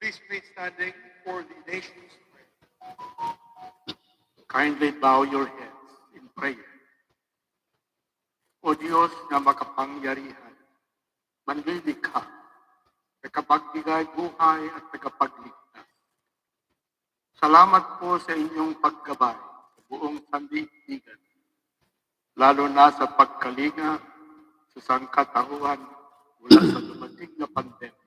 Please remain standing for the nation's prayer. Kindly bow your heads in prayer. O Diyos na makapangyarihan, manlilikha, tagapagbigay buhay at tagapagligtas. Salamat po sa inyong paggabay sa buong sandiigan, lalo na sa pagkalinga sa sangkatauhan mula sa dumating na pandemya.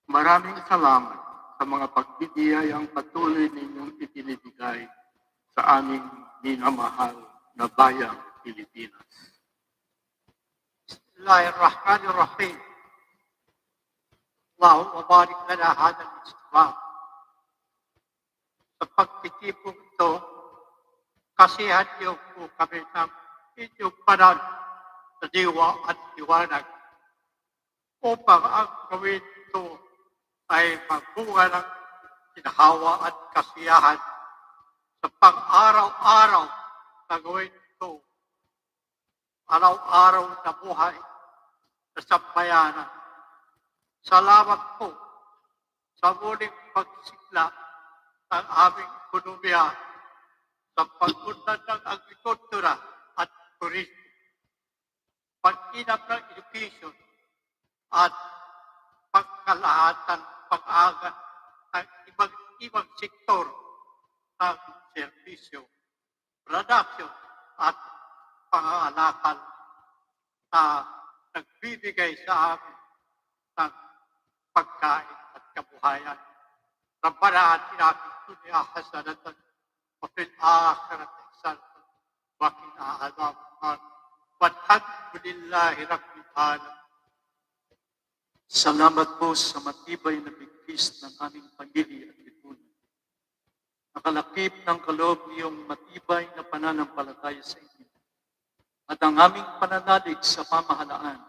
Maraming salamat sa mga pagbibiyayang patuloy ninyong ibinibigay sa aming minamahal na bayang Pilipinas. Bismillahirrahmanirrahim. Allahumma barik lana hadha al-ijtima'. Sa pagtitipong ito, kasihan niyo po kami ng inyong banal na diwa at liwanag upang ang gawin ito ay magbunga ng ginhawa at kasiyahan sa pang-araw-araw na gawin ito. Araw-araw na buhay na sambayanan. Salamat po sa muling pagsigla ng aming ekonomiya sa pag-unlad ng agrikultura at turismo, pag-inap ng education at pagkalahatan pag-aga ng ibang sektor ng serbisyo, production at pangangalakal na nagbibigay sa amin ng pagkain at kabuhayan. Rabbana atina fid dunya hasanatan wa fil akhirati hasanatan wa qina adhaban nar. Walhamdulillahi rabbil alamin. Salamat po sa matibay na bigkis ng aming pamilya at lipunan. Nakalakip ng kaloob niyong matibay na pananampalataya sa inyo. At ang aming pananalig sa pamahalaan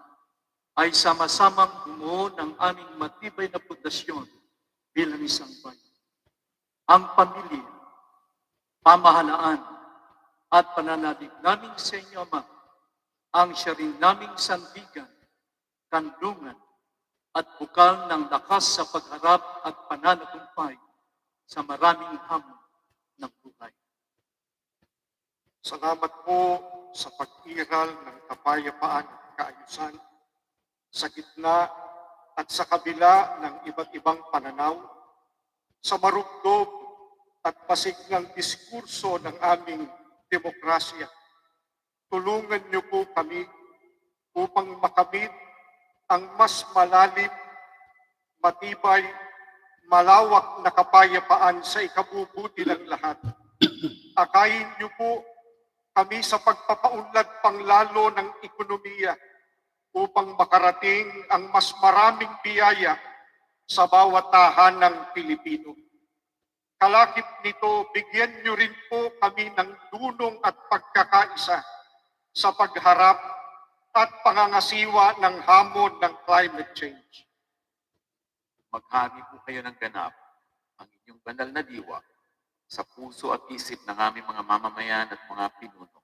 ay sama-samang bumuo ng aming matibay na pundasyon bilang isang bayan. Ang pamilya, pamahalaan, at pananalig namin sa inyo, Ama, ang siya rin naming sandigan, kandungan, at bukal ng lakas sa pagharap at pananagumpay sa maraming hamon ng buhay. Salamat po sa pag-iral ng kapayapaan at kaayusan sa gitna at sa kabila ng iba't ibang pananaw, sa marugdog at pasiglang diskurso ng aming demokrasya. Tulungan niyo po kami upang makamit ang mas malalim, matibay, malawak na kapayapaan sa ikabubuti ng lahat. Akayin niyo po kami sa pagpapaunlad panglalo ng ekonomiya upang makarating ang mas maraming biyaya sa bawat tahanang Pilipino. Kalakip nito, bigyan niyo rin po kami ng dulong at pagkakaisa sa pagharap at pangangasiwa ng hamon ng climate change. Maghari po kayo ng ganap ang inyong banal na diwa sa puso at isip ng aming mga mamamayan at mga pinuno,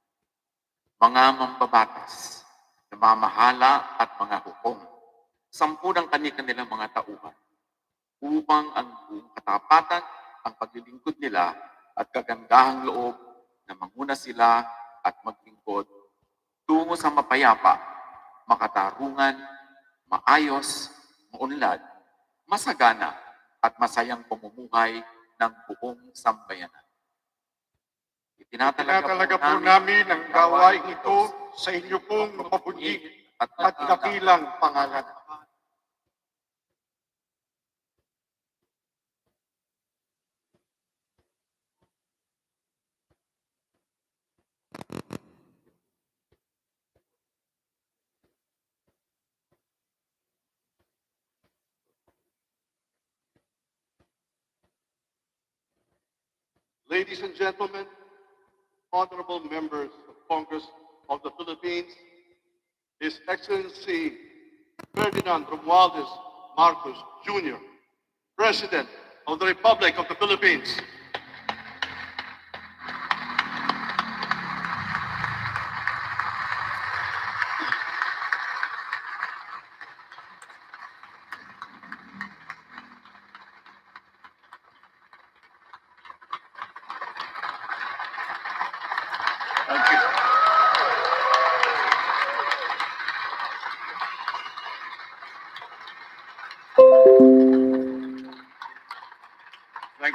mga mambabatas, namamahala at mga hukom, sampu ng kanilang mga tauhan, upang ang buong katapatan, ang paglilingkod nila at kagandahang loob na manguna sila at maglingkod tungo sa mapayapa, makatarungan, maayos, maunlad, masagana at masayang pamumuhay ng buong sambayanan. Itinatalaga po namin ang gawain ito sa inyo pong mapabunyig at dakilang pangalan. Ladies and gentlemen, honorable members of Congress of the Philippines, His Excellency Ferdinand Romualdez Marcos Jr., President of the Republic of the Philippines.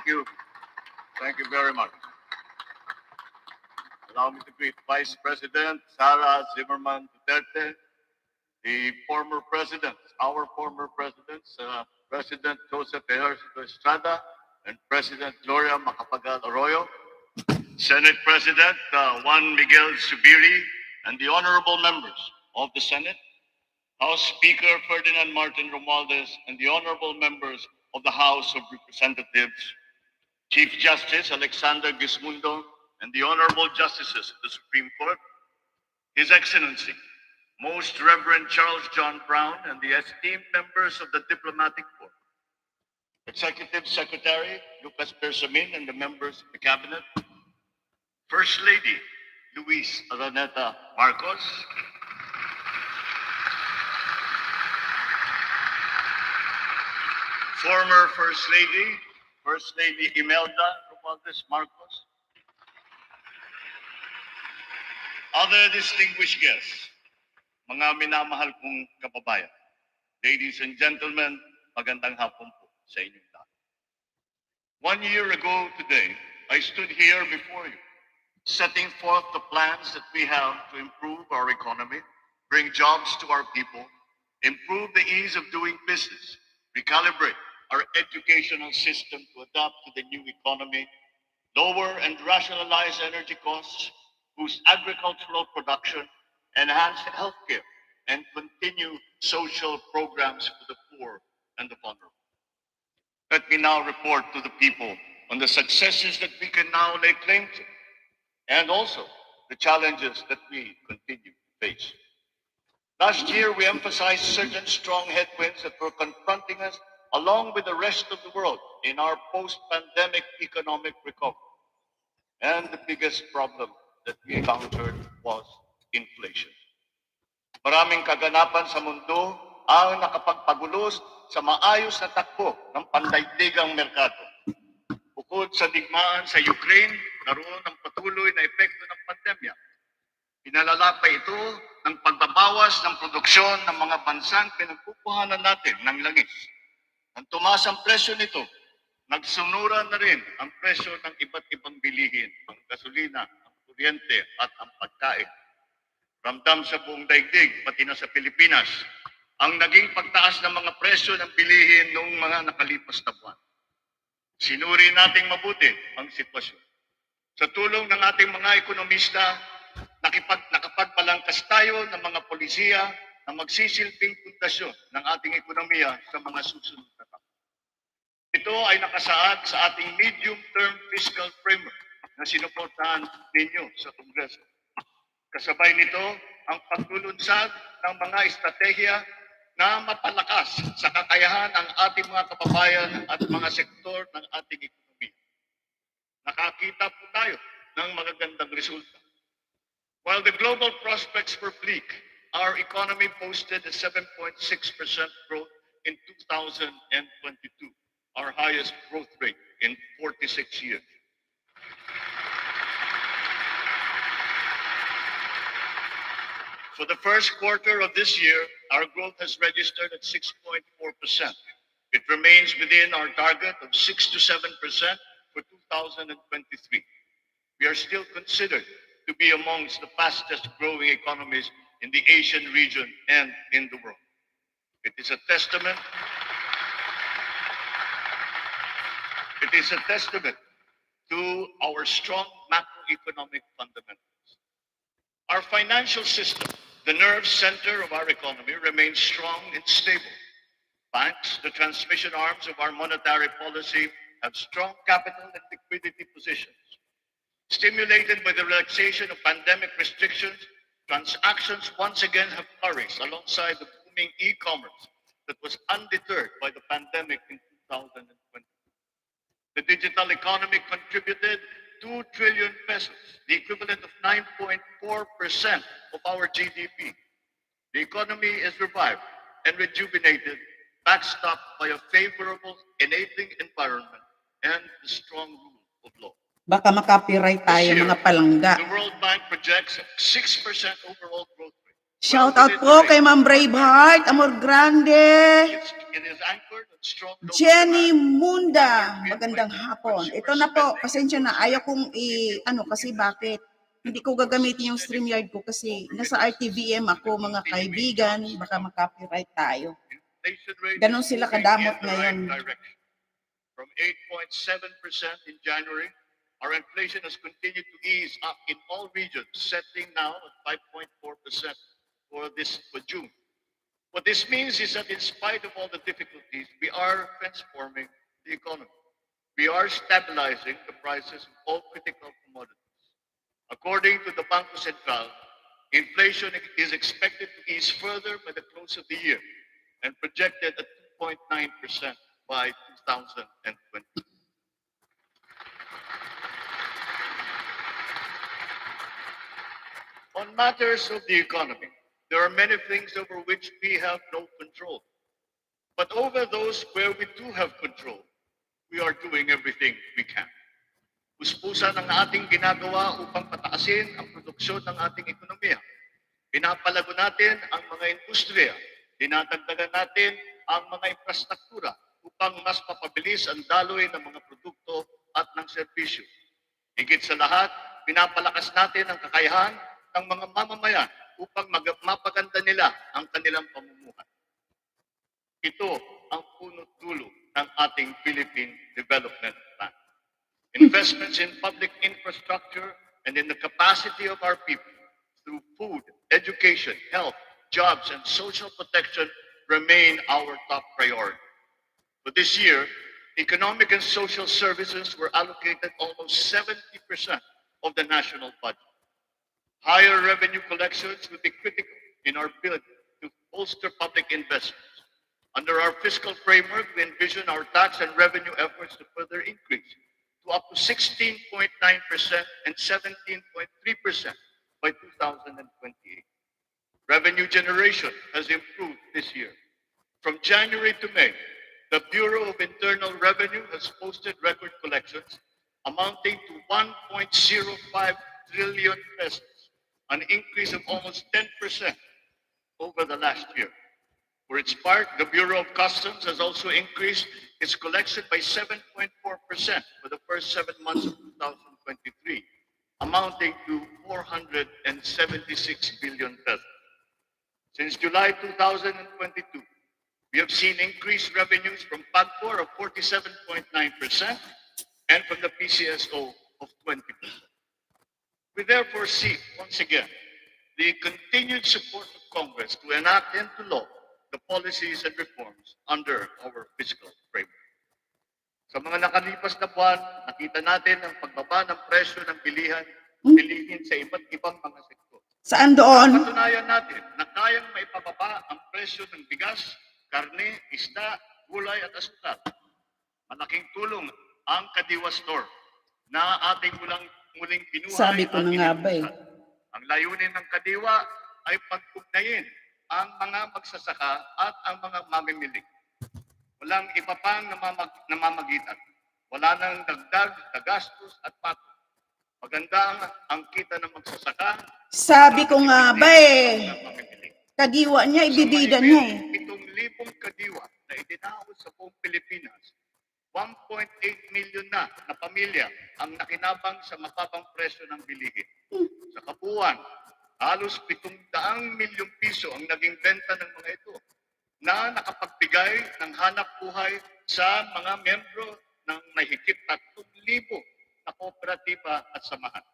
Thank you. Thank you very much. Allow me to greet Vice President Sara Zimmerman Duterte, the former presidents, our former presidents, President Joseph Ejercito Estrada and President Gloria Macapagal Arroyo, Senate President Juan Miguel Zubiri, and the honorable members of the Senate, House Speaker Ferdinand Martin Romualdez, and the honorable members of the House of Representatives, Chief Justice Alexander Gismundo, and the honorable justices of the Supreme Court, His Excellency, Most Reverend Charles John Brown, and the esteemed members of the Diplomatic Corps, Executive Secretary Lucas Bersamin and the members of the Cabinet, First Lady Luis Araneta Marcos, former First Lady Imelda Romualdez Marcos, other distinguished guests, mga minamahal kong kababayan, ladies and gentlemen, magandang hapon po sa inyong lahat. 1 year ago today, I stood here before you, setting forth the plans that we have to improve our economy, bring jobs to our people, improve the ease of doing business, recalibrate our educational system to adapt to the new economy, lower and rationalize energy costs, boost agricultural production, enhance healthcare, and continue social programs for the poor and the vulnerable. Let me now report to the people on the successes that we can now lay claim to, and also the challenges that we continue to face. Last year, we emphasized certain strong headwinds that were confronting us along with the rest of the world in our post-pandemic economic recovery. And the biggest problem that we encountered was inflation. Maraming kaganapan sa mundo ang nakapagpagulos sa maayos na takbo ng pandaigdigang merkado. Bukod sa digmaan sa Ukraine, naroon ang patuloy na epekto ng pandemya. Pinalala pa ito ng pagbabawas ng produksyon ng mga bansang pinagkukuhanan natin ng langis. Ang tumaas ang presyo nito, nagsunuran na rin ang presyo ng iba't ibang bilihin, ang gasolina, ang kuryente at ang pagkain. Ramdam sa buong daigdig, pati na sa Pilipinas, ang naging pagtaas ng mga presyo ng bilihin noong mga nakalipas na buwan. Sinuri nating mabuti ang sitwasyon. Sa tulong ng ating mga ekonomista, nakapagpalangkas tayo ng mga polisiya na magsisilbing pundasyon ng ating ekonomiya sa mga susunod na taon. Ito ay nakasaad sa ating medium-term fiscal framework na sinuportahan ninyo sa Kongreso. Kasabay nito ang paglulunsad ng mga estratehiya na mapalakas sa kakayahan ng ating mga kababayan at mga sektor ng ating ekonomiya. Nakakita po tayo ng magagandang resulta. While the global prospects were bleak, our economy posted a 7.6% growth in 2022, our highest growth rate in 46 years. For the first quarter of this year, our growth has registered at 6.4%. It remains within our target of 6 to 7% for 2023. We are still considered to be amongst the fastest growing economies in the Asian region and in the world. It is a testament to our strong macroeconomic fundamentals. Our financial system, the nerve center of our economy, remains strong and stable. Banks, the transmission arms of our monetary policy, have strong capital and liquidity positions. Stimulated by the relaxation of pandemic restrictions, transactions once again have flourished alongside the booming e-commerce that was undeterred by the pandemic in 2020. The digital economy contributed 2 trillion pesos, the equivalent of 9.4% of our GDP. The economy is revived and rejuvenated, backstopped by a favorable enabling environment and the strong rule of law. Baka makapiright tayo This year, mga palangga. The World Bank projects a 6% overall growth rate, Shout out po kay Ma'am Braveheart, Amor Grande, It is anchored on strong local Jenny demand. Munda. Magandang hapon. Ito na po, pasensya na. Ayaw kong kasi bakit? Hindi ko gagamitin yung StreamYard ko kasi nasa RTVM ako, mga kaibigan. Baka makopyright tayo. Inflation rate Ganon is sila moving kadamot in the right ngayon. direction. From 8.7% in January, our inflation has continued to ease up in all regions, settling now at 5.4% for June. What this means is that in spite of all the difficulties, we are transforming the economy. We are stabilizing the prices of all critical commodities. According to the Banco Central, inflation is expected to ease further by the close of the year and projected at 2.9% by 2020. On matters of the economy, there are many things over which we have no control. But over those where we do have control, we are doing everything we can. Puspusan ang ating ginagawa upang pataasin ang produksyon ng ating ekonomiya. Pinapalago natin ang mga industriya. Dinadagdagan natin ang mga infrastruktura upang mas mapabilis ang daloy ng mga produkto at ng serbisyo. Higit sa lahat, pinapalakas natin ang kakayahan ng mga mamamayan upang mapaganda nila ang kanilang pamumuhay. Ito ang punot dulo ng ating Philippine Development Plan. Investments in public infrastructure and in the capacity of our people through food, education, health, jobs, and social protection remain our top priority. For this year, economic and social services were allocated almost 70% of the national budget. Higher revenue collections will be critical in our bid to bolster public investments. Under our fiscal framework, we envision our tax and revenue efforts to further increase to up to 16.9% and 17.3% by 2028. Revenue generation has improved this year. From January to May, the Bureau of Internal Revenue has posted record collections amounting to 1.05 trillion pesos, an increase of almost 10% over the last year. For its part, the Bureau of Customs has also increased its collection by 7.4% for the first 7 months of 2023, amounting to 476 billion pesos. Since July 2022, we have seen increased revenues from PAGCOR of 47.9% and from the PCSO of 20%. We therefore seek, once again, the continued support of Congress to enact into law the policies and reforms under our fiscal framework. Sa mga nakalipas na buwan, nakita natin ang pagbaba ng presyo ng bilihin sa iba't ibang mga sektor. Saan doon? Patunayan natin na kayang maipababa ang presyo ng bigas, karne, isda, gulay at asukal. Malaking tulong ang Kadiwa Store na ating muling pinuhay. Sabi ko na nga ba eh. Ang layunin ng Kadiwa ay pagpugnayin ang mga magsasaka at ang mga mamimili. Walang iba pang namamagitan. Wala nang dagdag na gastos at patong. Maganda ang kita ng magsasaka. Sabi ko nga ba eh. Kadiwa niya, ibibida niya eh. 7,000 kadiwa na idinaos sa buong Pilipinas. 1.8 million na pamilya ang nakinabang sa mababang presyo ng bilihin. Sa kabuuan, halos 700 milyong piso ang naging benta ng mga ito na nakapagbigay ng hanap buhay sa mga membro ng mahigit 3,000 na kooperatiba at samahan.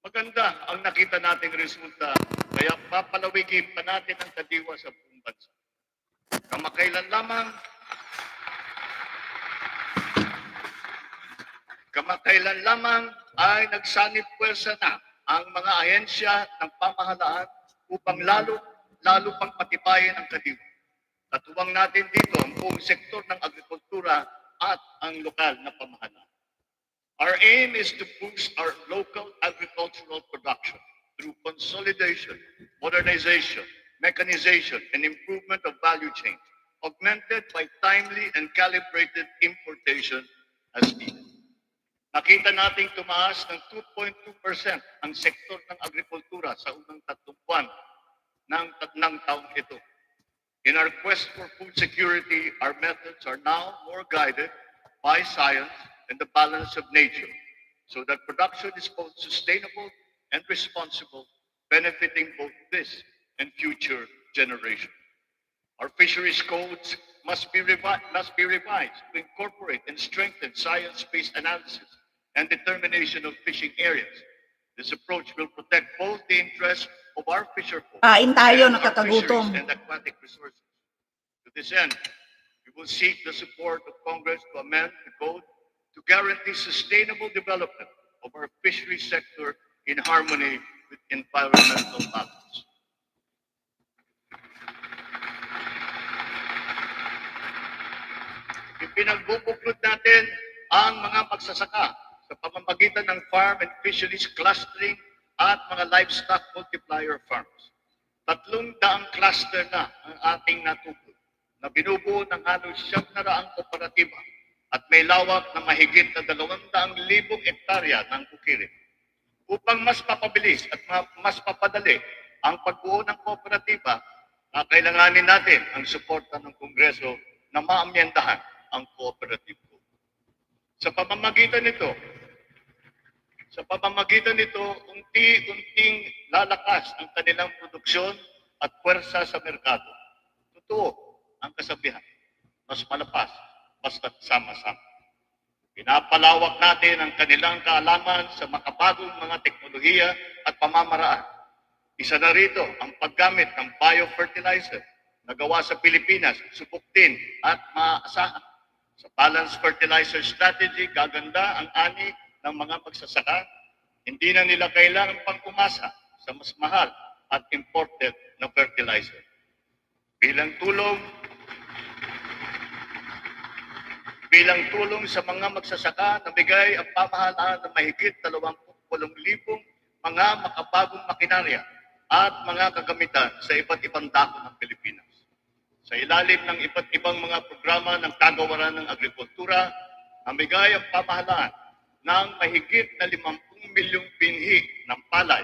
Maganda ang nakita nating resulta, kaya papalawigin pa natin ang Kadiwa sa buong bansa. Kamakailan lamang ay nagsanib puwersa na ang mga ahensya ng pamahalaan upang lalo pang patibayin ang Kadiwa. Katuwang natin dito ang buong sektor ng agrikultura at ang lokal na pamahalaan. Our aim is to boost our local agricultural production through consolidation, modernization, mechanization, and improvement of value chains, augmented by timely and calibrated importation as needed. Nakita nating tumaas ng 2.2% ang sektor ng agrikultura sa unang 3 buwan ng taong ito. In our quest for food security, our methods are now more guided by science and the balance of nature, so that production is both sustainable and responsible, benefiting both this and future generations. Our fisheries codes must be revised to incorporate and strengthen science-based analysis and determination of fishing areas. This approach will protect both the interests of our fisher folk Kain tayo, and our nakakagutom. fisheries and aquatic resources. To this end, we will seek the support of Congress to amend the code to guarantee sustainable development of our fisheries sector in harmony with environmental values. Ipinagbubuklod natin ang mga magsasaka sa pamamagitan ng farm and fisheries clustering at mga livestock multiplier farms. 300 cluster na ang ating natutunan na binubuo ng halos 700 kooperatiba at may lawak na mahigit na 200,000 hektarya ng bukirin. Upang mas mapabilis at mas papadali ang pagbuo ng kooperatiba, kailanganin natin ang suporta ng Kongreso na maamyendahan ang cooperative code. Sa pamamagitan nito, unti-unting lalakas ang kanilang produksyon at puwersa sa merkado. Totoo ang kasabihan, mas malapas basta't sama-sama. Pinapalawak natin ang kanilang kaalaman sa makabagong mga teknolohiya at pamamaraan. Isa na rito ang paggamit ng biofertilizer na gawa sa Pilipinas, subok din at maaasahan. Sa balanced fertilizer strategy, gaganda ang ani ng mga magsasaka. Hindi na nila kailangan pang umasa sa mas mahal at imported na fertilizer. Bilang tulong sa mga magsasaka, nabigay ang pamahalaan ng mahigit 28,000 mga makabagong makinarya at mga kagamitan sa iba't ibang dako ng Pilipinas. Sa ilalim ng iba't ibang mga programa ng kagawaran ng agrikultura, namigay ang pamahalaan ng mahigit na 50 milyong binhi ng palay,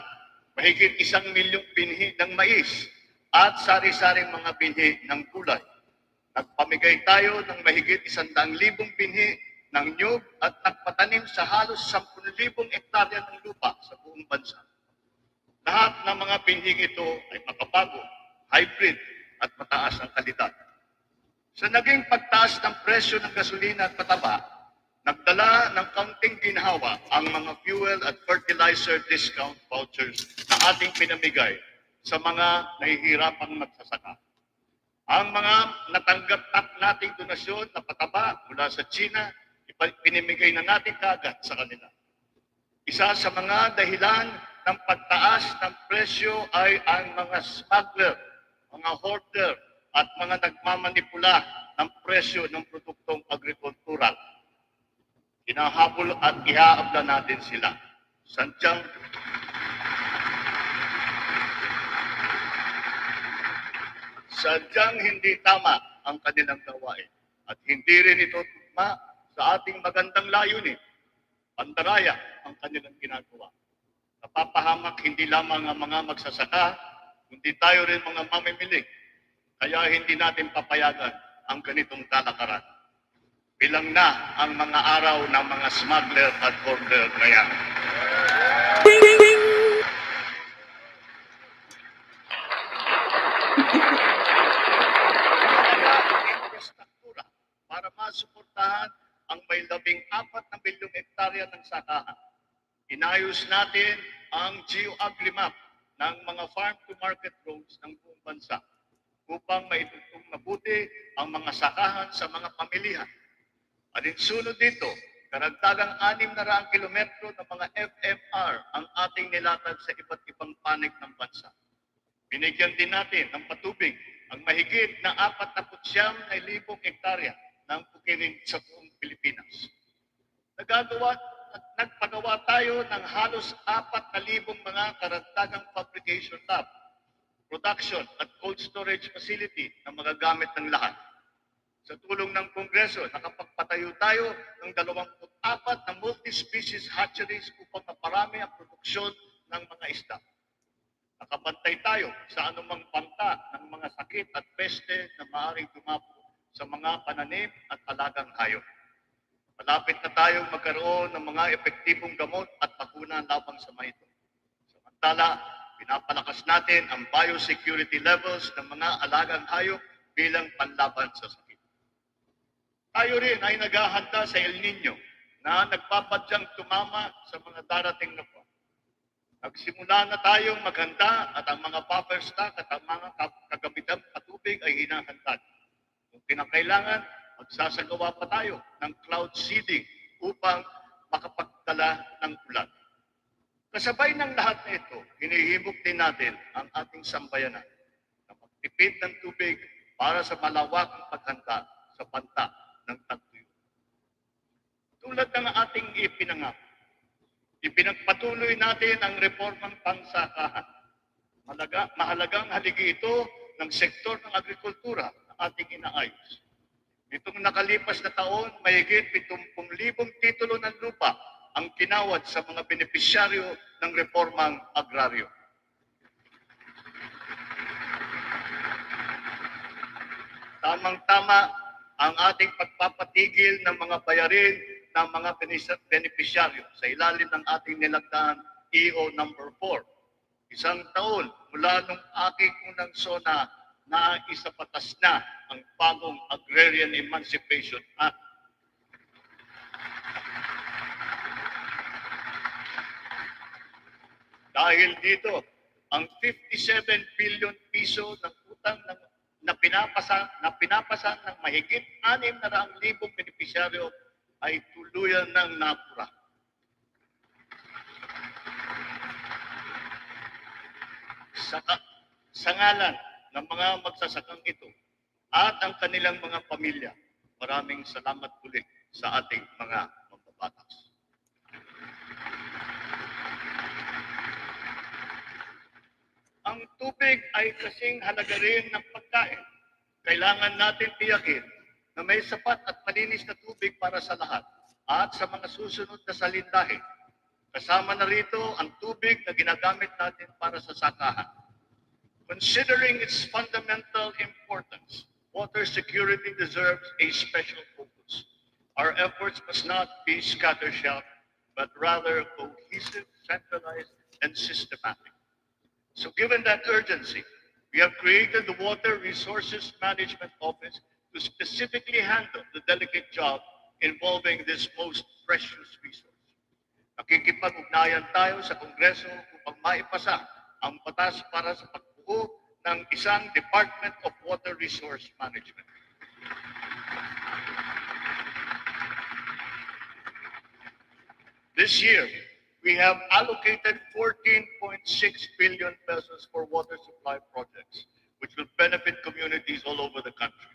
mahigit 1 milyong binhi ng mais, at sari-saring mga binhi ng gulay. Nagpamigay tayo ng mahigit 100,000 binhi ng nyug at nagpatanim sa halos 10,000 hektarya ng lupa sa buong bansa. Lahat ng mga binhing ito ay makabago, hybrid, at mataas ang kalidad. Sa naging pagtaas ng presyo ng gasolina at pataba, nagdala ng kaunting ginhawa ang mga fuel at fertilizer discount vouchers na ating pinamigay sa mga nahihirapang magsasaka. Ang mga natanggap nating donasyon na pataba mula sa China, pinimigay na natin kaagad sa kanila. Isa sa mga dahilan ng pagtaas ng presyo ay ang mga smuggler, mga hoarder, at mga nagmamanipula ng presyo ng produktong agrikultural. Hinahabol at ihaabla natin sila. Sadyang hindi tama ang kanilang gawain at hindi rin ito tugma sa ating magandang layunin. Pandaraya ang kanilang ginagawa. Napapahamak hindi lamang ang mga magsasaka, kundi tayo rin mga mamimili. Kaya hindi natin papayagan ang ganitong talakaran. Bilang na ang mga araw ng mga smuggler at hoarder na yan. Infrastruktura para masuportahan ang may 14 na milyong hektarya ng sakahan. Inayos natin ang geo-agri-map ng mga farm-to-market roads ng buong bansa upang maitutong mabuti ang mga sakahan sa mga pamilihan. Alinsunod dito, karagdagang 600 kilometro ng mga FMR ang ating nilatag sa iba't ibang panig ng bansa. Binigyan din natin ng patubig ang mahigit na 49,000 hektarya ng bukirin sa buong Pilipinas. Nagpagawa tayo ng halos 4,000 mga karagdagang fabrication lab, production at cold storage facility na magagamit ng lahat. Sa tulong ng Kongreso, nakapagpatayo tayo ng 24 na multi-species hatcheries upang maparami ang produksyon ng mga isda. Nakabantay tayo sa anumang banta ng mga sakit at peste na maaaring dumapo sa mga pananim at alagang hayop. Malapit na tayong magkaroon ng mga epektibong gamot at bakuna laban sa mga ito. Samantala, pinapalakas natin ang biosecurity levels ng mga alagang hayop bilang panlaban sa sakit. Tayo rin ay naghahanda sa El Nino na nagpapadyang tumama sa mga darating na buwan. Nagsimula na tayong maghanda at ang mga buffer stock at ang mga kagamitang patubig ay hinahanda. Kung kinakailangan, magsasagawa pa tayo ng cloud seeding upang makapagdala ng ulan. Kasabay ng lahat na ito, hinihimok din natin ang ating sambayanan na magtipid ng tubig para sa malawakang paghanda sa banta ng tagtuyot. Tulad ng ating ipinangako, ipinagpatuloy natin ang reformang pangsakahan. Mahalagang haligi ito ng sektor ng agrikultura na ating inaayos. Nitong nakalipas na taon, mahigit 70,000 titulo ng lupa ang kinawad sa mga benepisyaryo ng reformang agraryo. Tamang-tama ang ating pagpapatigil ng mga bayarin ng mga benepisyaryo sa ilalim ng ating nilagdaan EO number 4. Isang taon mula nung aking unang Sona na isapatas na ang bagong Agrarian Emancipation Act. Dahil dito, ang 57 billion piso ng utang na pinapasan ng mahigit 600,000 benepisyaryo ay tuluyan ng napura. Sa ngalan ng mga magsasakang ito at ang kanilang mga pamilya, maraming salamat ulit sa ating mga mambabatas. Ang tubig ay kasing halaga rin ng pagkain. Kailangan natin tiyakin na may sapat at malinis na tubig para sa lahat at sa mga susunod na salindahin. Kasama na rito ang tubig na ginagamit natin para sa sakahan. Considering its fundamental importance, water security deserves a special focus. Our efforts must not be scattershot, but rather cohesive, centralized, and systematic. So given that urgency, we have created the Water Resources Management Office to specifically handle the delicate job involving this most precious resource. Nakikipag-ugnayan tayo sa Kongreso upang maipasa ang batas para sa pagbuo ng isang Department of Water Resource Management. This year, we have allocated 14.6 billion pesos for water supply projects, which will benefit communities all over the country.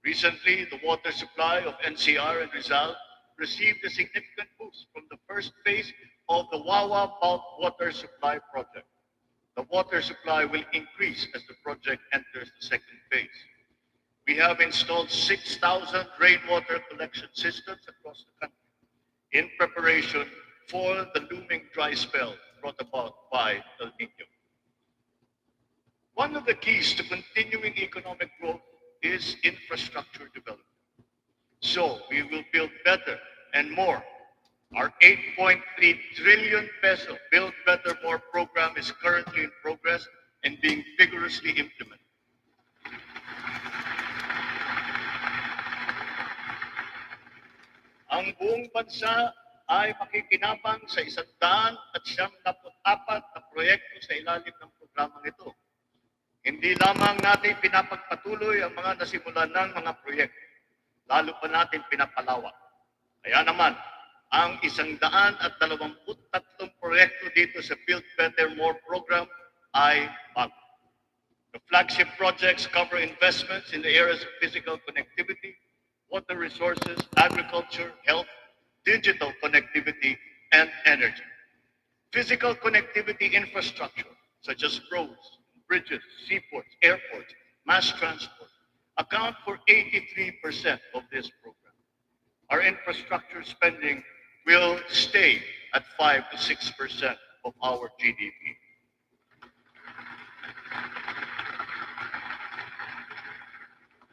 Recently, the water supply of NCR and Rizal received a significant boost from the first phase of the Wawa Bulk Water Supply Project. The water supply will increase as the project enters the second phase. We have installed 6,000 rainwater collection systems across the country in preparation for the looming dry spell brought about by El Nino. One of the keys to continuing economic growth is infrastructure development. So we will build better and more. Our 8.3 trillion peso Build Better More program is currently in progress and being vigorously implemented. Ang buong bansa ay makikinabang sa 174 na proyekto sa ilalim ng programang ito. Hindi lamang natin pinapagpatuloy ang mga nasimulan ng mga proyekto, lalo pa natin pinapalawak. Kaya naman, ang 123 proyekto dito sa Build Better More program ay bago. The flagship projects cover investments in the areas of physical connectivity, water resources, agriculture, health, digital connectivity, and energy. Physical connectivity infrastructure, such as roads, bridges, seaports, airports, mass transport, account for 83% of this program. Our infrastructure spending will stay at 5 to 6% of our GDP.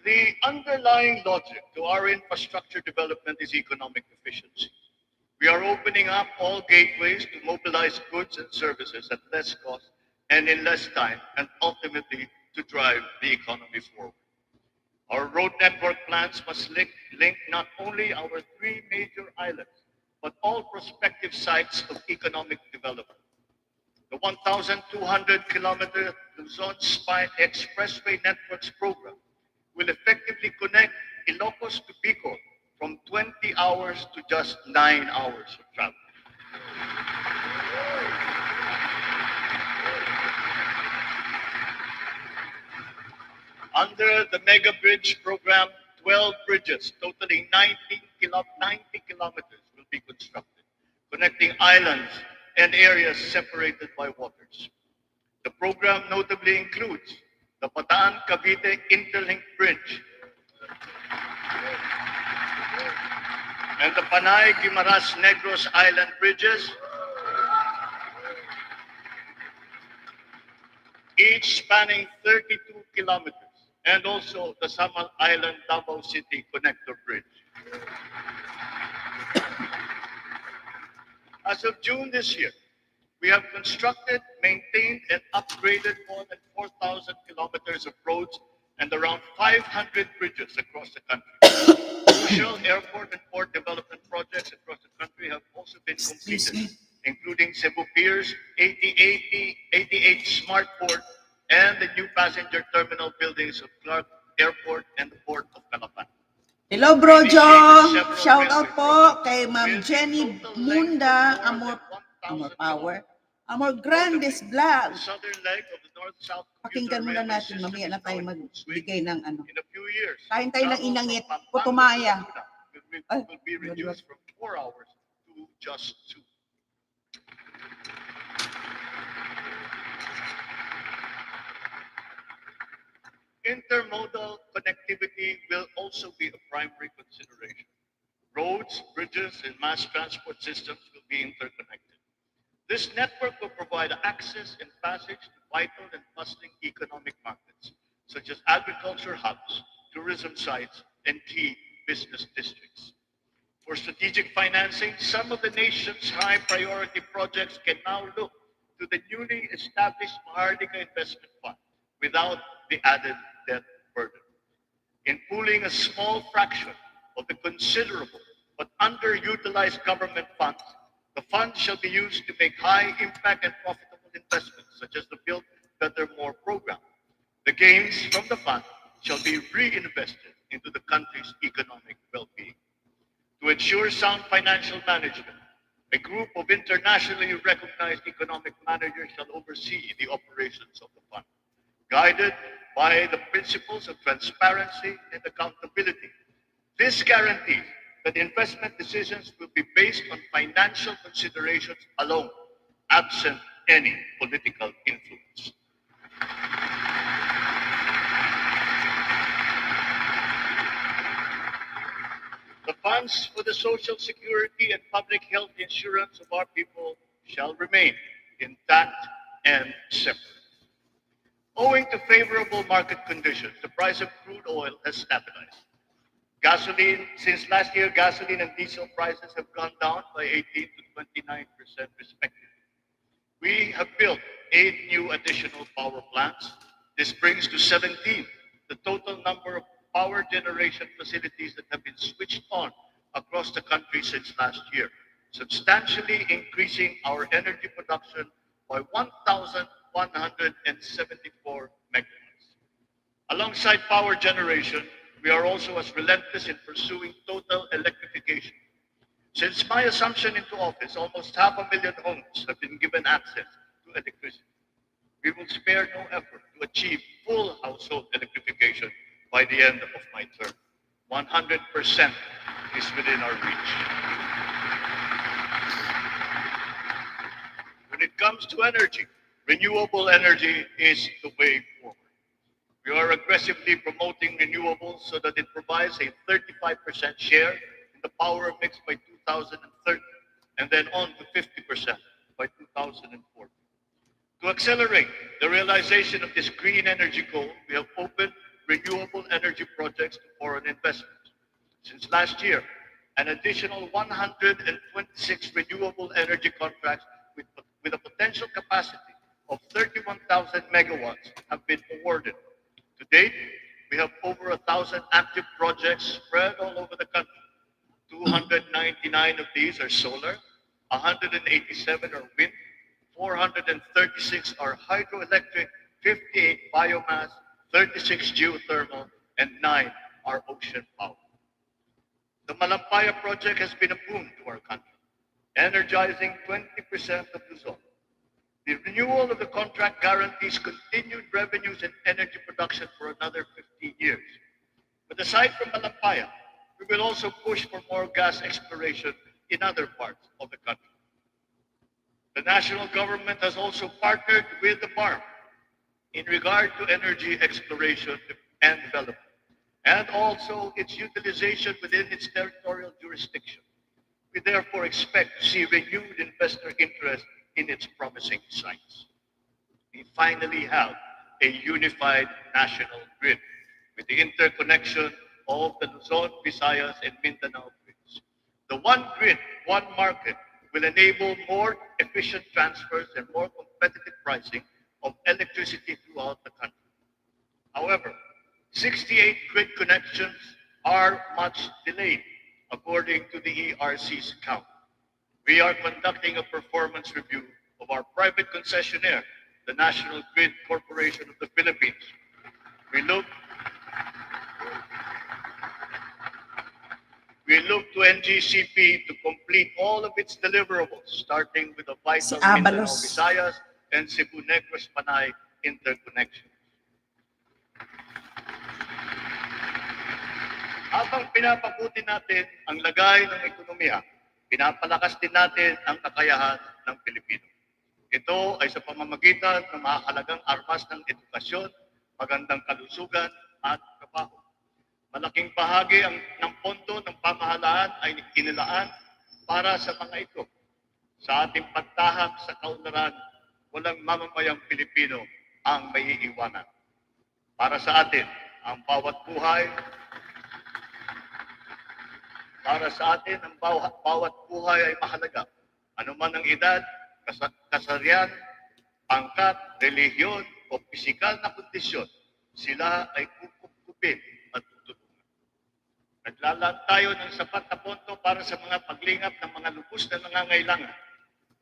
The underlying logic to our infrastructure development is economic efficiency. We are opening up all gateways to mobilize goods and services at less cost and in less time, and ultimately to drive the economy forward. Our road network plans must link not only our three major islands, but all prospective sites of economic development. The 1,200-kilometer Luzon Spine Expressway Networks program will effectively connect Ilocos to Bicol from 20 hours to just 9 hours of travel. Under the Mega Bridge program, 12 bridges totaling 90 kilometers will be constructed, connecting islands and areas separated by waters. The program notably includes the Bataan-Cavite Interlink Bridge and the Panay-Guimaras-Negros Island bridges, each spanning 32 kilometers, and also the Samal Island Davao City Connector Bridge. As of June this year, we have constructed, maintained, and upgraded more than 4,000 kilometers of roads and around 500 bridges across the country. Crucial airport and port development projects across the country have also been completed, including Cebu Piers, 88 Smart Port, and the new passenger terminal buildings of Clark Airport and the Port of Calapan. Hello, Bro Joe! Shout out po kay Ma'am Jenny Munda, Amor Power, Amor Grandes Vlog. The southern leg of the north-south Pakinggan muna railway natin, system mamaya is na tayo growing magbigay ng ano. in a few years. Kain tayo ng travel inangit, from Pampanga putumaya. to Laguna Ay, will be reduced from 4 hours to just 2. Intermodal connectivity will also be a primary consideration. Roads, bridges, and mass transport systems will be interconnected. This network will provide access and passage to vital and bustling economic markets, such as agriculture hubs, tourism sites, and key business districts. For strategic financing, some of the nation's high priority projects can now look to the newly established Mahardika Investment Fund without the added debt burden. In pooling a small fraction of the considerable but underutilized government funds, the fund shall be used to make high impact and profitable investments, such as the Build Better More program. The gains from the fund shall be reinvested into the country's economic well-being. To ensure sound financial management, a group of internationally recognized economic managers shall oversee the operations of the fund, guided by the principles of transparency and accountability. This guarantees that investment decisions will be based on financial considerations alone, absent any political influence. The funds for the social security and public health insurance of our people shall remain intact and separate. Owing to favorable market conditions, the price of crude oil has stabilized. Since last year, gasoline and diesel prices have gone down by 18 to 29% respectively. We have built 8 new additional power plants. This brings to 17 the total number of power generation facilities that have been switched on across the country since last year, substantially increasing our energy production by 1,174 megawatts. Alongside power generation, we are also as relentless in pursuing total electrification. Since my assumption into office, almost 500,000 homes have been given access to electricity. We will spare no effort to achieve full household electrification by the end of my term. 100% is within our reach. When it comes to energy, renewable energy is the way forward. We are aggressively promoting renewables so that it provides a 35% share in the power mix by 2030, and then on to 50% by 2040. To accelerate the realization of this green energy goal, we have opened renewable energy projects to foreign investors. Since last year, an additional 126 renewable energy contracts with a potential capacity of 31,000 megawatts have been awarded. To date, we have over 1,000 active projects spread all over the country. 299 of these are solar, 187 are wind, 436 are hydroelectric, 58 biomass, 36 geothermal, and 9 are ocean power. The Malampaya project has been a boon to our country, energizing 20% of Luzon. The renewal of the contract guarantees continued revenues in energy production for another 15 years. But aside from Malampaya, we will also push for more gas exploration in other parts of the country. The national government has also partnered with the BARM in regard to energy exploration and development, and also its utilization within its territorial jurisdiction. We therefore expect to see renewed investor interest in its promising sites. We finally have a unified national grid with the interconnection of the Luzon, Visayas, and Mindanao grids. The one grid, one market will enable more efficient transfers and more competitive pricing of electricity throughout the country. However, 68 grid connections are much delayed, according to the ERC's count. We are conducting a performance review of our private concessionaire, the National Grid Corporation of the Philippines. We look to NGCP to complete all of its deliverables, starting with the vital Mindanao, Abalos. Visayas, and Cebu Negros Panay interconnection. Habang pinapabuti natin ang lagay ng ekonomiya, pinapalakas din natin ang kakayahan ng Pilipino. Ito ay sa pamamagitan ng mahalagang armas ng edukasyon, magandang kalusugan at trabaho. Malaking bahagi ng pondo ng pamahalaan ay inilaan para sa mga ito. Sa ating pagtahak sa kaunlaran, walang mamamayang Pilipino ang may iiwanan. Para sa atin, ang bawat buhay ay mahalaga. Ano man ang edad, kasarian, pangkat, relihiyon o pisikal na kondisyon, sila ay kukupin at tutulungan. Naglalaan tayo ng sapat na pondo para sa mga paglingap ng mga lubos na nangangailangan.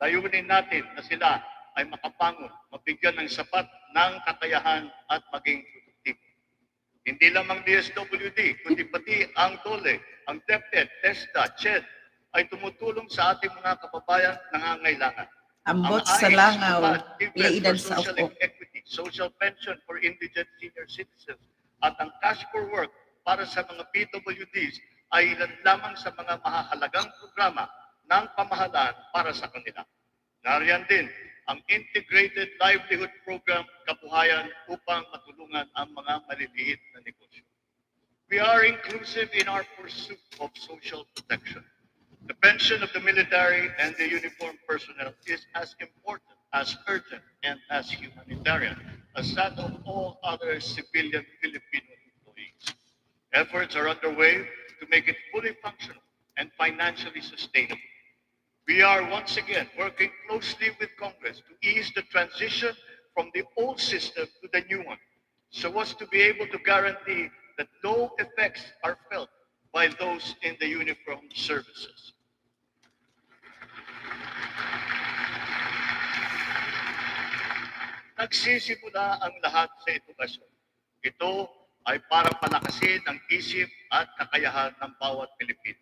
Layunin natin na sila ay makapangon, mabigyan ng sapat ng kakayahan at maging produktibo. Hindi lamang DSWD, kundi pati ang DOLE, ang DepEd, TESDA, CHED ay tumutulong sa ating mga kababayan nangangailangan. Ambot Ang sa AIS, langaw, Activities laidan for sa Social upo. Equity, Social Pension for Indigent Senior Citizens, at ang Cash for Work para sa mga PWDs ay ilan lamang sa mga mahahalagang programa ng pamahalaan para sa kanila. Nariyan din ang Integrated Livelihood Program Kabuhayan upang matulungan ang mga maliliit na negosyo. We are inclusive in our pursuit of social protection. The pension of the military and the uniformed personnel is as important, as urgent, and as humanitarian as that of all other civilian Filipino employees. Efforts are underway to make it fully functional and financially sustainable. We are once again working closely with Congress to ease the transition from the old system to the new one, so as to be able to guarantee that no effects are felt by those in the uniformed services. Nagsisimula ang lahat sa edukasyon. Ito ay para palakasin ang isip at kakayahan ng bawat Pilipino.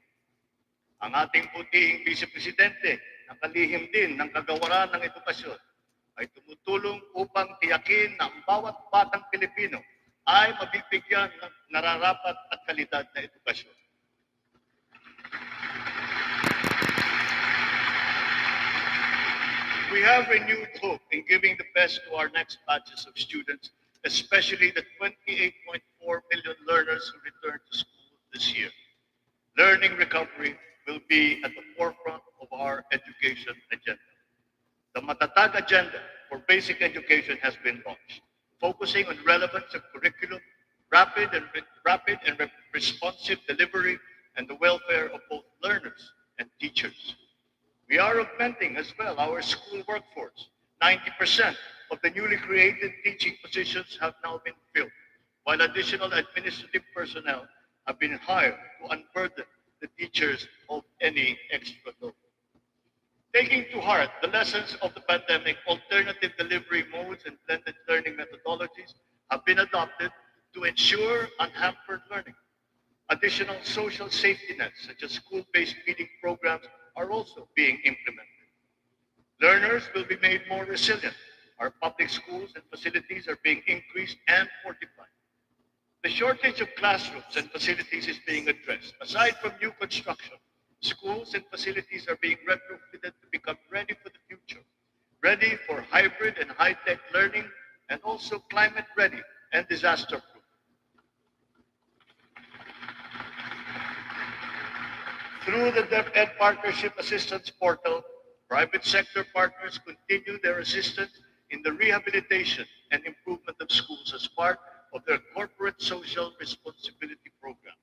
Ang ating puting Vice Presidente, nakalihim din ng kagawaran ng edukasyon, ay tumutulong upang tiyakin na ang bawat batang Pilipino ay mabibigyan ng nararapat at kalidad na edukasyon. We have renewed hope in giving the best to our next batches of students, especially the 28.4 million learners who return to school this year. Learning recovery will be at the forefront of our education agenda. The Matatag Agenda for Basic Education has been launched, focusing on relevance of curriculum, rapid and responsive delivery, and the welfare of both learners and teachers. We are augmenting as well our school workforce. 90% of the newly created teaching positions have now been filled, while additional administrative personnel have been hired to unburden the teachers of any extra load. Taking to heart the lessons of the pandemic, alternative delivery modes and blended learning methodologies have been adopted to ensure unhampered learning. Additional social safety nets, such as school-based feeding programs, are also being implemented. Learners will be made more resilient. Our public schools and facilities are being increased and fortified. The shortage of classrooms and facilities is being addressed. Aside from new construction, schools and facilities are being retrofitted to become ready for the future, ready for hybrid and high-tech learning, and also climate ready and disaster-proof. Through the DepEd Partnership Assistance Portal, private sector partners continue their assistance in the rehabilitation and improvement of schools as part of their corporate social responsibility programs.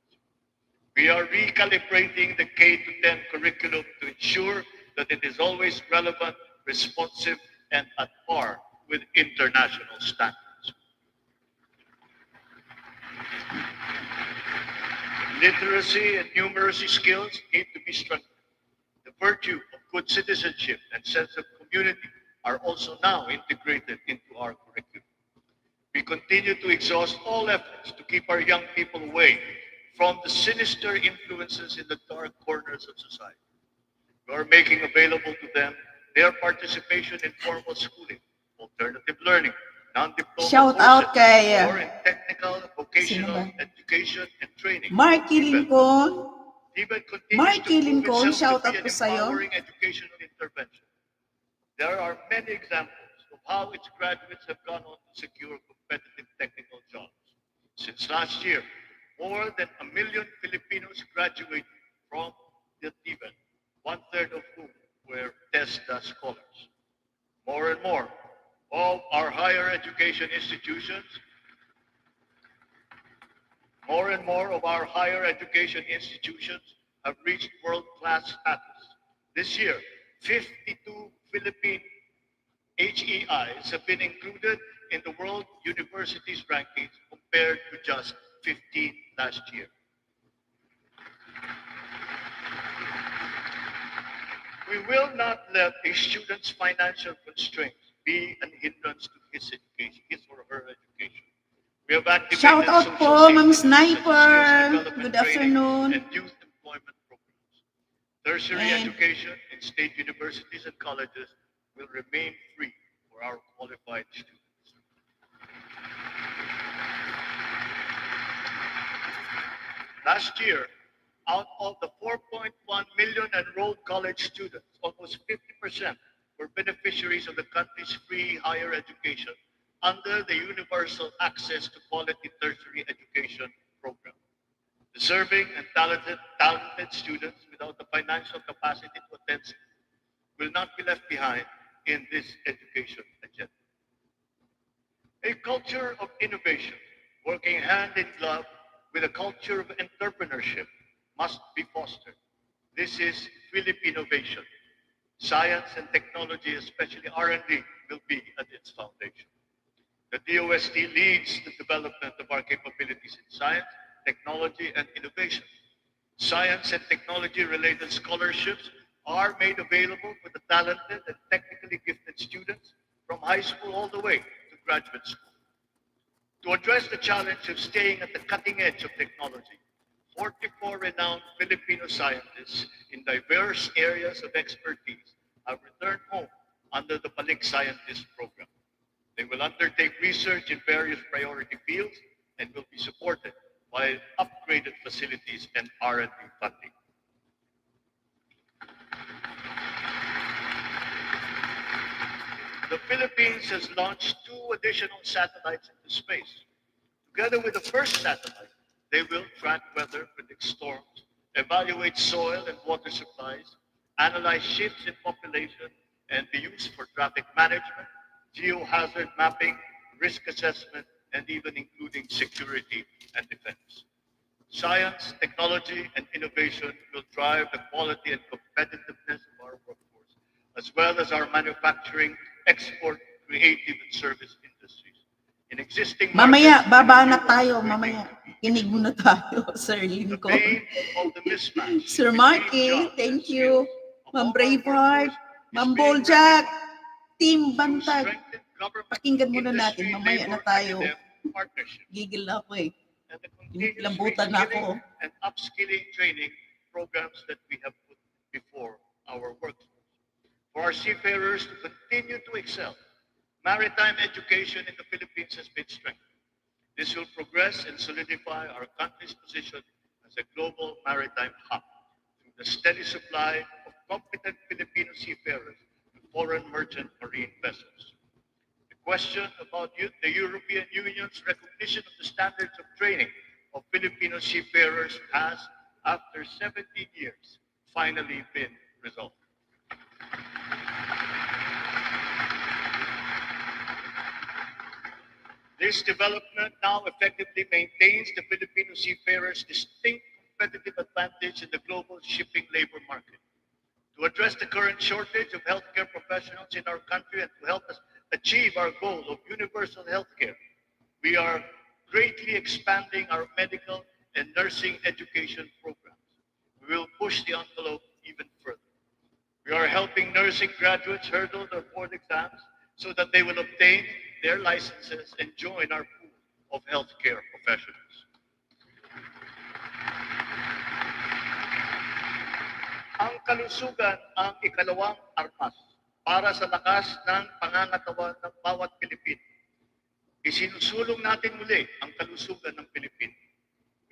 We are recalibrating the K-10 curriculum to ensure that it is always relevant, responsive, and at par with international standards. Literacy and numeracy skills need to be strengthened. The virtue of good citizenship and sense of community are also now integrated into our curriculum. We continue to exhaust all efforts to keep our young people away from the sinister influences in the dark corners of society. We are making available to them their participation in formal schooling, alternative learning, non-diploma Shout out courses, kay or in technical, vocational Sino ba? education and training. Marky Lincoln. TVET continues Marky to prove Lincoln, itself shout to out be an po sa'yo. empowering educational intervention. There are many examples of how its graduates have gone on to secure competitive technical jobs. Since last year, more than 1 million Filipinos graduated from the TVET, one-third of whom were TESDA scholars. More and more of our higher education institutions have reached world-class status. This year, 52 Philippine HEIs have been included in the World Universities rankings compared to just 15 last year. We will not let a student's financial constraints be an hindrance to his or her education. We have activated Shout out social po, safety Ma'am nets, such as Sniper. skills development Good training afternoon. and youth employment programs. Tertiary And- education in state universities and colleges will remain free for our qualified students. Last year, out of the 4.1 million enrolled college students, almost 50% were beneficiaries of the country's free higher education under the Universal Access to Quality Tertiary Education program. Deserving and talented students without the financial capacity to attend school will not be left behind in this education agenda. A culture of innovation, working hand in glove with a culture of entrepreneurship, must be fostered. This is Philippinovation. Science and technology, especially R&D, will be at its foundation. The DOST leads the development of our capabilities in science, technology, and innovation. Science and technology-related scholarships are made available for the talented and technically gifted students from high school all the way to graduate school. To address the challenge of staying at the cutting edge of technology, 44 renowned Filipino scientists in diverse areas of expertise have returned home under the Balik Scientist Program. They will undertake research in various priority fields and will be supported by upgraded facilities and R&D funding. The Philippines has launched 2 additional satellites into space. Together with the first satellite, they will track weather, predict storms, evaluate soil and water supplies, analyze shifts in population, and be used for traffic management, geohazard mapping, risk assessment, and even including security and defense. Science, technology, and innovation will drive the quality and competitiveness of our workforce, as well as our manufacturing, export, creative, and service industries. In existing Mamaya, markets, baba and in na new tayo, ones, we mamaya. need to be Kinig muna tayo, Sir the Lincoln. bane of the mismatch Sir between Marky, jobs and thank skills you. Ma'am among our Braveheart, workforce is Ma'am being Boljak, rectified Team through Bantag. strengthened government, Pakinggan muna natin, industry, mamaya na labor, tayo. academic partnerships, Gigil na ako eh. and the continuous Lambutan na ako. reskilling and upskilling training programs that we have put before our workforce. For our seafarers to continue to excel, maritime education in the Philippines has been strengthened. This will progress and solidify our country's position as a global maritime hub through the steady supply of competent Filipino seafarers to foreign merchant marine vessels. The question about the European Union's recognition of the standards of training of Filipino seafarers has, after 17 years, finally been resolved. This development now effectively maintains the Filipino seafarers' distinct competitive advantage in the global shipping labor market. To address the current shortage of healthcare professionals in our country and to help us achieve our goal of universal healthcare, we are greatly expanding our medical and nursing education programs. We will push the envelope even further. We are helping nursing graduates hurdle their board exams so that they will obtain their licenses and join our pool of healthcare professionals. Ang kalusugan ang ikalawang armas para sa lakas ng pangangatawan ng bawat Pilipino. Isinusulong natin muli ang kalusugan ng Pilipino.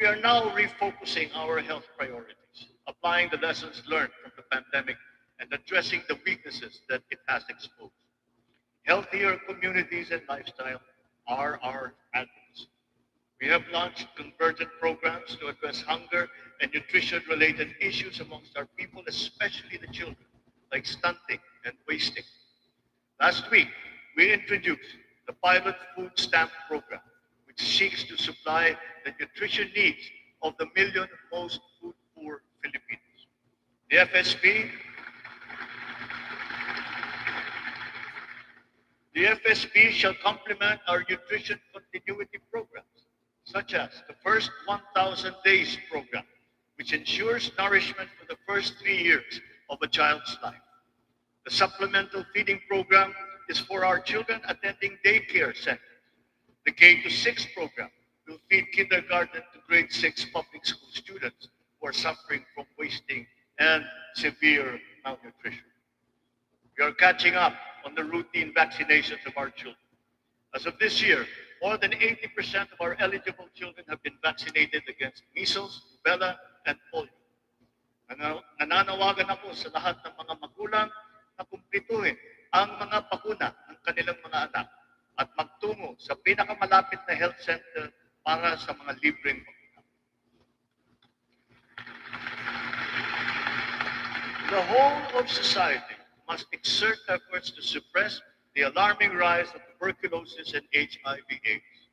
We are now refocusing our health priorities, applying the lessons learned from the pandemic and addressing the weaknesses that it has exposed. Healthier communities and lifestyle are our advocacy. We have launched convergent programs to address hunger and nutrition-related issues amongst our people, especially the children, like stunting and wasting. Last week, we introduced the pilot food stamp program, which seeks to supply the nutrition needs of the million most food-poor Filipinos. The FSP shall complement our nutrition continuity programs, such as the First 1,000 Days program, which ensures nourishment for the first 3 years of a child's life. The supplemental feeding program is for our children attending daycare centers. The K-6 program will feed kindergarten to grade 6 public school students who are suffering from wasting and severe malnutrition. We are catching up on the routine vaccinations of our children. As of this year, more than 80% of our eligible children have been vaccinated against measles, rubella, and polio. Nananawagan ako sa lahat ng mga magulang na kumplituhin ang mga bakuna ng kanilang mga anak at magtungo sa pinakamalapit na health center para sa mga libreng bakuna. The whole of society must exert efforts to suppress the alarming rise of tuberculosis and HIV/AIDS.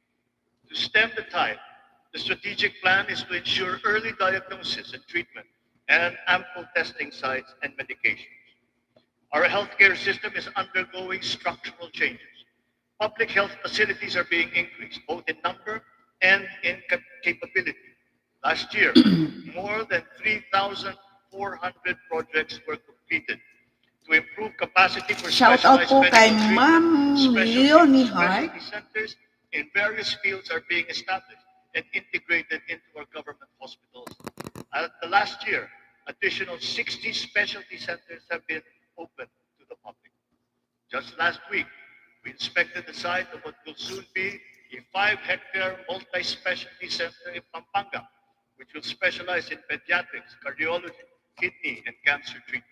To stem the tide, the strategic plan is to ensure early diagnosis and treatment and ample testing sites and medications. Our healthcare system is undergoing structural changes. Public health facilities are being increased, both in number and in capability. Last year, more than 3,400 projects were completed to improve capacity for Shout out specialized po kay medical Ma'am treatment. Leonie Hart. Specialty centers in various fields are being established and integrated into our government hospitals. The last year, additional 60 specialty centers have been opened to the public. Just last week, we inspected the site of what will soon be a 5-hectare multi-specialty center in Pampanga, which will specialize in pediatrics, cardiology, kidney, and cancer treatment.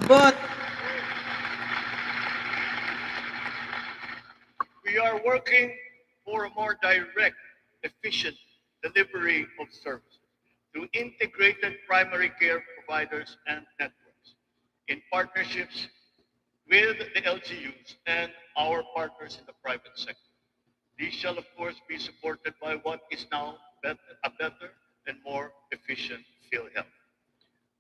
Bot. We are working for a more direct, efficient delivery of services through integrated primary care providers and networks in partnerships with the LGUs and our partners in the private sector. These shall, of course, be supported by what is now a better and more efficient PhilHealth.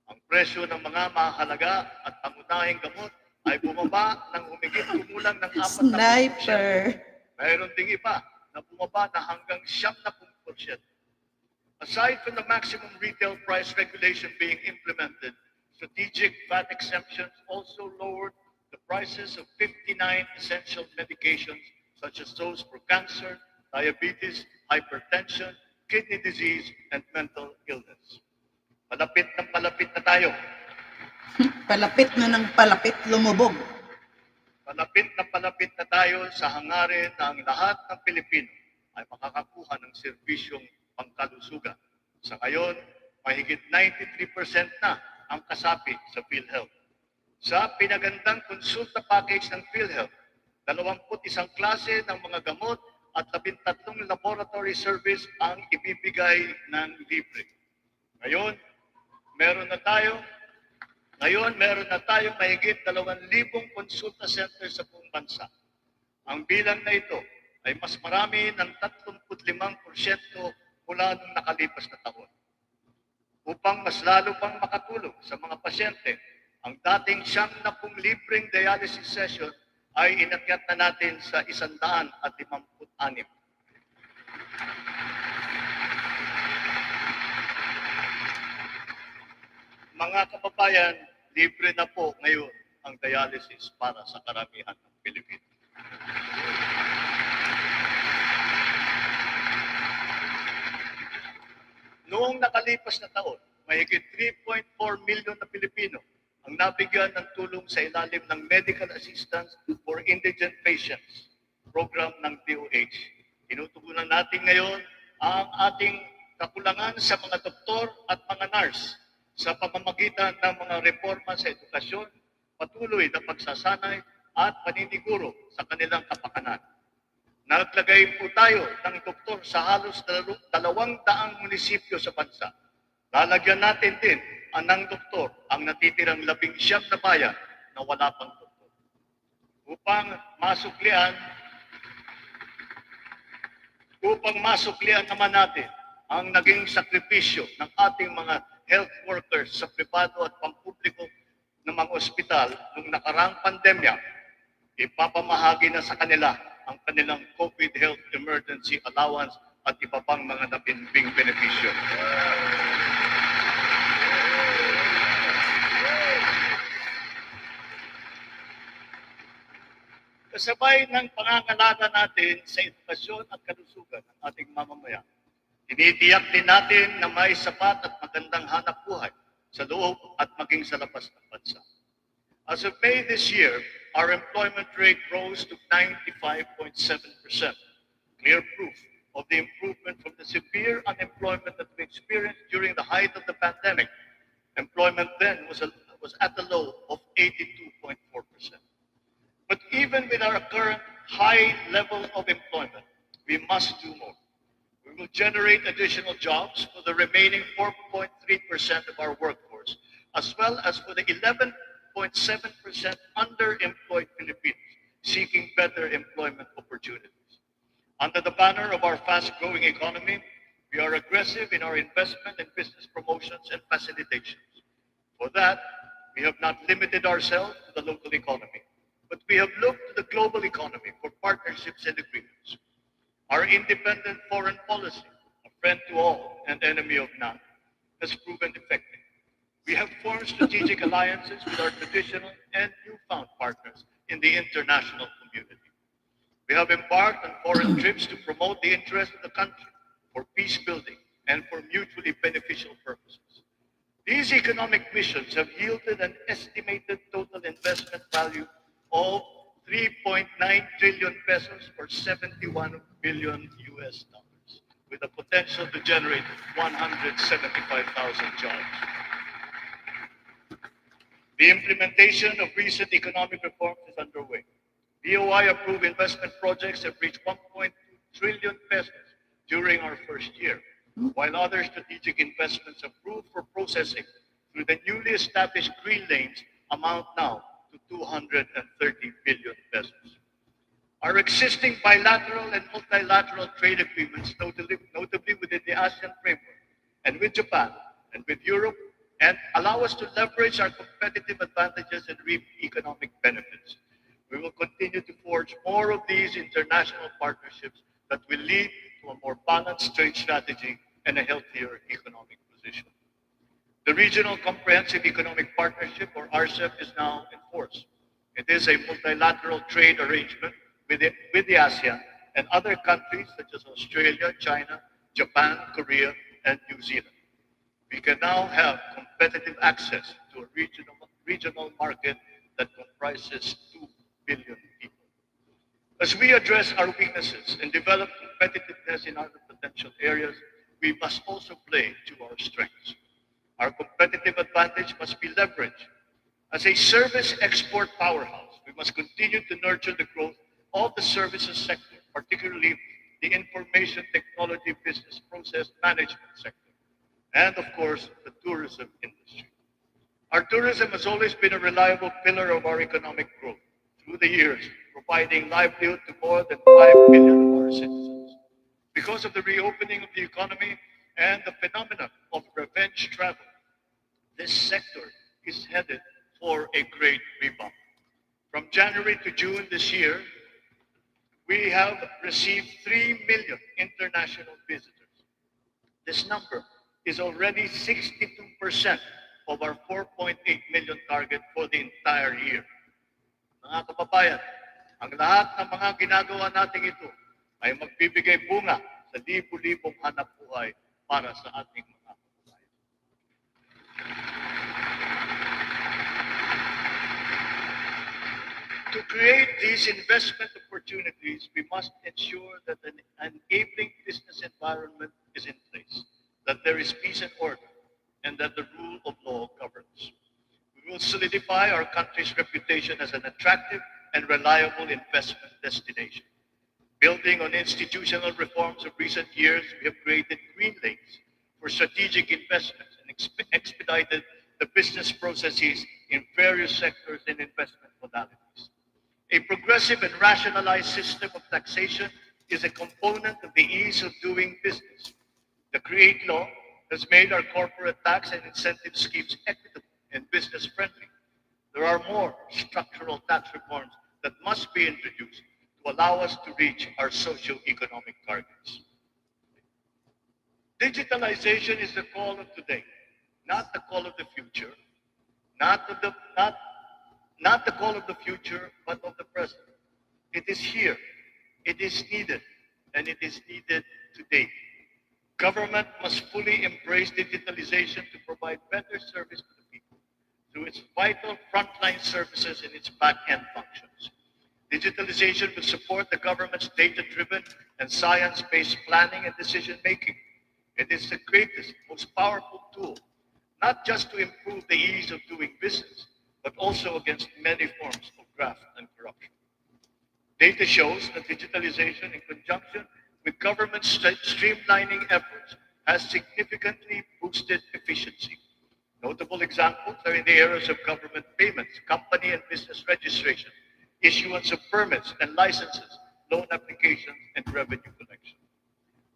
Ang presyo ng mga mahalaga at pangunahing gamot ay bumaba ng humigit kumulang ng 40%. Sniper. Mayroon ding iba na bumaba na hanggang 70%. Aside from the maximum retail price regulation being implemented, strategic VAT exemptions also lowered the prices of 59 essential medications such as those for cancer, diabetes, hypertension, kidney disease, and mental illness. Palapit na tayo. Palapit na ng palapit lumubog. Palapit na tayo sa hangarin na ang lahat ng Pilipino ay makakakuha ng serbisyong pangkalusugan. Sa ngayon, mahigit 93% na ang kasapi sa PhilHealth. Sa pinagandang konsulta package ng PhilHealth, 21 klase ng mga gamot at 13 laboratory service ang ibibigay ng libre. Ngayon, meron na tayong mahigit 2,000 konsulta centers sa buong bansa. Ang bilang na ito ay mas marami ng 35% mula nung nakalipas na taon. Upang mas lalo pang makatulong sa mga pasyente, ang dating 70 libreng dialysis session ay inakyat na natin sa 156. Mga kababayan, libre na po ngayon ang dialysis para sa karamihan ng Pilipino. Noong nakalipas na taon, mahigit 3.4 million na Pilipino ang nabigyan ng tulong sa ilalim ng Medical Assistance for Indigent Patients program ng DOH. Tinutugunan natin ngayon ang ating kakulangan sa mga doktor at mga nurse sa pamamagitan ng mga reforma sa edukasyon, patuloy na pagsasanay at paniniguro sa kanilang kapakanan. Naglagay po tayo ng doktor sa halos 200 munisipyo sa bansa. Lalagyan natin din ng doktor ang natitirang 19 na bayan na wala pang doktor. Upang masuklian naman natin ang naging sakripisyo ng ating mga health workers sa pribado at pampubliko ng mga ospital noong nakaraang pandemya, ipapamahagi na sa kanila ang kanilang COVID Health Emergency Allowance at iba pang mga nabimbing benepisyo. Kasabay ng pangangalaga natin sa edukasyon at kalusugan ng ating mamamayan, tinitiyak din natin na may sapat at magandang hanap buhay sa loob at maging sa labas ng bansa. As of May this year, our employment rate rose to 95.7%, clear proof of the improvement from the severe unemployment that we experienced during the height of the pandemic. Employment then was at a low of 82.4%. But even with our current high level of employment, we must do more. We will generate additional jobs for the remaining 4.3% of our workforce, as well as for the 11.7% underemployed Filipinos seeking better employment opportunities. Under the banner of our fast-growing economy, we are aggressive in our investment in business promotions and facilitations. For that, we have not limited ourselves to the local economy, but we have looked to the global economy for partnerships and agreements. Our independent foreign policy, a friend to all and enemy of none, has proven effective. We have formed strategic alliances with our traditional and newfound partners in the international community. We have embarked on foreign trips to promote the interests of the country for peace building and for mutually beneficial purposes. These economic missions have yielded an estimated total investment value of 3.9 trillion pesos or 71 billion US dollars, with the potential to generate 175,000 jobs. The implementation of recent economic reforms is underway. BOI approved investment projects have reached 1.2 trillion pesos during our first year, while other strategic investments approved for processing through the newly established green lanes amount now to 230 billion pesos. Our existing bilateral and multilateral trade agreements, notably within the ASEAN framework, and with Japan, and with Europe, and allow us to leverage our competitive advantages and reap economic benefits. We will continue to forge more of these international partnerships that will lead to a more balanced trade strategy and a healthier economic position. The Regional Comprehensive Economic Partnership, or RCEP, is now in force. It is a multilateral trade arrangement with the ASEAN and other countries such as Australia, China, Japan, Korea, and New Zealand. We can now have competitive access to a regional market that comprises 2 billion people. As we address our weaknesses and develop competitiveness in other potential areas, we must also play to our strengths. Our competitive advantage must be leveraged. As a service export powerhouse, we must continue to nurture the growth of the services sector, particularly the information technology business process management sector, and of course, the tourism industry. Our tourism has always been a reliable pillar of our economic growth through the years, providing livelihood to more than 5 million of our citizens. Because of the reopening of the economy and the phenomenon of revenge travel, this sector is headed for a great rebound. From January to June this year, we have received 3 million international visitors. This number is already 62% of our 4.8 million target for the entire year. Mga kababayan, ang lahat ng mga ginagawa natin ito ay magbibigay bunga sa libu-libong hanap buhay para sa ating mga kababayan. To create these investment opportunities, we must ensure that an enabling business environment is in place, that there is peace and order, and that the rule of law governs. We will solidify our country's reputation as an attractive and reliable investment destination. Building on institutional reforms of recent years, we have created green lanes for strategic investments and expedited the business processes in various sectors and investment modalities. A progressive and rationalized system of taxation is a component of the ease of doing business. The CREATE law has made our corporate tax and incentive schemes equitable and business-friendly. There are more structural tax reforms that must be introduced to allow us to reach our socio-economic targets. Digitalization is the call of today, not the call of the future, not the call of the future, but of the present. It is here, it is needed, and it is needed today. Government must fully embrace digitalization to provide better service to the people through its vital frontline services and its back-end functions. Digitalization will support the government's data-driven and science-based planning and decision-making. It is the greatest, most powerful tool, not just to improve the ease of doing business, but also against many forms of graft and corruption. Data shows that digitalization, in conjunction with government streamlining efforts, has significantly boosted efficiency. Notable examples are in the areas of government payments, company and business registration, issuance of permits and licenses, loan applications, and revenue collection.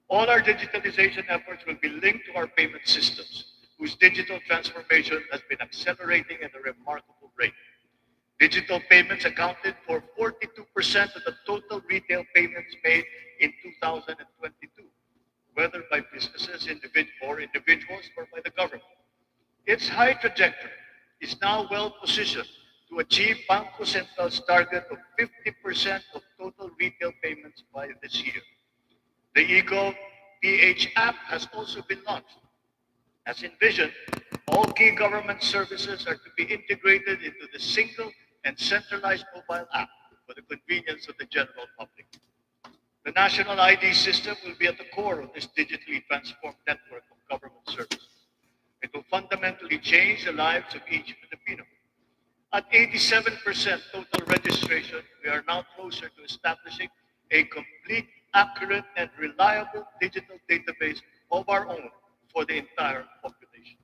All our digitalization efforts will be linked to our payment systems, whose digital transformation has been accelerating at a remarkable rate. Digital payments accounted for 42% of the total retail payments made in 2022, whether by businesses or individuals or by the government. Its high trajectory is now well positioned to achieve Bangko Sentral's target of 50% of total retail payments by this year. The eGov PH app has also been launched. As envisioned, all key government services are to be integrated into the single and centralized mobile app for the convenience of the general public. The national ID system will be at the core of this digitally transformed network of government services. It will fundamentally change the lives of each Filipino. At 87% total registration, we are now closer to establishing a complete, accurate, and reliable digital database of our own for the entire population.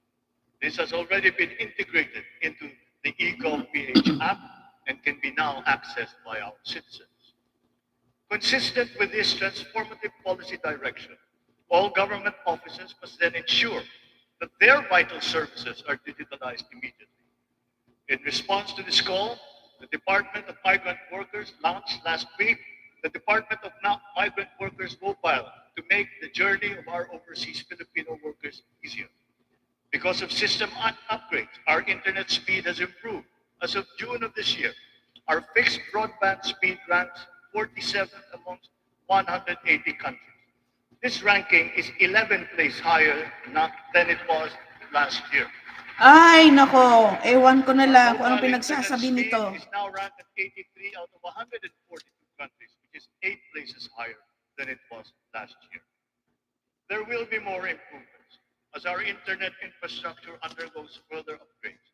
This has already been integrated into the eGov PH app and can be now accessed by our citizens. Consistent with this transformative policy direction, all government offices must then ensure that their vital services are digitalized immediately. In response to this call, the Department of Migrant Workers launched last week the Department of Migrant Workers Mobile to make the journey of our overseas Filipino workers easier. Because of system upgrades, our internet speed has improved. As of June of this year, our fixed broadband speed ranks 47th amongst 180 countries. This ranking is 11th place higher than it was last year. Ay, nako. Ewan ko na lang kung anong Mobile pinagsasabi internet nito. speed is now ranked at 83 out of 142 countries, which is 8 places higher than it was last year. There will be more improvements as our internet infrastructure undergoes further upgrades.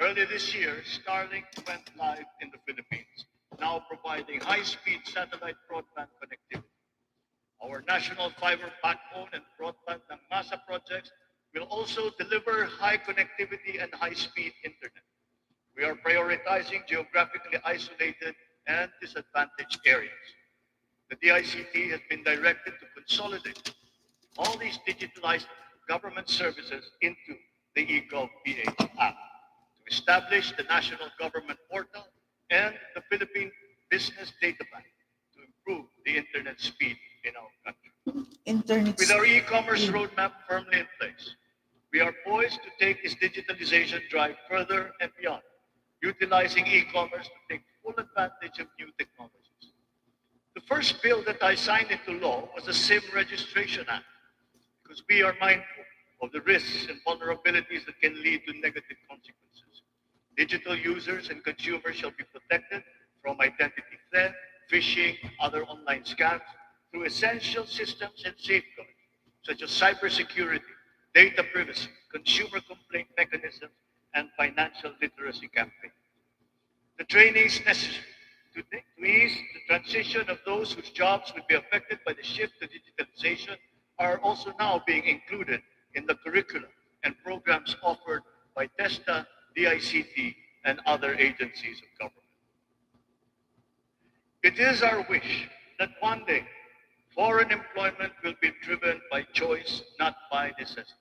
Earlier this year, Starlink went live in the Philippines, now providing high-speed satellite broadband connectivity. Our national fiber backbone and broadband ng MASA projects will also deliver high connectivity and high-speed internet. We are prioritizing geographically isolated and disadvantaged areas. The DICT has been directed to consolidate all these digitalized government services into the eGov.ph app, to establish the National Government Portal and the Philippine Business Data Bank to improve the internet speed in our country. Internet With our e-commerce speed. roadmap firmly in place, we are poised to take this digitalization drive further and beyond, utilizing e-commerce to take full advantage of new technologies. The first bill that I signed into law was the SIM Registration Act, because we are mindful of the risks and vulnerabilities that can lead to negative consequences. Digital users and consumers shall be protected from identity theft, phishing, other online scams through essential systems and safeguards, such as cybersecurity, data privacy, consumer complaint mechanisms, and financial literacy campaigns. The training is necessary to ease the transition of those whose jobs would be affected by the shift to digitalization are also now being included in the curriculum and programs offered by TESTA, DICT, and other agencies of government. It is our wish that one day foreign employment will be driven by choice, not by necessity.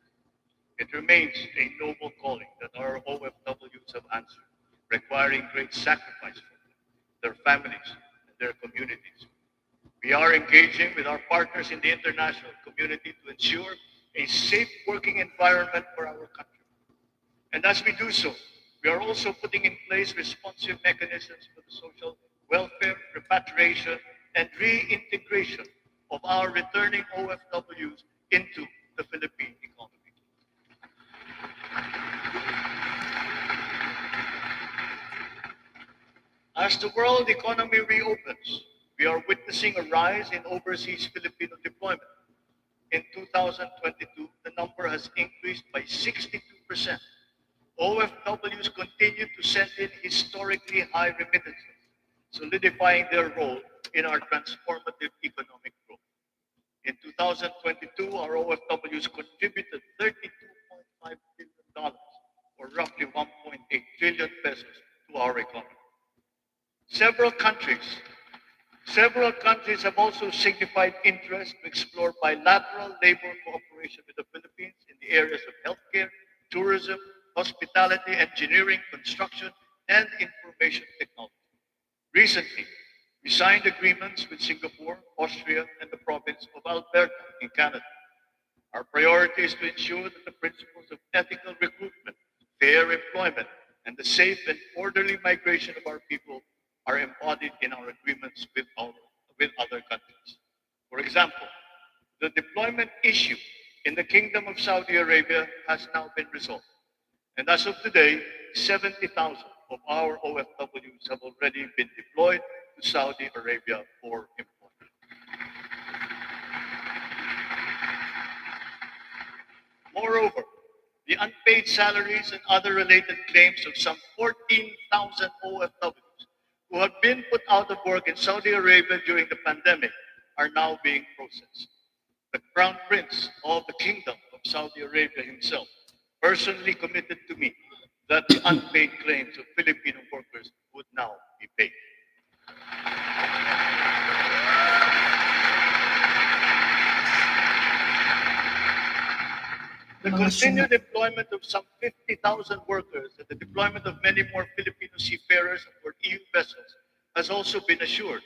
It remains a noble calling that our OFWs have answered, requiring great sacrifice from them, their families, and their communities. We are engaging with our partners in the international community to ensure a safe working environment for our country. And as we do so, we are also putting in place responsive mechanisms for the social welfare, repatriation, and reintegration of our returning OFWs into the Philippine economy. As the world economy reopens, we are witnessing a rise in overseas Filipino deployment. In 2022, the number has increased by 62%. OFWs continue to send in historically high remittances, solidifying their role in our transformative economic growth. In 2022, our OFWs contributed $32.5 billion, or roughly 1.8 trillion pesos, to our economy. Several countries have also signified interest to explore bilateral labor cooperation with the Philippines in the areas of healthcare, tourism, hospitality, engineering, construction, and information technology. Recently, we signed agreements with Singapore, Austria, and the province of Alberta in Canada. Our priority is to ensure that the principles of ethical recruitment, fair employment, and the safe and orderly migration of our people are embodied in our agreements with other countries. For example, the deployment issue in the Kingdom of Saudi Arabia has now been resolved. And as of today, 70,000 of our OFWs have already been deployed to Saudi Arabia for employment. Moreover, the unpaid salaries and other related claims of some 14,000 OFWs who have been put out of work in Saudi Arabia during the pandemic are now being processed. The Crown Prince of the Kingdom of Saudi Arabia himself personally committed to me that the unpaid claims of Filipino workers would now be paid. continued employment of some 50,000 workers and the deployment of many more Filipino seafarers aboard EU vessels has also been assured.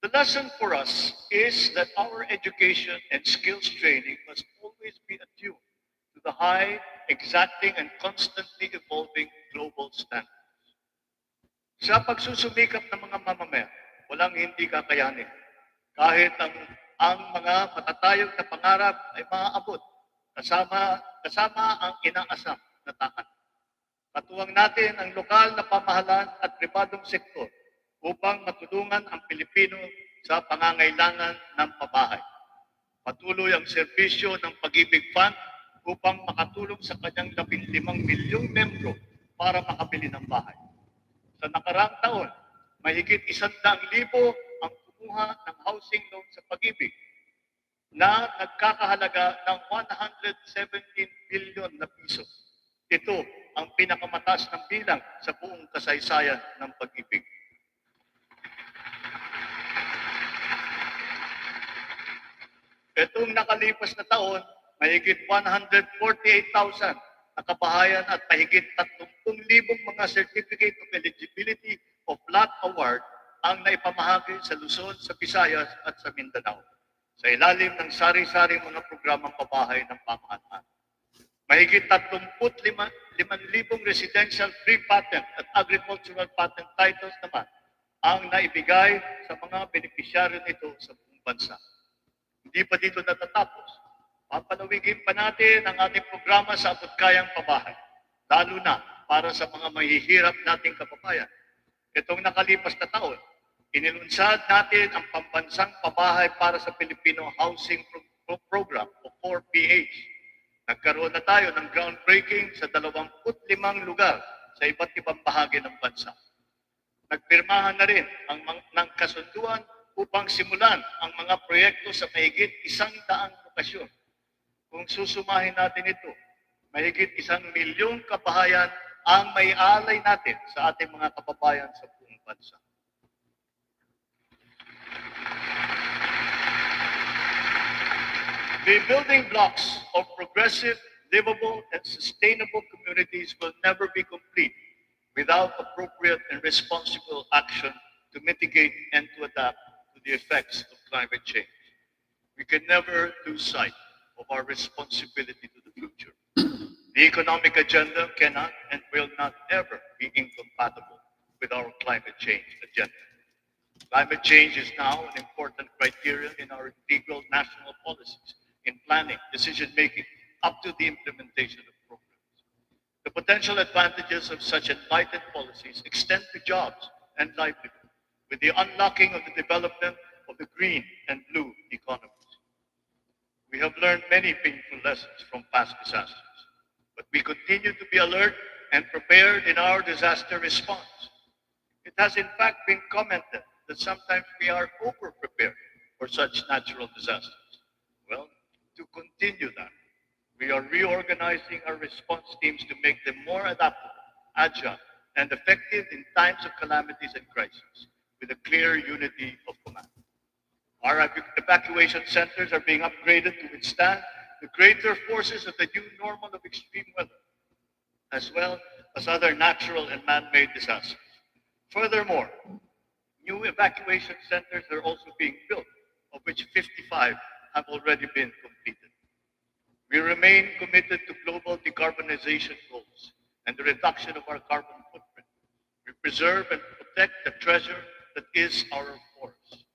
The lesson for us is that our education and skills training must always be attuned to the high, exacting, and constantly evolving global standards. Sa pagsusumikap ng mga mamamayan, walang hindi kakayanin. Kahit ang mga matatayog na pangarap ay maaabot, kasama ang inaasam na tahan. Patuwang natin ang lokal na pamahalaan at pribadong sektor upang matulungan ang Pilipino sa pangangailangan ng pabahay. Patuloy ang serbisyo ng Pag-ibig Fund upang makatulong sa kanyang 15 milyong membro para makabili ng bahay. Sa nakaraang taon, mahigit 100,000 ang kumuha ng housing loan sa Pag-ibig na nagkakahalaga ng 117 billion na piso. Ito ang pinakamataas ng bilang sa buong kasaysayan ng Pag-ibig. Itong nakalipas na taon, mahigit 148,000 na kabahayan at mahigit 30,000 mga Certificate of Eligibility of Lot Award ang naipamahagi sa Luzon, sa Visayas at sa Mindanao sa ilalim ng sari-saring mga programang pabahay ng pamahalaan. Mahigit 35,000 residential free patent at agricultural patent titles naman ang naibigay sa mga benepisyaryo nito sa buong bansa. Hindi pa dito natatapos. Papalawigin pa natin ang ating programa sa abot-kayang pabahay, lalo na para sa mga mahihirap nating kababayan. Itong nakalipas na taon, inilunsad natin ang pambansang pabahay para sa Filipino Housing Program o 4PH. Nagkaroon na tayo ng groundbreaking sa 25 lugar sa iba't ibang bahagi ng bansa. Nagpirmahan na rin ng kasunduan upang simulan ang mga proyekto sa mahigit 100 lokasyon. Kung susumahin natin ito, mahigit 1 milyong kabahayan ang may alay natin sa ating mga kababayan sa buong bansa. The building blocks of progressive, livable, and sustainable communities will never be complete without appropriate and responsible action to mitigate and to adapt to the effects of climate change. We can never lose sight of our responsibility to the future. The economic agenda cannot and will not ever be incompatible with our climate change agenda. Climate change is now an important criterion in our integral national policies, in planning, decision-making, up to the implementation of programs. The potential advantages of such enlightened policies extend to jobs and livelihood, with the unlocking of the development of the green and blue economies. We have learned many painful lessons from past disasters, but we continue to be alert and prepared in our disaster response. It has in fact been commented that sometimes we are over-prepared for such natural disasters. Well, to continue that, we are reorganizing our response teams to make them more adaptable, agile, and effective in times of calamities and crises, with a clear unity of command. Our evacuation centers are being upgraded to withstand the greater forces of the new normal of extreme weather, as well as other natural and man-made disasters. Furthermore, new evacuation centers are also being built, of which 55 have already been completed. We remain committed to global decarbonization goals and the reduction of our carbon footprint. We preserve and protect the treasure that is our forests.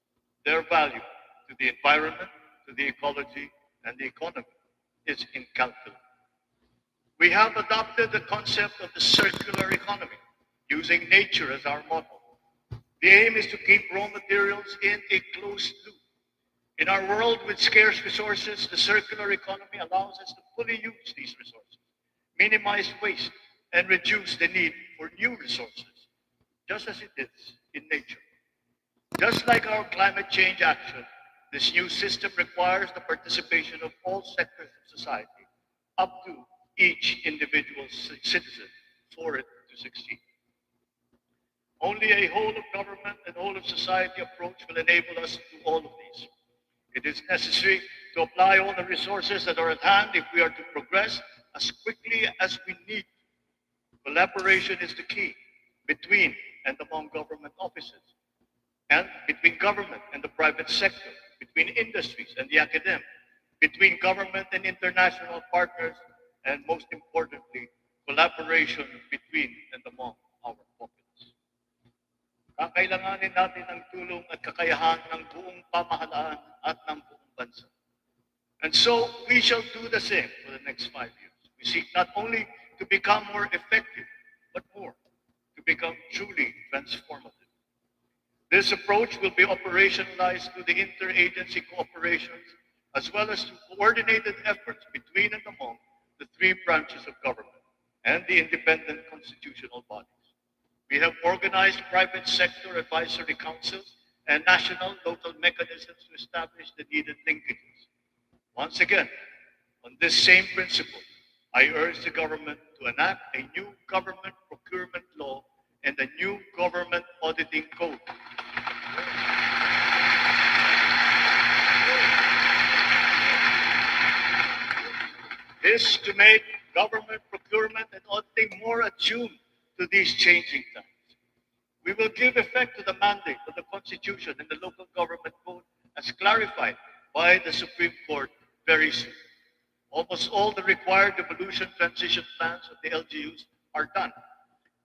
Their value to the environment, to the ecology, and the economy is incalculable. We have adopted the concept of the circular economy, using nature as our model. The aim is to keep raw materials in a closed loop. In our world with scarce resources, the circular economy allows us to fully use these resources, minimize waste, and reduce the need for new resources, just as it is in nature. Just like our climate change action, this new system requires the participation of all sectors of society, up to each individual citizen, for it to succeed. Only a whole of government and whole of society approach will enable us to do all of these. It is necessary to apply all the resources that are at hand if we are to progress as quickly as we need. Collaboration is the key between and among government offices, and between government and the private sector, between industries and the academic, between government and international partners, and most importantly, collaboration between and among our populace. Kakailanganin natin ang tulong at kakayahan ng buong pamahalaan at ng buong bansa. And so we shall do the same for the next 5 years. We seek not only to become more effective, but more, to become truly transformative. This approach will be operationalized through the interagency cooperations, as well as through coordinated efforts between and among the three branches of government and the independent constitutional bodies. We have organized private sector advisory councils and national local mechanisms to establish the needed linkages. Once again, on this same principle, I urge the government to enact a new government procurement law and a new government auditing code. This to make government procurement and auditing more attuned to these changing times. We will give effect to the mandate of the Constitution and the local government code as clarified by the Supreme Court very soon. Almost all the required devolution transition plans of the LGUs are done.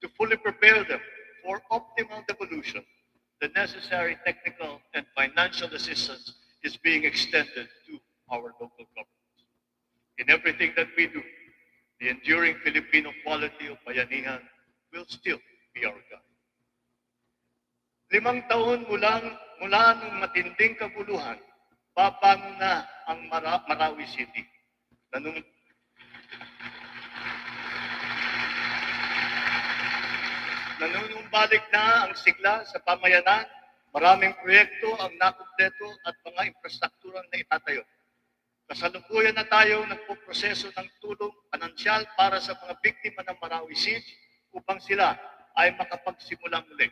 To fully prepare them for optimal devolution, the necessary technical and financial assistance is being extended to our local governments. In everything that we do, the enduring Filipino quality of bayanihan will still be our guide. 5 taon mula nung matinding kaguluhan, babangon na ang Marawi City. Nanunumbalik na ang sigla sa pamayanan, maraming proyekto ang nakumpleto at mga infrastrukturang na itatayo. Kasalukuyan na tayo nagpoproseso ng tulong pinansyal para sa mga biktima ng Marawi Siege upang sila ay makapagsimulang muli.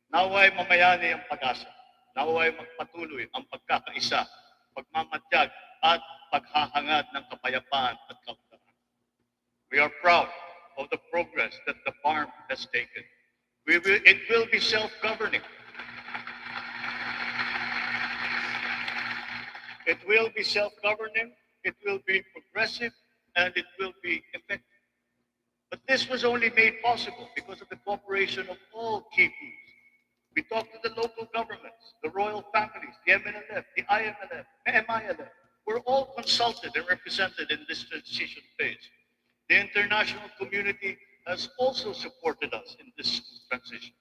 Naway mamayani ang pag-asa. Naway magpatuloy ang pagkakaisa, pagmamatyag at paghahangad ng kapayapaan at kaunlaran. We are proud of the progress that the farm has taken. It will be self-governing. It will be self-governing, it will be progressive, and it will be effective. But this was only made possible because of the cooperation of all key groups. We talked to the local governments, the royal families, the MNLF, the IMLF, the MILF. We're all consulted and represented in this transition phase. The international community has also supported us in this transition.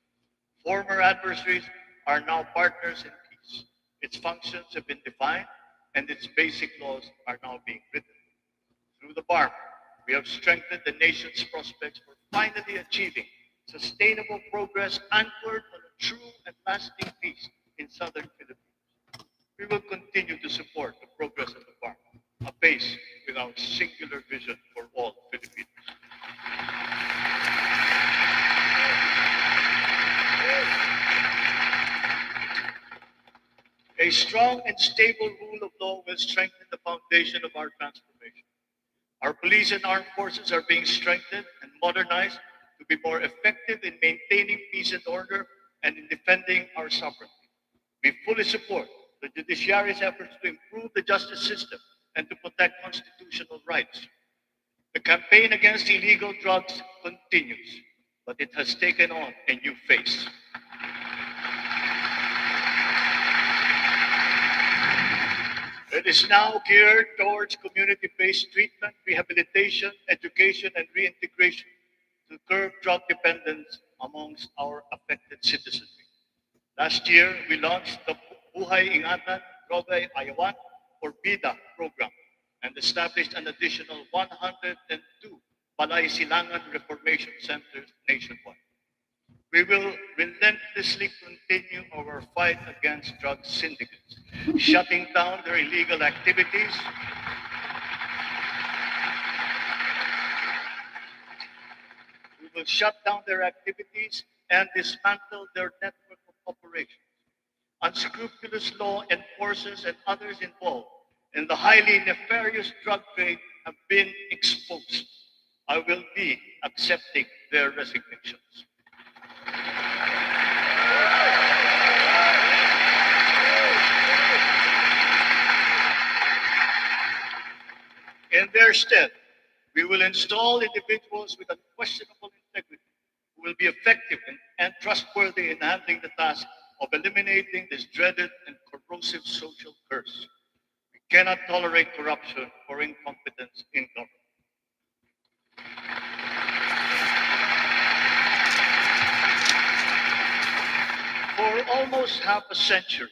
Former adversaries are now partners in peace. Its functions have been defined, and its basic laws are now being written. Through the BARM, we have strengthened the nation's prospects for finally achieving sustainable progress anchored on a true and lasting peace in southern Philippines. We will continue to support the progress of the BARM, a base with our singular vision for all Filipinos. A strong and stable rule of law will strengthen the foundation of our transformation. Our police and armed forces are being strengthened and modernized to be more effective in maintaining peace and order and in defending our sovereignty. We fully support the judiciary's efforts to improve the justice system and to protect constitutional rights. The campaign against illegal drugs continues, but it has taken on a new face. It is now geared towards community-based treatment, rehabilitation, education, and reintegration to curb drug dependence amongst our affected citizenry. Last year, we launched the Buhay Ingatan, Droga Ayawan, or BIDA program and established an additional 102 Balay Silangan Reformation Centers nationwide. We will relentlessly continue our fight against drug syndicates, shutting down their illegal activities, we will shut down their activities and dismantle their network of operations. Unscrupulous law enforcers and others involved in the highly nefarious drug trade have been exposed, I will be accepting their resignations. In their stead, we will install individuals with unquestionable integrity who will be effective and trustworthy in handling the task of eliminating this dreaded and corrosive social curse. We cannot tolerate corruption or incompetence in government. For almost half a century,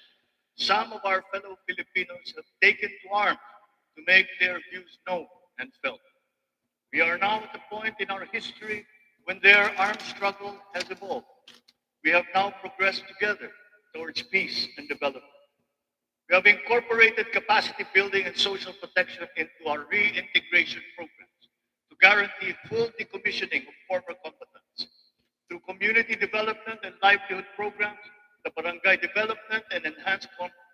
some of our fellow Filipinos have taken to arms to make their views known and felt. We are now at a point in our history when their armed struggle has evolved. We have now progressed together towards peace and development. We have incorporated capacity building and social protection into our reintegration programs to guarantee full decommissioning of former combatants. Through community development and livelihood programs, the barangay development and enhanced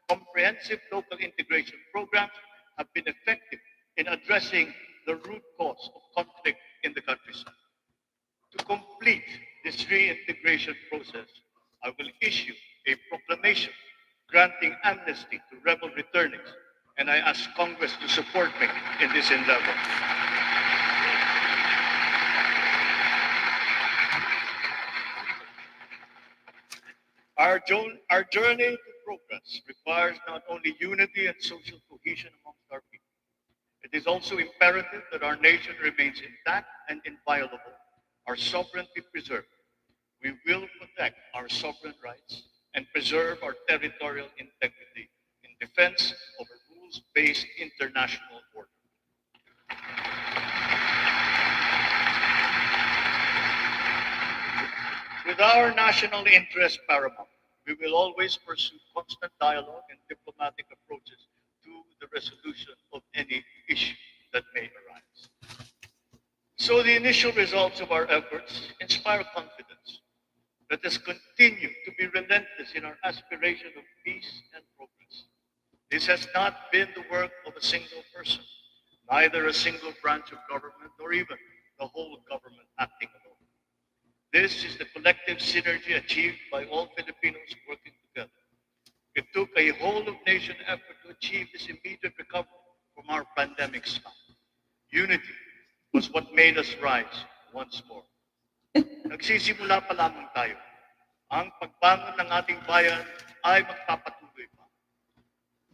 comprehensive local integration programs have been effective in addressing the root cause of conflict in the countryside. To complete this reintegration process, I will issue a proclamation granting amnesty to rebel returnees, and I ask Congress to support me in this endeavor. Our journey to progress requires not only unity and social cohesion amongst our people. It is also imperative that our nation remains intact and inviolable, our sovereignty preserved. We will protect our sovereign rights and preserve our territorial integrity in defense of a rules-based international order. With our national interest paramount, we will always pursue constant dialogue and diplomatic approaches to the resolution of any issue that may arise. So the initial results of our efforts inspire confidence. Let us continue to be relentless in our aspiration of peace and progress. This has not been the work of a single person, neither a single branch of government nor even the whole government acting alone. This is the collective synergy achieved by all Filipinos working together. It took a whole-of-nation effort to achieve this immediate recovery from our pandemic slump. Unity was what made us rise once more. Nagsisimula pa lamang tayo. Ang pagbangon ng ating bayan ay magpapatuloy pa.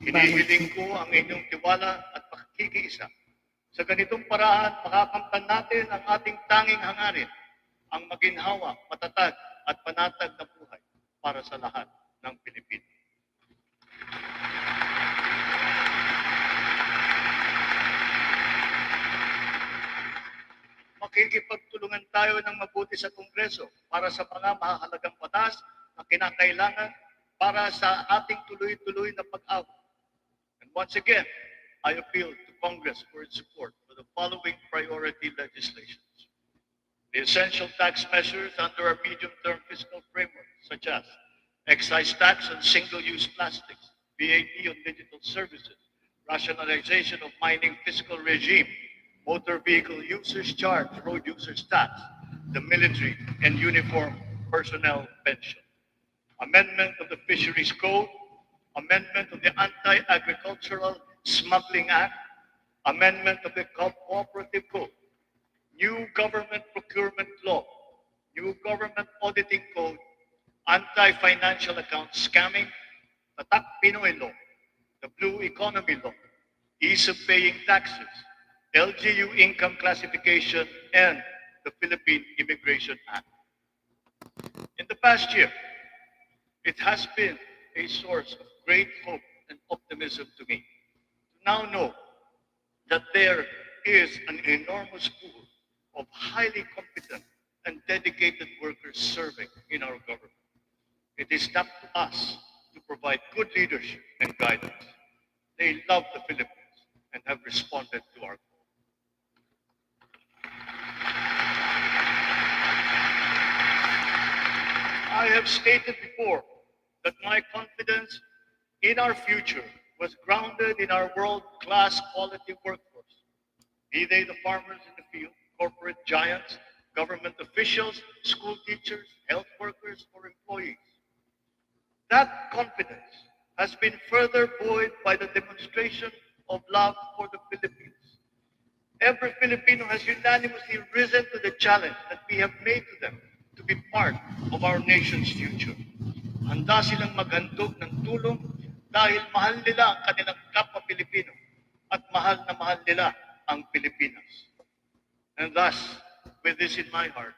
Hinihiling ko ang inyong tiwala at pakikiisa. Sa ganitong paraan, makakamtan natin ang ating tanging hangarin, ang maginhawa, matatag at panatag na buhay para sa lahat ng Pilipino. Makikipagtulungan tayo ng mabuti sa Kongreso para sa mga mahalagang batas na kinakailangan para sa ating tuloy-tuloy na pag-away. And once again, I appeal to Congress for its support for the following priority legislations. The essential tax measures under our medium-term fiscal framework, such as excise tax on single-use plastics, VAT on digital services, rationalization of mining fiscal regime, motor vehicle users charge, road users tax, the military and uniform personnel pension, amendment of the Fisheries Code, amendment of the Anti-Agricultural Smuggling Act, amendment of the Cooperative Code, new government procurement law, new government auditing code, anti-financial account scamming, the Tatak Pinoy law, the Blue Economy law, ease of paying taxes, LGU income classification, and the Philippine Immigration Act. In the past year, it has been a source of great hope and optimism to me to now know that there is an enormous pool of highly competent and dedicated workers serving in our government. It is up to us to provide good leadership and guidance. They love the Philippines and have responded to our call. I have stated before that my confidence in our future was grounded in our world-class quality workforce. be they the farmers in the field, corporate giants, government officials, school teachers, health workers, or employees. That confidence has been further buoyed by the demonstration of love for the Philippines. Every Filipino has unanimously risen to the challenge that we have made to them to be part of our nation's future. Handa silang maghandog ng tulong dahil mahal nila ang kanilang kapwa Pilipino at mahal na mahal nila ang Pilipinas. And thus, with this in my heart,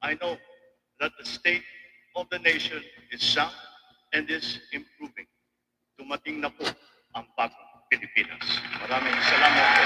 I know that the state of the nation is sound and is improving. Dumating na po ang bagong Pilipinas. Maraming salamat po.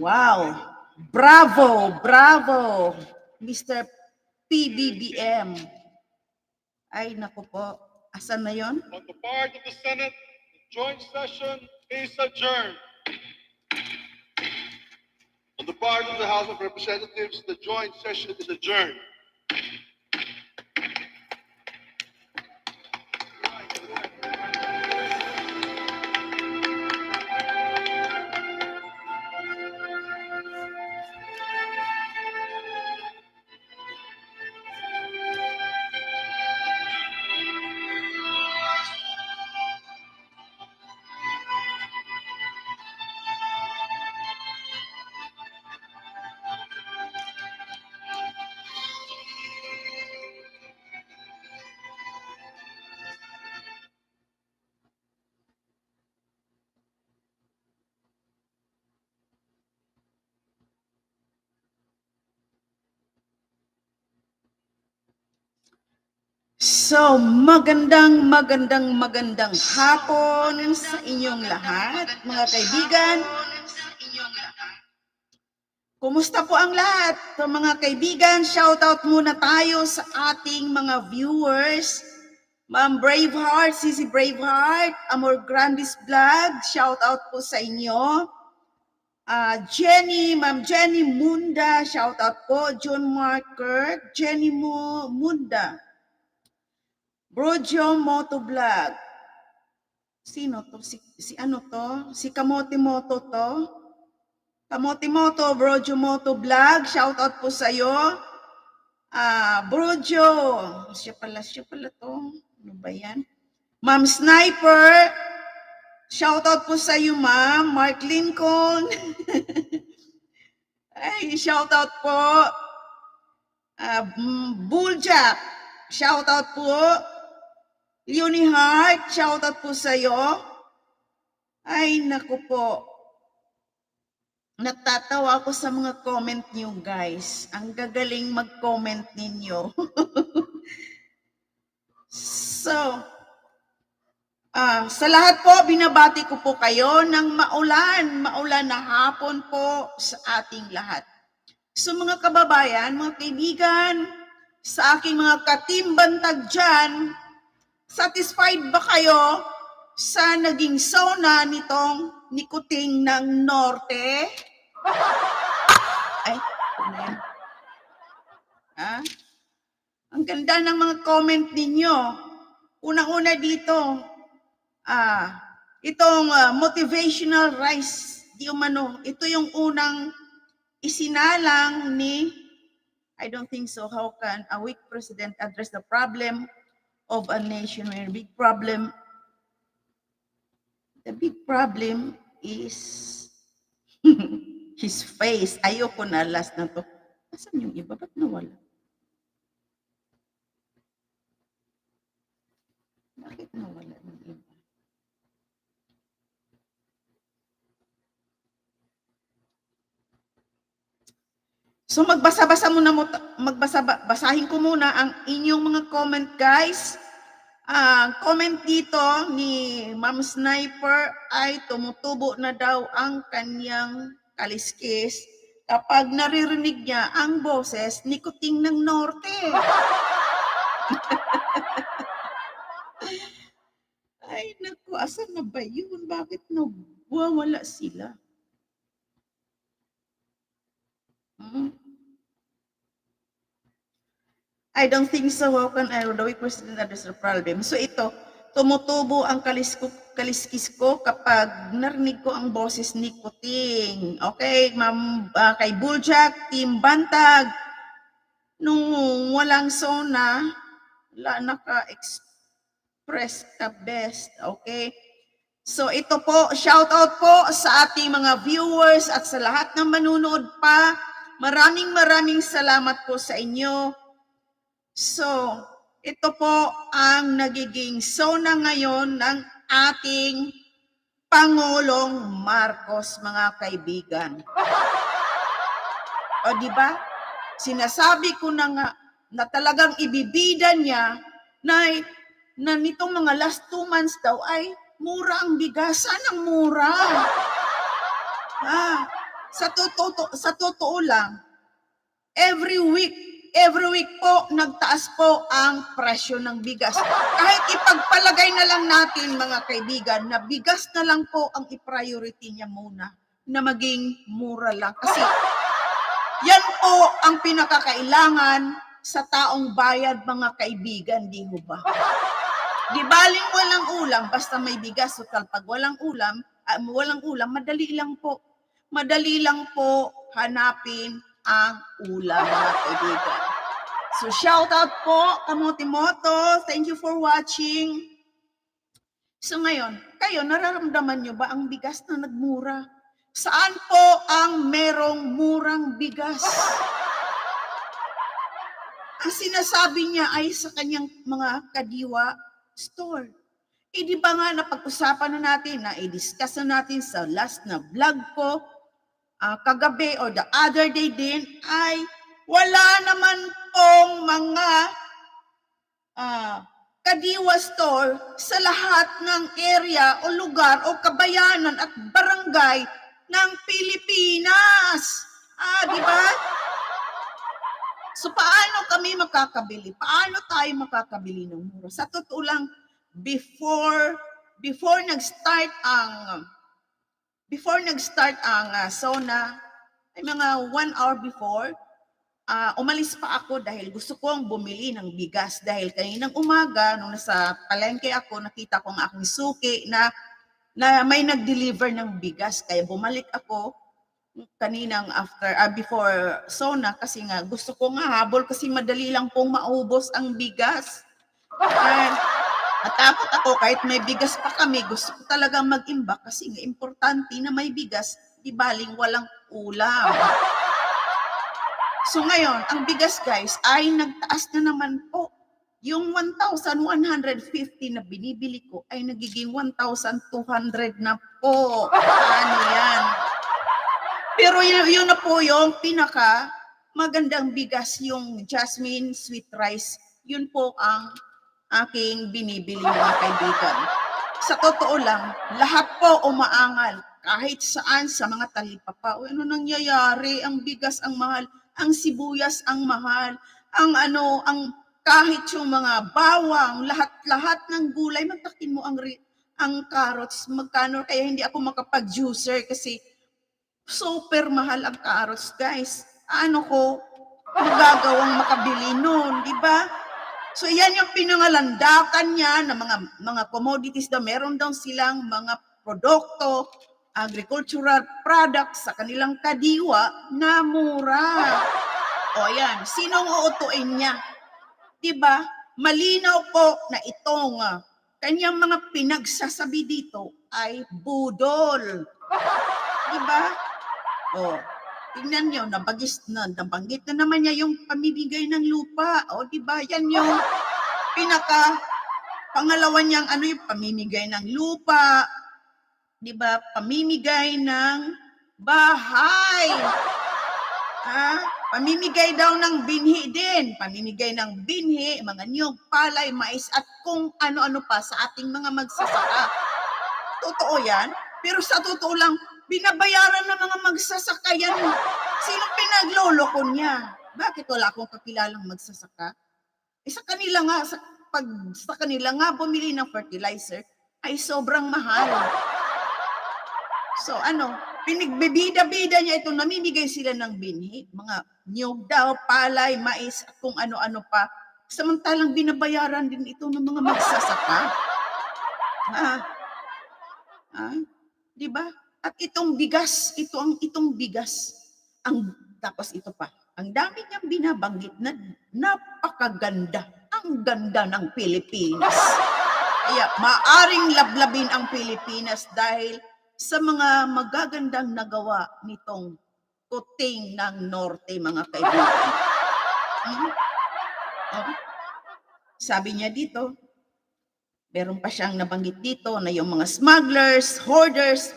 Wow! Bravo! Bravo! Mr. Pbbm. Ay, naku po. Asan na yon? On the part of the Senate, the joint session is adjourned. On the part of the House of Representatives, the joint session is adjourned. So, magandang hapon sa inyong lahat, mga kaibigan. Kumusta po ang lahat? So, mga kaibigan, shoutout muna tayo sa ating mga viewers. Ma'am Braveheart, Sisi Braveheart, Amor Grandis Vlog, shoutout po sa inyo. Ma'am Jenny Munda, shoutout po. John Marker, Jenny Munda. Brojo Moto Vlog. Sino to? Si ano to? Si Kamote Moto to? Kamote Moto, Brojo Moto Vlog. Shoutout po sa iyo. Brojo. Siya pala to. Ano ba yan? Ma'am Sniper. Shoutout po sa iyo, ma'am. Mark Lincoln. Ay, shoutout po. Bulljack. Shoutout po. Leonie Hart, shoutout po sa iyo. Ay, naku po. Natatawa ako sa mga comment niyo, guys. Ang gagaling mag-comment ninyo. So, sa lahat po, binabati ko po kayo ng maulan na hapon po sa ating lahat. So, mga kababayan, mga kaibigan, sa aking mga katimbantag dyan, satisfied ba kayo sa naging Sona nitong nikuting ng Norte? Ay, ang ganda ng mga comment ninyo. Unang-una dito, itong motivational rice, di umano, ito yung unang isinalang ni, I don't think so, how can a weak president address the problem of a nation where the big problem is his face. Ayoko na, last na to. Asan yung iba? Ba't nawala? Bakit nawala yung iba? So basahin ko muna ang inyong mga comment, guys. Comment dito ni Ma'am Sniper ay tumutubo na daw ang kanyang kaliskis kapag naririnig niya ang boses ni Kuting ng Norte. Ay, naku, asan na ba yun? Bakit nawawala sila? I don't think so. How can I, the weak person address the problem? So ito, tumutubo ang kaliskis ko kapag narinig ko ang boses ni Kuting. Okay, ma'am, kay Buljak, Team Bantag, nung walang Sona, naka-express ka best. Okay? So ito po, shout out po sa ating mga viewers at sa lahat ng manunood pa. Maraming salamat po sa inyo. So, ito po ang nagiging Sona ngayon ng ating Pangulong Marcos, mga kaibigan. O di ba? Sinasabi ko na nga na talagang ibibida niya na nitong mga last 2 months daw ay mura ang bigas. Saan ang mura? Sa totoo lang, every week po, nagtaas po ang presyo ng bigas. Kahit ipagpalagay na lang natin, mga kaibigan, na bigas na lang po ang i-priority niya muna na maging mura lang. Kasi yan po ang pinakakailangan sa taong bayad, mga kaibigan, di ho ba? Di baling walang ulam, basta may bigas. So, pag walang ulam, madali lang po. Madali lang po hanapin ang ulam, mga kaibigan. So, shout out po, Kamotimoto. Thank you for watching. So, ngayon, kayo, nararamdaman nyo ba ang bigas na nagmura? Saan po ang merong murang bigas? Ang sinasabi niya ay sa kanyang mga kadiwa store. Di ba nga napag-usapan na natin, na i-discuss na natin sa last na vlog ko, kagabi or the other day din, ay wala naman pong mga kadiwa store sa lahat ng area o lugar o kabayanan at barangay ng Pilipinas. Di ba? So paano kami makakabili? Paano tayo makakabili ng mura? Sa totoo lang, before nag-start ang Sona, ay mga 1 hour before, umalis pa ako dahil gusto kong bumili ng bigas. Dahil kaninang umaga, nung nasa palengke ako, nakita ko ang aking suki na may nag-deliver ng bigas. Kaya bumalik ako kaninang before Sona kasi nga gusto ko nga habol kasi madali lang pong maubos ang bigas. Natakot ako kahit may bigas pa kami, gusto ko talagang mag-imbak kasi nga importante na may bigas, di baling walang ulam. So ngayon, ang bigas guys ay nagtaas na naman po. Yung 1,150 na binibili ko ay nagiging 1,200 na po. Ano yan? Pero yun na po yung pinaka magandang bigas, yung jasmine sweet rice. Yun po ang aking binibili, mga kaibigan. Sa totoo lang, lahat po umaangal. Kahit saan sa mga talipapa. Ano nangyayari? Ang bigas ang mahal. Ang sibuyas ang mahal. Ang kahit yung mga bawang, lahat ng gulay, magtakin mo ang carrots. Magkano? Kaya hindi ako makapag-juicer kasi super mahal ang carrots, guys. Ano ko magagawang makabili nun, di ba? So yan yung pinangalandakan niya ng mga commodities na meron daw silang mga produkto, agricultural products sa kanilang kadiwa na mura. O yan, sinong uutuin niya? Diba? Malinaw po na itong kanyang mga pinagsasabi dito ay budol. Diba? O, tingnan nyo, nabanggit na naman niya yung pamimigay ng lupa. O, diba? Yan yung pangalawa niyang yung pamimigay ng lupa. Diba? Pamimigay ng bahay. Pamimigay daw ng binhi din. Pamimigay ng binhi, mga niyog, palay, mais, at kung ano-ano pa sa ating mga magsasaka. Totoo yan. Pero sa totoo lang, binabayaran ng mga magsasaka yan. Sino pinagloloko niya? Bakit wala akong kakilalang magsasaka? Sa kanila nga, sa kanila nga bumili ng fertilizer ay sobrang mahal. So pinagbibida-bida niya ito, namimigay sila ng binhi, mga niyog daw, palay, mais, at kung ano-ano pa. Samantalang binabayaran din ito ng mga magsasaka. Di ba? At itong bigas, itong bigas, tapos ito pa, ang dami niyang binabanggit na napakaganda, ang ganda ng Pilipinas. Kaya maaring lablabin ang Pilipinas dahil sa mga magagandang nagawa nitong kuting ng Norte, mga kaibigan. Sabi niya dito, meron pa siyang nabanggit dito na yung mga smugglers, hoarders,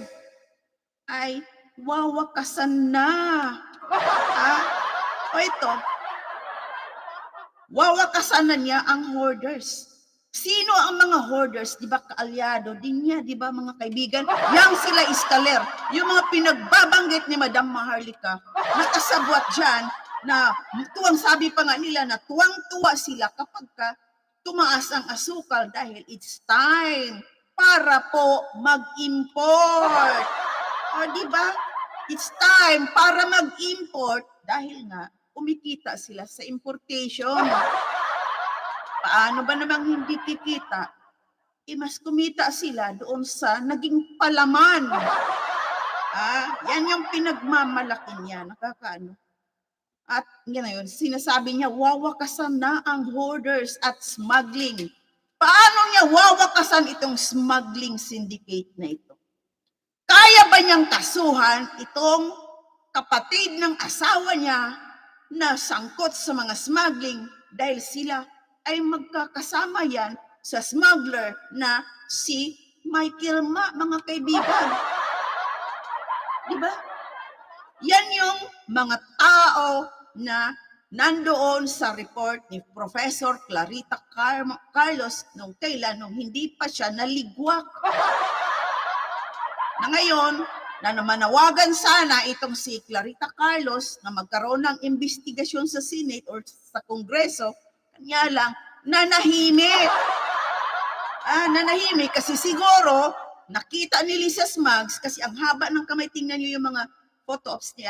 ay wawakasan na. Ito, wawakasan na niya ang hoarders. Sino ang mga hoarders? Di ba kaalyado din niya, di ba mga kaibigan? Yang sila iskaler, yung mga pinagbabanggit ni Madam Maharlika, nakasabwat dyan, na sabi pa nga nila na tuwang-tuwa sila kapag tumaas ang asukal dahil it's time para po mag-import. Di ba? It's time para mag-import dahil nga umikita sila sa importation. Paano ba namang hindi kikita? Mas kumita sila doon sa naging palaman. Yan yung pinagmamalaki niya. Nakakaano. At ngayon, sinasabi niya, wawakasan na ang hoarders at smuggling. Paano niya wawakasan itong smuggling syndicate na ito? Kaya ba niyang kasuhan itong kapatid ng asawa niya na sangkot sa mga smuggling dahil sila ay magkakasama yan sa smuggler na si Michael Ma, mga kaibigan. Diba? Yan yung mga tao na nandoon sa report ni Professor Clarita Carlos nung hindi pa siya naligwak. Na ngayon, na manawagan sana itong si Clarita Carlos na magkaroon ng investigasyon sa Senate or sa Kongreso, kanya lang, nanahimik. Nanahimik kasi siguro nakita ni Lisa Smugs kasi ang haba ng kamay. Tingnan niyo yung mga photo-ops ni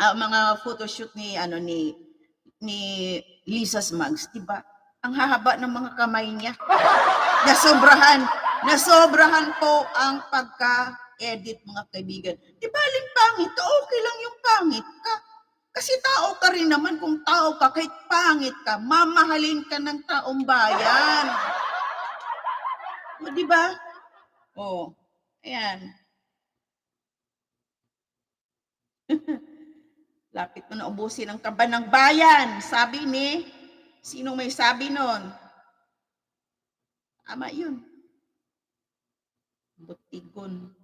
mga photoshoot ni Lisa Smugs, di ba? Ang hahaba ng mga kamay niya. Nasobrahan po ang pagka-edit, mga kaibigan. Di ba aling pangit? Okay lang yung pangit ka. Kasi tao ka rin naman. Kung tao ka, kahit pangit ka, mamahalin ka ng taong bayan. O, di ba? Ayan. Lapit mo na ubusin ang kaba ng bayan. Sabi ni, sinong may sabi nun? Tama yun. Butigon.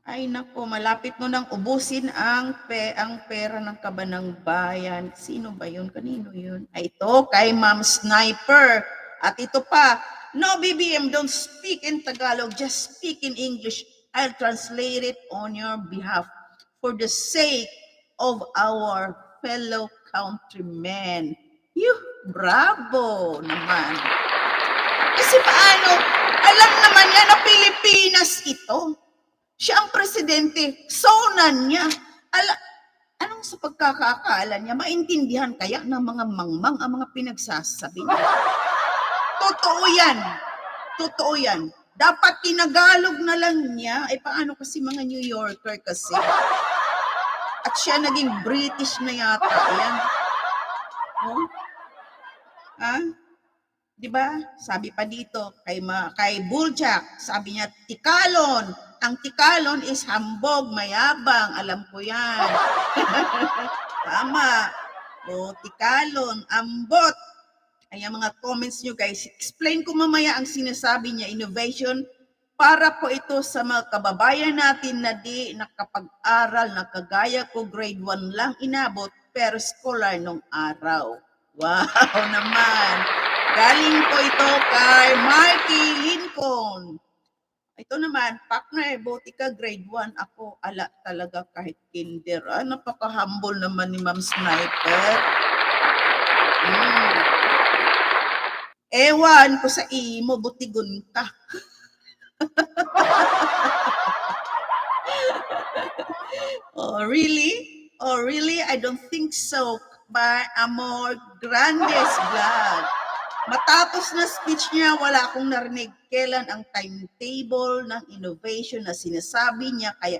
Ay nako, malapit mo nang ubusin ang pera ng kaba ng bayan. Sino ba yun? Kanino yun? Ay ito, kay Ma'am Sniper. At ito pa, no BBM, don't speak in Tagalog, just speak in English. I'll translate it on your behalf for the sake of our fellow countrymen. Bravo naman. Kasi paano, alam naman niya na Pilipinas ito. Siya ang presidente, Sona niya. Anong sa pagkakakala niya, maintindihan kaya ng mga mangmang ang mga pinagsasabi niya? Totoo yan. Dapat tinagalog na lang niya. Paano kasi mga New Yorker kasi? At siya naging British na yata. Ayan. Diba? Sabi pa dito, kay Buljak, sabi niya, tikalon. Ang tikalon is hambog, mayabang. Alam ko yan. Tama. Tikalon, ambot. Ayan mga comments nyo guys. Explain ko mamaya ang sinasabi niya, innovation Para po ito sa mga kababayan natin na di nakapag-aral na kagaya ko, grade 1 lang inabot, pero scholar nung araw. Wow naman! Galing po ito kay Marky Lincoln. Ito naman, partner, buti ka grade 1. Ako, ala talaga kahit kinder. Napaka-humble naman ni Ma'am Sniper. Ewan ko sa imo, butigon ka. Oh, really? Oh, really? I don't think so. By Amor Grandes Vlog. Matapos na speech niya, wala akong narinig kailan ang timetable ng innovation na sinasabi niya. Kaya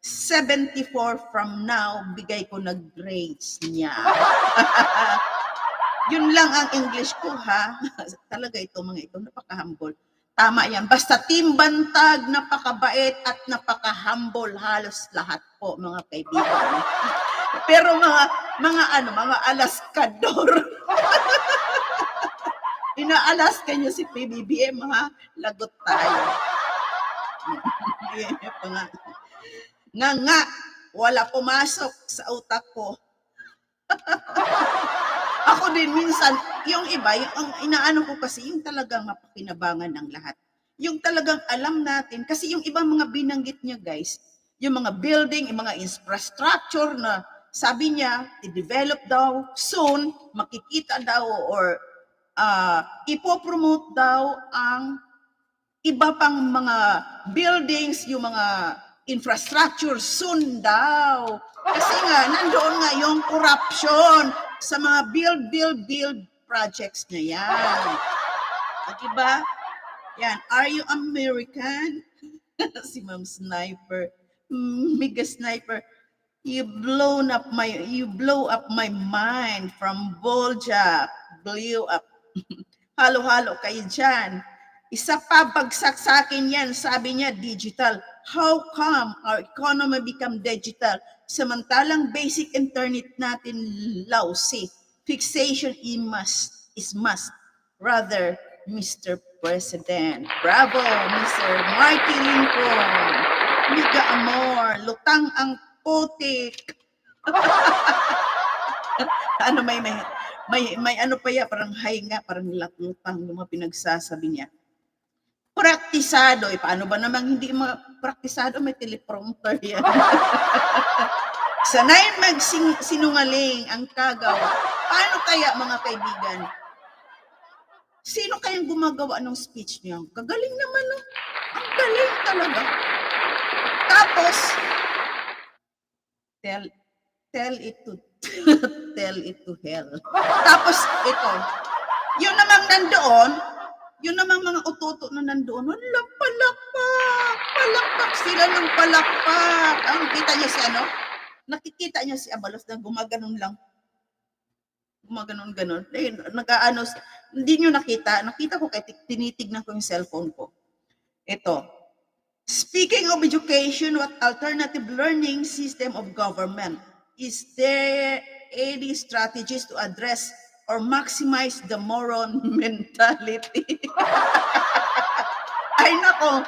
74 from now, bigay ko na grades niya. Yun lang ang English ko, ha? Talaga ito, mga ito, napaka-humble. Tama yan. Basta Team Bantag, napakabait at napaka-humble halos lahat po, mga kaibigan. Pero mga alaskador. Inaalaska niyo si Pbbm, ha? Lagot tayo. Nga, wala pumasok sa utak ko. Ako din minsan, yung iba, yung inaano ko kasi, yung talagang mapakinabangan ng lahat. Yung talagang alam natin, kasi yung ibang mga binanggit niya, guys, yung mga building, yung mga infrastructure na sabi niya, i-develop daw soon, makikita daw or ipopromote daw ang iba pang mga buildings, yung mga infrastructure soon daw. Kasi nga, nandoon nga yung corruption sa mga build projects na yan. O diba? Yan, are you American? Si Ma'am Sniper. Mega Sniper. You blow up my mind from Volja. Blew up. Halo-halo kayo dyan. Isa pa bagsak sa akin yan, sabi niya digital. How come our economy become digital? Samantalang basic internet natin lousy. Fixation is must. Rather, Mr. President. Bravo, Mr. Marky Lincoln. Miga Amor, lutang ang putik. Ano may ano pa ya, parang nga, parang lutang yung mga pinagsasabi niya. Praktisado, paano ba namang hindi praktisado, may teleprompter yan. Sanay magsinungaling ang kagaw. Paano kaya, mga kaibigan? Sino kayang gumagawa ng speech niya? Kagaling naman, no? Ang galing talaga. Tapos, tell it to hell. Tapos, ito, yun namang nandoon, yun namang mga utoto na nandoon, wala, palakpak sila ng palakpak. Ang kita niya si ano? Nakikita niya si Abalos na gumaganon lang. Gumaganon-ganon. Eh, nag-aano, hindi nyo nakita. Nakita ko kaya tinitignan ko yung cellphone ko. Ito. Speaking of education, what alternative learning system of government? Is there any strategies to address or maximize the moron mentality? Ay nako,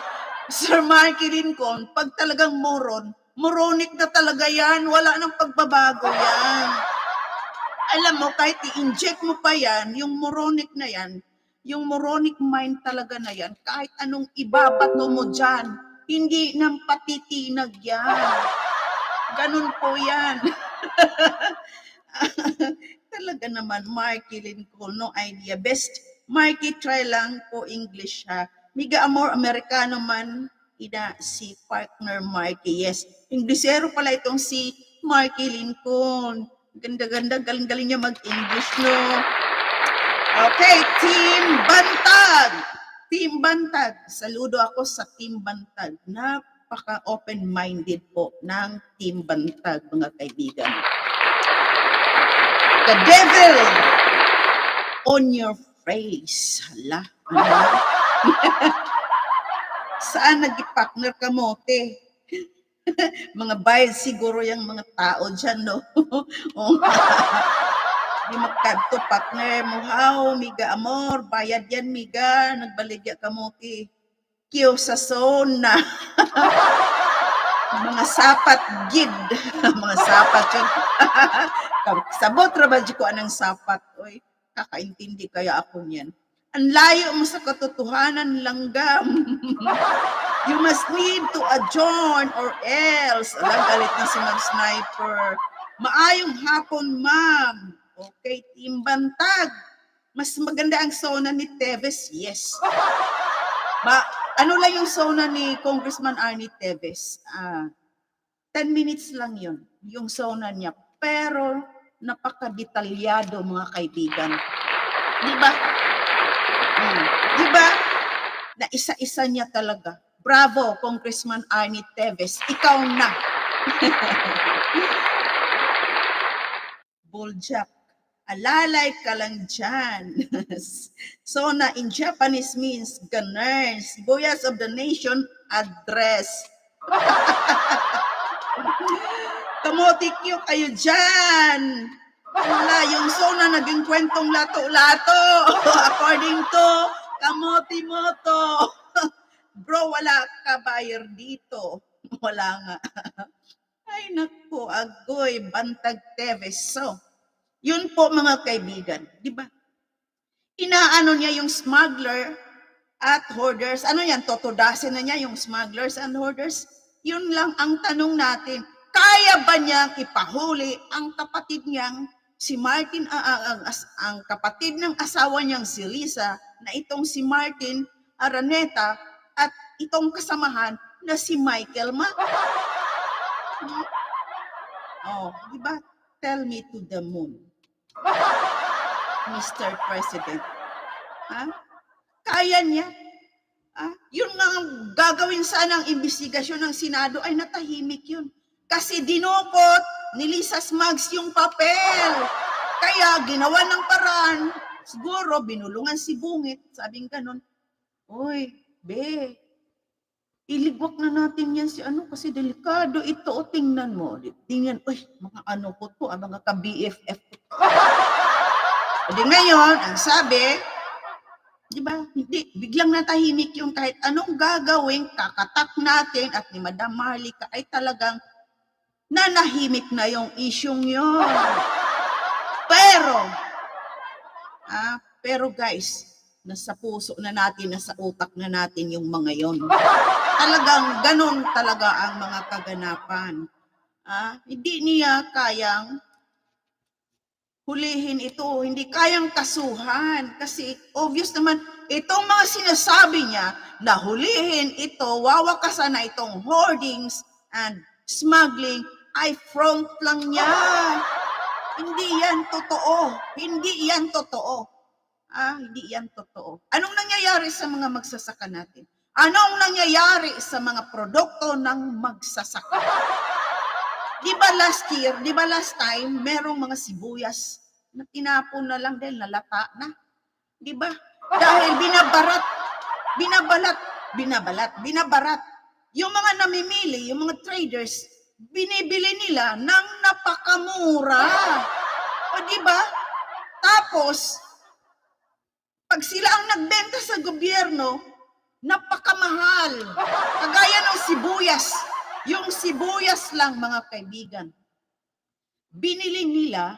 Sir Marky Lincoln, pag talagang moronic na talaga yan, wala nang pagbabago yan. Alam mo, kahit i-inject mo pa yan, yung moronic na yan, yung moronic mind talaga na yan, kahit anong ibabato mo dyan, hindi nang patitinag yan. Ganun po yan. Talaga naman, Marky Lincoln, no idea. Best, Marky, try lang po English, ha. Miga Amor, Amerikano man, ina si partner Marky. Yes, Inglesero pala itong si Marky Lincoln. Ganda-ganda, galing-galing niya mag-English, no? Okay, Team Bantag. Team Bantag. Saludo ako sa Team Bantag. Napaka-open-minded po ng Team Bantag, mga kaibigan. The devil on your face. Hala. Saan nag-partner ka mo, te? Mga bayad siguro yung mga tao dyan, no? Di magkadto partner mo, how, miga amor, bayad yan, miga, nagbaligya ka mo, te. Q sa Sona. Mga sapat gid. Mga sapat yun. Sabot ra ba di ko anang sapat? Oy, kakaintindi kaya ako niyan. Ang layo mo sa katotohanan langgam. You must need to adjourn or else. Alam, galit na si Ma'am Sniper. Maayong hapon, ma'am. Okay, Team Bantag. Mas maganda ang Sona ni Teves, yes. Ano lang yung Sona ni Congressman Arnie Teves? 10 minutes lang yun, yung Sona niya. Pero napakadetalyado, mga kaibigan. Di ba? Di ba? Na isa-isa niya talaga. Bravo, Congressman Arnie Teves. Ikaw na. Boljak. Alalay ka lang dyan. Sona in Japanese means ganern. Sibuyas of the nation address. Kamotikyo kayo dyan. Wala, yung Sona naging kwentong lato-lato. According to Kamote Moto. Bro, wala ka buyer dito. Wala nga. Ay, naku, agoy, Bantag Teves. So, yun po mga kaibigan, di ba? Inaano niya yung smuggler at hoarders. Ano yan, totodasin na niya yung smugglers and hoarders? Yun lang ang tanong natin. Kaya ba niyang ipahuli ang kapatid niyang si Martin, ang kapatid ng asawa niyang si Lisa, na itong si Martin Araneta at itong kasamahan na si Michael Ma? Oh, di ba? Tell me to the moon. Mr. President. Kaya niya. Yun nga ang gagawin sana ang investigasyon ng Senado ay natahimik yun. Kasi dinukot ni Lisa Smugs yung papel. Kaya ginawa ng paraan. Siguro binulungan si Bungit. Sabing ganon. Oy, be, iligwak na natin yan si ano kasi delikado ito. O, tingnan mo. Tingnan, uy, mga ano ko to, mga ka-BFF ko. Di ngayon, ang sabi, di ba, hindi, biglang natahimik yung kahit anong gagawin, kakatak natin at ni Madam Marlica ay talagang nanahimik na yung isyong yun. Pero guys, nasa puso na natin, nasa utak na natin yung mga yon. Talagang ganun talaga ang mga kaganapan. Hindi niya kayang hulihin ito, hindi kayang kasuhan. Kasi obvious naman, itong mga sinasabi niya na hulihin ito, wawakasan na itong hoardings and smuggling, ay front lang niya. Hindi yan totoo. Hindi yan totoo. Hindi yan totoo. Anong nangyayari sa mga magsasaka natin? Anong nangyayari sa mga produkto ng magsasaka? Di ba last time, merong mga sibuyas na tinapon na lang dahil nalata na? Di ba? Dahil binabarat. Yung mga namimili, yung mga traders, binibili nila ng napakamura. O di ba? Tapos, pag sila ang nagbenta sa gobyerno, napakamahal. Kagaya ng sibuyas. Yung sibuyas lang, mga kaibigan, binili nila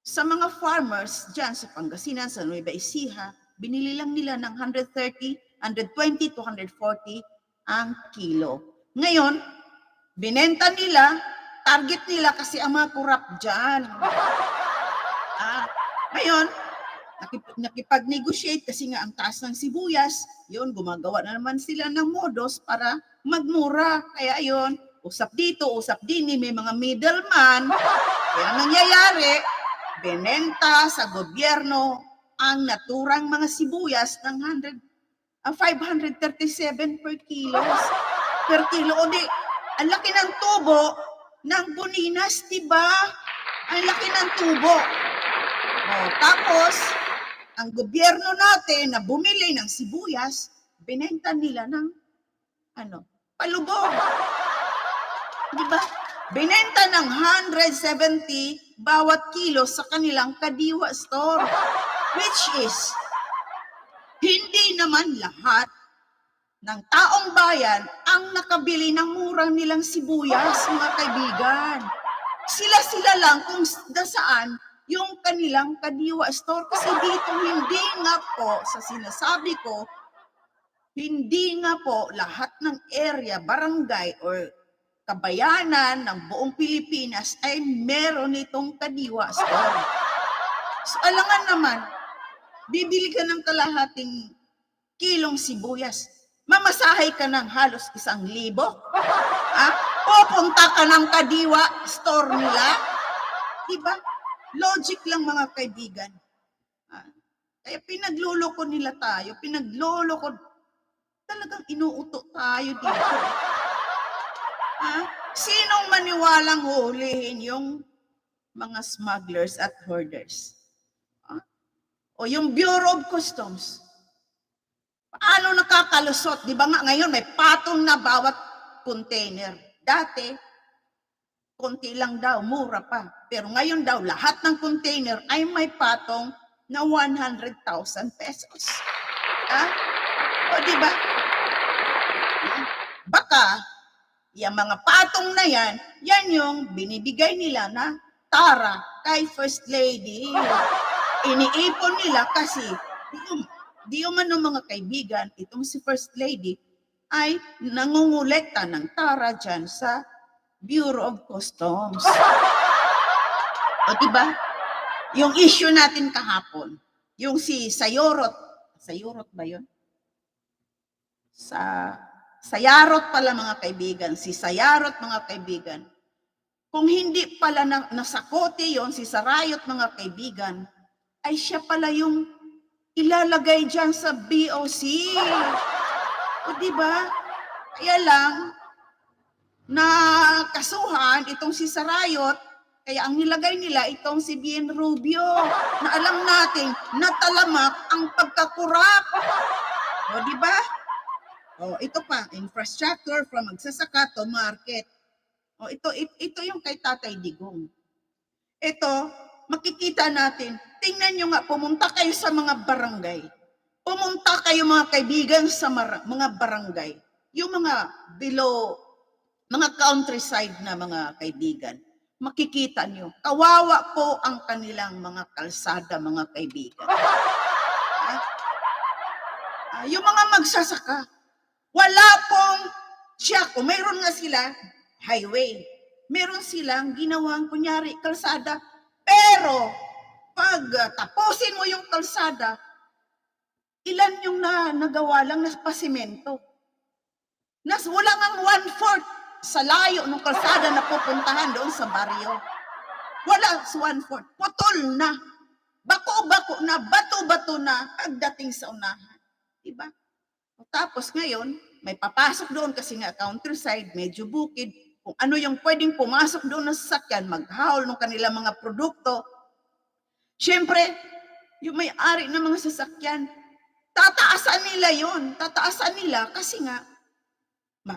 sa mga farmers dyan sa Pangasinan, sa Nueva Ecija, binili lang nila ng 120 to 140 ang kilo. Ngayon, binenta nila, target nila kasi ang mga kurap dyan. Ngayon, nakipag-negotiate kasi nga ang taas ng sibuyas, yun, gumagawa na naman sila ng modos para magmura. Kaya yun, usap dito, usap din, may mga middleman. Kaya nangyayari, binenta sa gobyerno ang naturang mga sibuyas ng 537 per kilo. O di, ang laki ng tubo ng Buninas, diba? Ang laki ng tubo. Tapos, ang gobyerno natin na bumili ng sibuyas, binenta nila ng palubog. Diba? Binenta ng 170 bawat kilo sa kanilang Kadiwa store. Which is, hindi naman lahat ng taong bayan ang nakabili ng murang nilang sibuyas, mga kaibigan. Sila-sila lang kung saan yung kanilang kadiwa store. Kasi dito hindi nga po, sa sinasabi ko, hindi nga po lahat ng area, barangay, or kabayanan ng buong Pilipinas ay meron itong kadiwa store. So, alangan naman, bibili ka ng kalahating kilong sibuyas. Mamasahay ka ng halos 1,000. Pupunta ka ng kadiwa store nila. Diba? Logic lang, mga kaibigan. Kaya pinagluloko nila tayo. Talagang inuuto tayo dito. Sinong maniwalang hulihin yung mga smugglers at hoarders? O yung Bureau of Customs? Paano nakakalusot? Di ba nga ngayon may patong na bawat container? Dati, konti lang daw, mura pa. Pero ngayon daw, lahat ng container ay may patong na 100,000 pesos. O di ba? Baka, yung mga patong na yan yung binibigay nila na tara kay First Lady. Iniipon nila kasi di umano, mga kaibigan, itong si First Lady ay nangungulekta ng tara dyan sa Bureau of Customs. O diba? Yung issue natin kahapon, yung si Sayarot ba yun? Sayarot pala, mga kaibigan, si Sayarot, mga kaibigan. Kung hindi pala nasakote yon si Sarayot, mga kaibigan, ay siya pala yung ilalagay dyan sa BOC. O diba? Kaya lang, na kasuhan itong si Sarayot, kaya ang nilagay nila itong si Bien Rubio, na alam natin natalamak ang pagkakurap. O diba? O ito pa, infrastructure from magsasaka to market. O ito yung kay Tatay Digong. Ito, makikita natin, tingnan nyo nga, pumunta kayo sa mga barangay. Pumunta kayo, mga kaibigan, sa mga barangay. Yung mga below, mga countryside na mga kaibigan. Makikita nyo, kawawa po ang kanilang mga kalsada, mga kaibigan. Yung mga magsasaka, wala pong kung mayroon nga sila, highway. Meron silang ginawang, kunyari, kalsada. Pero, pag tapusin mo yung kalsada, ilan yung nagawa lang na pasimento? Wala nga 1/4 sa layo ng kalsada na pupuntahan doon sa baryo. Wala sa 1/4. Putol na. Bako-bako na, bato-bato na pagdating sa unahan. Diba? Tapos ngayon, may papasok doon kasi nga countryside, medyo bukid. Kung ano yung pwedeng pumasok doon na sasakyan, maghahol ng kanilang mga produkto. Siyempre, yung may-ari ng mga sasakyan, tataasan nila yon, tataasan nila kasi nga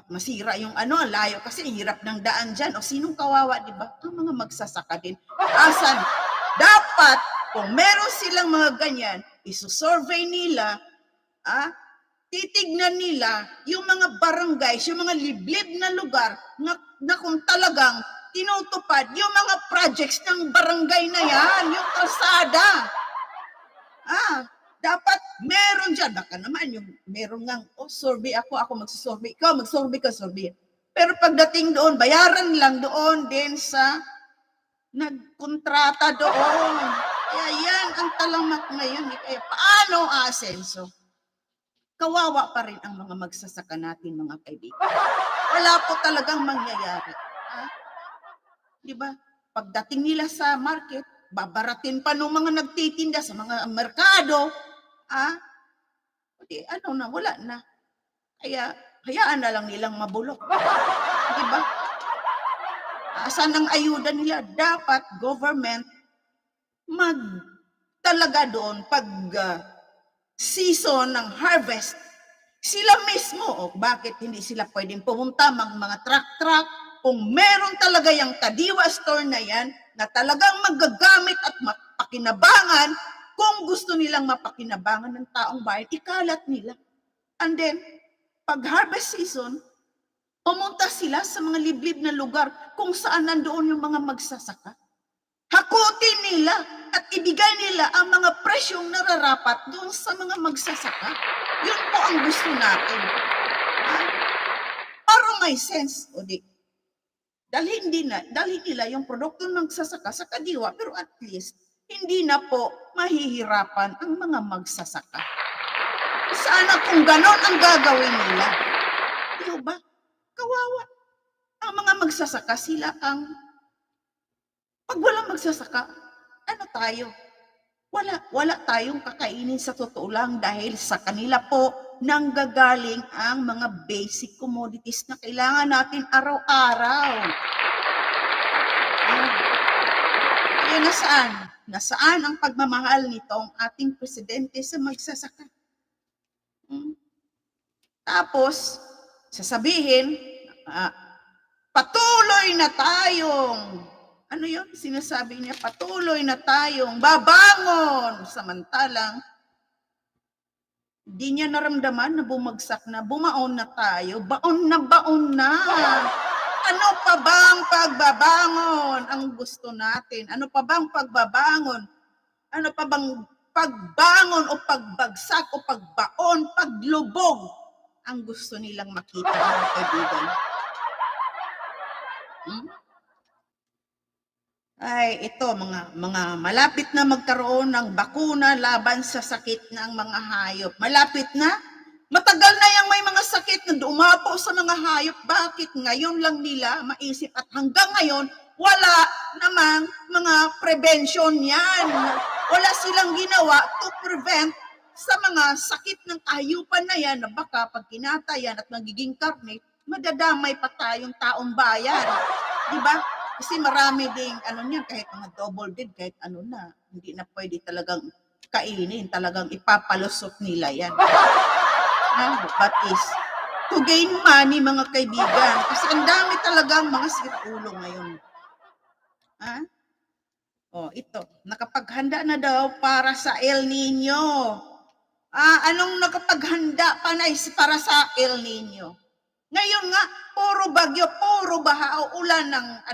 masira yung layo kasi hirap ng daan dyan. O sinong kawawa, di ba? Ang mga magsasaka din. Asan? Dapat, kung meron silang mga ganyan, isusurvey nila, titignan nila yung mga barangays, yung mga liblib na lugar na kung talagang tinutupad yung mga projects ng barangay na yan, yung kalsada. Dapat meron dyan. Baka naman yung meron nga, survey ako magsusurvey. Ikaw magsurvey ka, survey. Pero pagdating doon, bayaran lang doon din sa nagkontrata doon. Kaya yan ang talamak ngayon. Kaya paano asenso? Kawawa pa rin ang mga magsasaka natin, mga kaibigan. Wala po talagang mangyayari. Diba? Pagdating nila sa market, babaratin pa ng mga nagtitinda sa mga merkado. Wala na. Kaya, hayaan na lang nilang mabulok. Diba? Saan ang ayuda nila? Dapat government talaga doon pag season ng harvest, sila mismo, bakit hindi sila pwedeng pumunta mga truck-truck, kung meron talaga yung kadiwa store na yan, na talagang magagamit at mapakinabangan, kung gusto nilang mapakinabangan ng taong bayan, ikalat nila. And then, pag harvest season, pumunta sila sa mga liblib na lugar kung saan nandoon yung mga magsasaka. Hakutin nila at ibigay nila ang mga presyong nararapat doon sa mga magsasaka. Yun po ang gusto natin. Para may sense, o di, dalhin nila yung produkto ng magsasaka sa kadiwa, pero at least, hindi na po mahihirapan ang mga magsasaka. Sana kung ganon ang gagawin nila. Di ba? Kawawa. Ang mga magsasaka, sila ang pag walang magsasaka, ano tayo? Wala tayong kakainin sa totoo lang dahil sa kanila po nanggagaling ang mga basic commodities na kailangan natin araw-araw. Kaya nasaan ang pagmamahal nitong ating presidente sa magsasaka? Tapos, sasabihin, patuloy na tayong ano yun? Sinasabi niya, patuloy na tayong babangon. Samantalang, di niya naramdaman na bumagsak na, bumaon na tayo, baon na. Ano pa bang pagbabangon ang gusto natin? Ano pa bang pagbabangon? Ano pa bang pagbangon o pagbagsak o pagbaon, paglubog ang gusto nilang makita, mga kaibigan? Ay, ito, mga malapit na magkaroon ng bakuna laban sa sakit ng mga hayop. Malapit na? Matagal na yung may mga sakit na dumapo sa mga hayop. Bakit ngayon lang nila maisip at hanggang ngayon, wala namang mga prevention yan. Wala silang ginawa to prevent sa mga sakit ng hayupan na yan na baka pag kinatayan at magiging karne, madadamay pa tayong taong bayan. Diba? Kasi marami ding niyan, kahit mga double dead, kahit na, hindi na pwede talagang kainin, talagang ipapalusot nila yan. But is to gain money, mga kaibigan. Kasi ang dami talagang mga siraulo ngayon. Ito, nakapaghanda na daw para sa El Nino. Anong nakapaghanda pa na para sa El Nino? Ngayon nga, puro bagyo, puro baha o ulan ng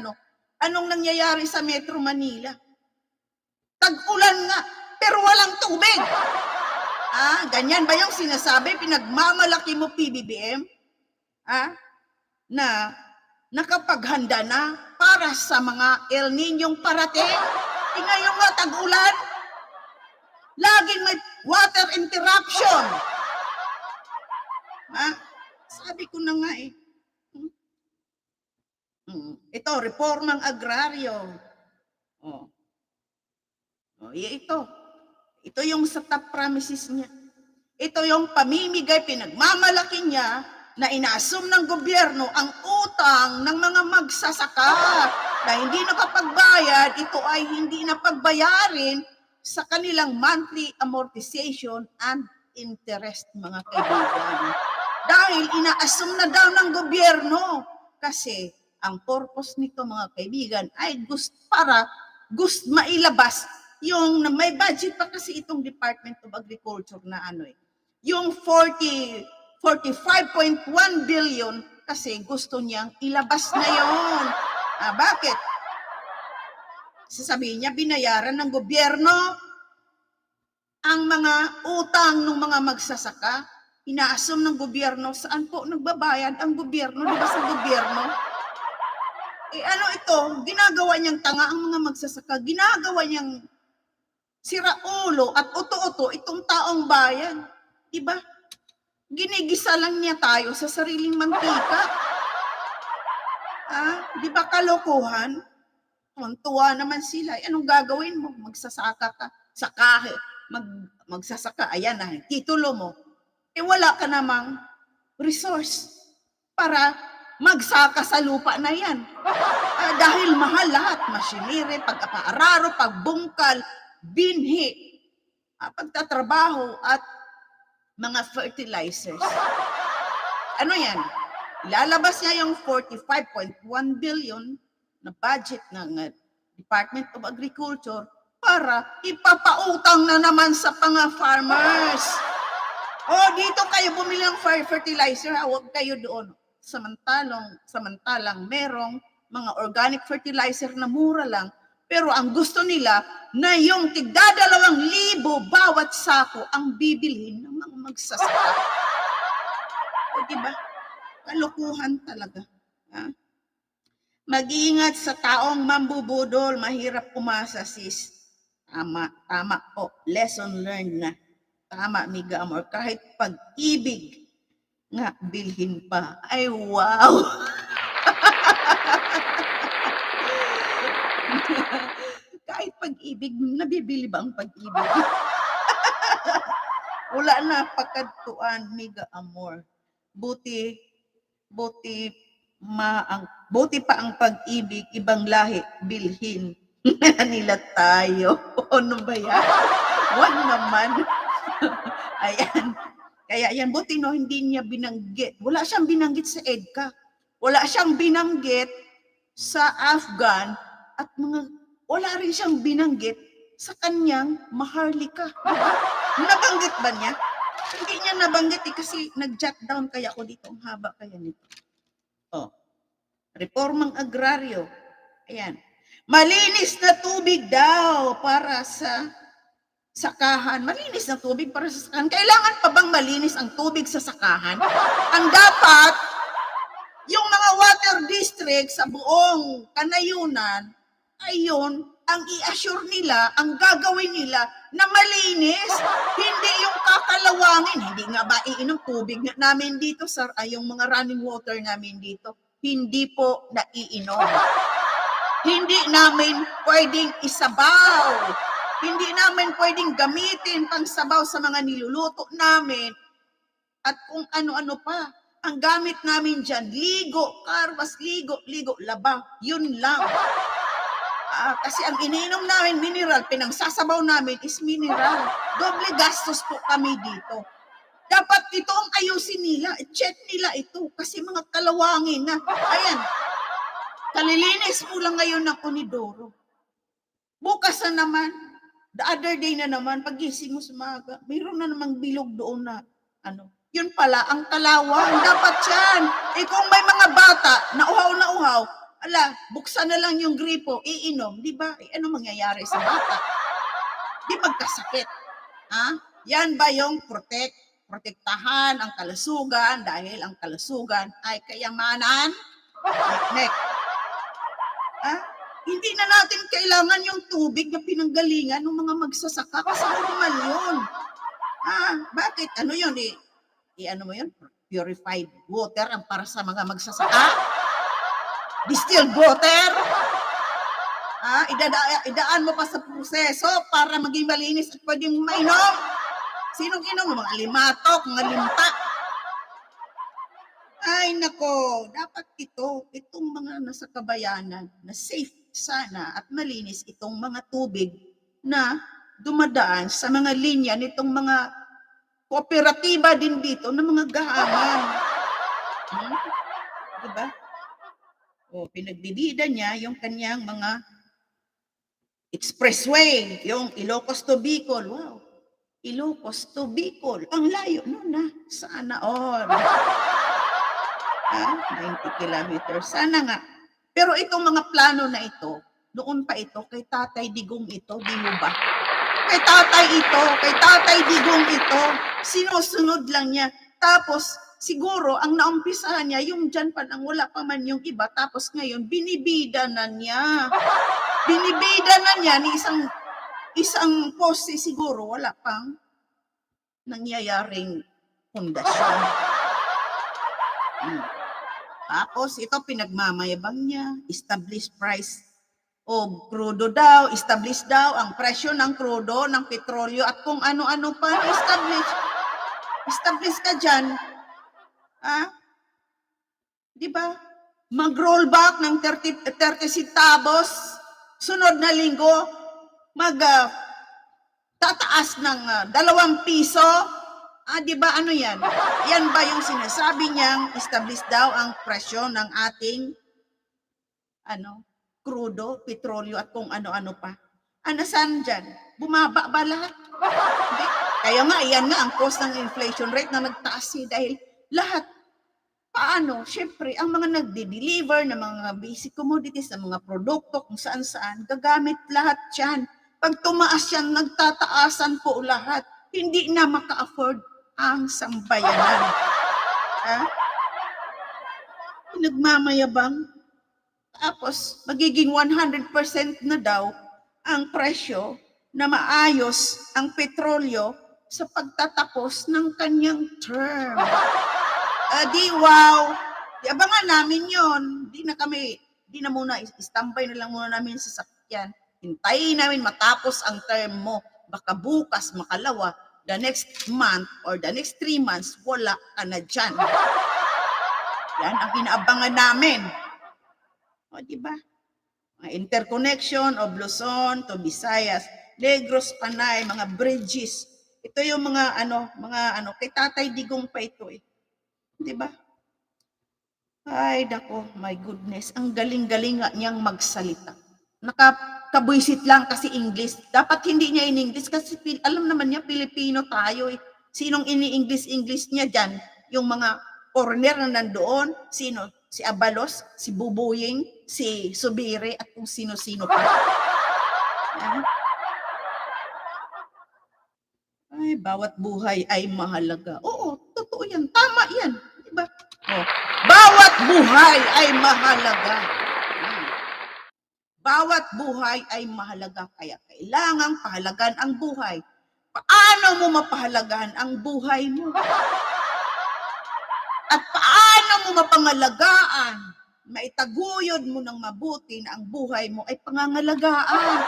anong nangyayari sa Metro Manila? Tag-ulan nga, pero walang tubig. Ganyan ba yung sinasabi? Pinagmamalaki mo Pbbm? Na nakapaghanda na para sa mga El Niñong parating? Ngayon nga, tag-ulan. Laging may water interruption. Sabi ko na nga eh. Ito, reformang agraryo. Ito yung sa top promises niya. Ito yung pamimigay, pinagmamalaki niya na inaasum ng gobyerno ang utang ng mga magsasaka na hindi nakapagbayad, ito ay hindi napagbayarin sa kanilang monthly amortization and interest, mga kaibigan. Dahil inaasum na daw ng gobyerno kasi ang purpose nito, mga kaibigan, ay para mailabas yung may budget pa kasi itong Department of Agriculture na yung 45.1 billion kasi gusto niyang ilabas na yon. Bakit? Sasabihin niya, binayaran ng gobyerno ang mga utang ng mga magsasaka. Inaasum ng gobyerno, saan po nagbabayad ang gobyerno? Di ba sa gobyerno? Ito? Ginagawa niyang tanga ang mga magsasaka. Ginagawa niyang siraulo at uto-uto itong taong bayan. Diba? Ginigisa lang niya tayo sa sariling mantika. Diba kalokohan? Tuwa naman sila. Anong gagawin mo? Magsasaka ka. Magsasaka. Ayan na, titulo mo. Wala ka namang resource para magsaka sa lupa na yan. Dahil mahal lahat. Masinire, pag-aararo, pagbungkal, binhi, pagtatrabaho, at mga fertilizers. Ano yan? Ilalabas niya yung 45.1 billion na budget ng Department of Agriculture para ipapautang na naman sa mga farmers. Oh, dito kayo bumili ng fertilizer, ha? Huwag kayo doon. Samantalang merong mga organic fertilizer na mura lang, pero ang gusto nila na yung tigda 2,000 bawat sako ang bibilhin ng mga magsasaka. O, diba? Kalukuhan talaga. Ha? Mag-iingat sa taong mambubudol, mahirap umasa, sis. Tama po. Lesson learned na. Tama, Miga Amor. Kahit pag-ibig nga bilhin pa. Ay, wow! Kahit pag-ibig, nabibili ba ang pag-ibig? Wala na pagkatuan, Miga Amor. Buti pa ang pag-ibig, ibang lahi, bilhin. Nila tayo. Ano ba yan? Wag naman. Ayan. Kaya yan, buti no, hindi niya binanggit. Wala siyang binanggit sa EDCA. Wala siyang binanggit sa Afghan at wala rin siyang binanggit sa kanyang Maharlika. Diba? Nabanggit ba niya? Hindi niya nabanggit kasi nag-jot down kaya ako dito. Ang haba kaya nito. Oh. Reformang agraryo. Ayan. Malinis na tubig daw para sa sakahan. Malinis na tubig para sa sakahan. Kailangan pa bang malinis ang tubig sa sakahan? Ang dapat, yung mga water district sa buong kanayunan, ayun, ang i-assure nila, ang gagawin nila na malinis, hindi yung kakalawangin. Hindi nga ba iinom tubig namin dito, sir, yung mga running water namin dito, hindi po naiinom. Hindi namin pwedeng isabaw. Hindi namin pwedeng gamitin pang sabaw sa mga niluluto namin. At kung ano-ano pa. Ang gamit namin dyan, ligo, karwas, ligo, laba. Yun lang. Kasi ang iniinom namin, mineral, pinangsasabaw namin is mineral. Doble gastos po kami dito. Dapat ito ang ayusin nila. I-check nila ito. Kasi mga kalawangin na. Ayan. Kalilinis mo lang ngayon ng Konidoro. Bukas na naman, the other day na naman, pagising mo sa umaga, mayroon na namang bilog doon na, yun pala, ang kalawang, dapat yan. Kung may mga bata na uhaw, buksan na lang yung gripo, iinom, di ba? Ano mangyayari sa bata? Di magkasakit. Yan ba yung protektahan ang kalusugan dahil ang kalusugan ay kayamanan? Next. Hindi na natin kailangan yung tubig na pinanggalingan ng mga magsasaka kasi normal yun. Bakit? Ano yun? Ano mo yun? Purified water ang para sa mga magsasaka? Distilled water? Idaan mo pa sa proseso para maging malinis at pwedeng mainom? Sinong inom? Mga limatok, mga limpa. Ay, nako, dapat itong mga nasa kabayanan na safe sana at malinis itong mga tubig na dumadaan sa mga linya nitong mga kooperatiba din dito ng mga gahaman. Diba? Pinagbibida niya yung kanyang mga expressway, yung Ilocos to Bicol. Wow, Ilocos to Bicol. Ang layo nun na. Sana all. 90 kilometers. Sana nga. Pero itong mga plano na ito, noon pa ito, kay Tatay Digong ito, di mo ba? Kay Tatay Digong ito, sinusunod lang niya. Tapos, siguro, ang naumpisahan niya, yung dyan pa nang wala pa man yung iba, tapos ngayon, binibida na niya. Binibida na niya ni isang poste siguro, wala pang nangyayaring pundasyon. Tapos ito pinagmamayabang niya, established price o crudo daw, establish daw ang presyo ng crudo, ng petrolyo at kung ano-ano pa, establish ka dyan. Di ba? Mag-rollback ng 30 centavos, sunod na linggo, tataas ng 2 piso. Di ba ano yan? Yan ba yung sinasabi niyang establish daw ang presyo ng ating crudo, petrolyo at kung ano-ano pa? Saan dyan? Bumaba ba lahat? Hindi. Kaya nga, yan nga ang cause ng inflation rate na nagtaas dahil lahat, paano, syempre, ang mga nagde-deliver ng mga basic commodities, ng mga produkto, kung saan-saan, gagamit lahat yan. Pag tumaas yan, nagtataasan po lahat. Hindi na maka-afford ang sambayanan. Ha? Nagmamayabang. Tapos, magiging 100% na daw ang presyo na maayos ang petrolyo sa pagtatapos ng kanyang term. Di wow! Di abangan namin yon. Di na muna, istambay na lang muna namin sa sakyan. Hintayin namin matapos ang term mo. Baka bukas, makalawa, the next month or the next 3 months, wala ka na dyan. Yan ang inaabangan namin. O, diba? Mga interconnection of Luzon to Visayas, Negros, Panay, mga bridges. Ito yung mga kay Tatay Digong pa ito eh. Diba? Ay, dako, my goodness. Ang galing-galing nga niyang magsalita. Nakabwisit lang kasi English. Dapat hindi niya in English kasi alam naman niya, Pilipino tayo eh. Sinong ini-English niya dyan? Yung mga foreigner na nandoon, sino? Si Abalos, si Bubuying, si Subire, at kung sino-sino pa. Ay, bawat buhay ay mahalaga. Oo, totoo yan. Tama yan. Diba? Oh, bawat buhay ay mahalaga. Bawat buhay ay mahalaga. Kaya kailangang pahalagan ang buhay. Paano mo mapahalagan ang buhay mo? At paano mo mapangalagaan, maitaguyod mo ng mabuti na ang buhay mo ay pangangalagaan.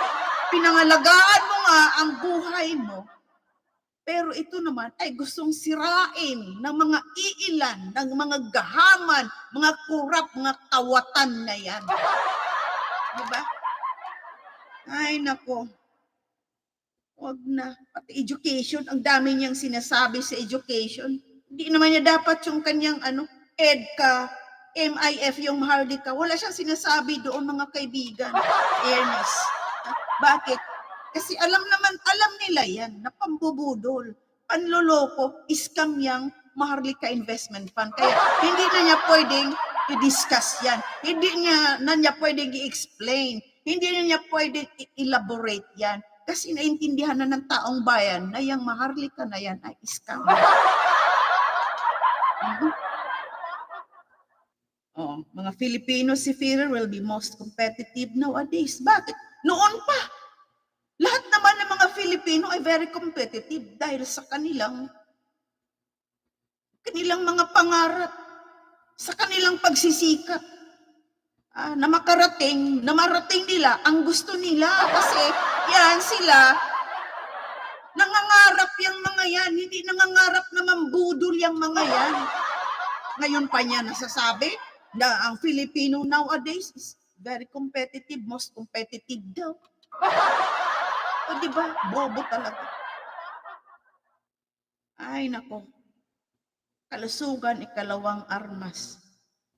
Pinangalagaan mo nga ang buhay mo, pero ito naman ay gustong sirain ng mga iilan, ng mga gahaman, mga kurap, mga kawatan na yan. Diba? Ay, nako. Huwag na. Pati education, ang dami niyang sinasabi sa education. Hindi naman niya dapat yung kanyang EDCA, MIF, yung Mahardika. Wala siyang sinasabi doon, mga kaibigan. Fairness. Bakit? Kasi alam nila yan, na pambubudol, panloloko, scam yang Maharlika Investment Fund. Kaya hindi na niya pwedeng i-discuss yan. Hindi na niya pwedeng i-explain. Hindi na niya pwedeng i-elaborate yan. Kasi naintindihan na ng taong bayan na yung Maharlika na yan ay scam. Oh, mga Filipino seafarer will be most competitive nowadays. Bakit? Noon pa. Lahat naman ng mga Filipino ay very competitive dahil sa kanilang mga pangarap, sa kanilang pagsisikap. Na marating nila ang gusto nila kasi yan sila nangangarap yung mga yan, hindi nangangarap na mambudol yung mga yan. Ngayon pa niya nasasabi na ang Filipino nowadays is very competitive, most competitive daw. O diba? Bobo talaga. Ay, nako. Kalusugan, ikalawang armas.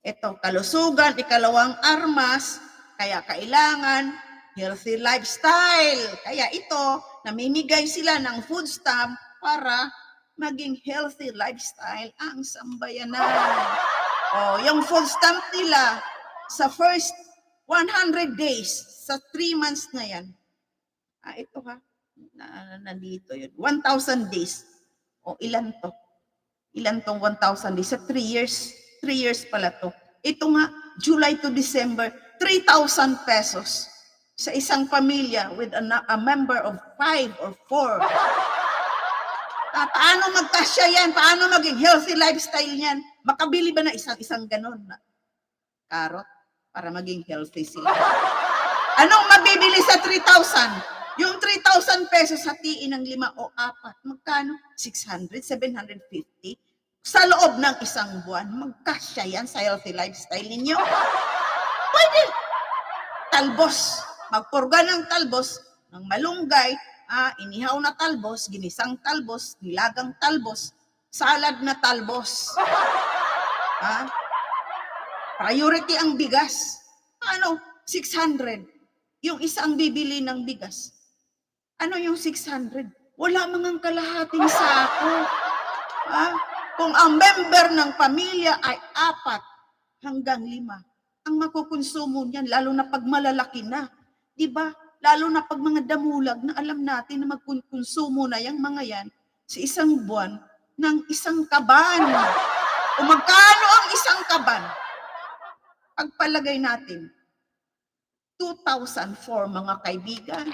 Ito, kalusugan, ikalawang armas, kaya kailangan healthy lifestyle. Kaya ito, namimigay sila ng food stamp para maging healthy lifestyle ang sambayanan. O, yung food stamp nila sa first 100 days, sa 3 months na yan. Ito ha, nandito yun. 1,000 days. O, ilan to? Ilan tong 1,000 days? Sa 3 years. 3 years pala to. Ito nga, July to December, 3,000 pesos sa isang pamilya with a member of 5 or 4. Paano magkasya yan? Paano maging healthy lifestyle yan? Makabili ba na isang ganon na karot para maging healthy sila? Anong mabibili sa 3,000? Yung 3,000 pesos hatiin ng 5 o 4. Magkano? 600, 750. Sa loob ng isang buwan, magkasya yan sa healthy lifestyle ninyo? Pwede. Talbos. Magpurga ng talbos, ng malunggay, inihaw na talbos, ginisang talbos, nilagang talbos, salad na talbos. Priority ang bigas. 600. Yung isang bibili ng bigas. Ano yung 600? Wala mangang kalahating sako. Kung ang member ng pamilya ay 4 hanggang 5, ang makukonsumo niyan, lalo na pag malalaki na. Di ba? Lalo na pag mga damulag na alam natin na magkonsumo na yung mga yan sa isang buwan ng 1 kaban. O magkano ang 1 kaban? Pagpalagay natin, 2004 mga kaibigan.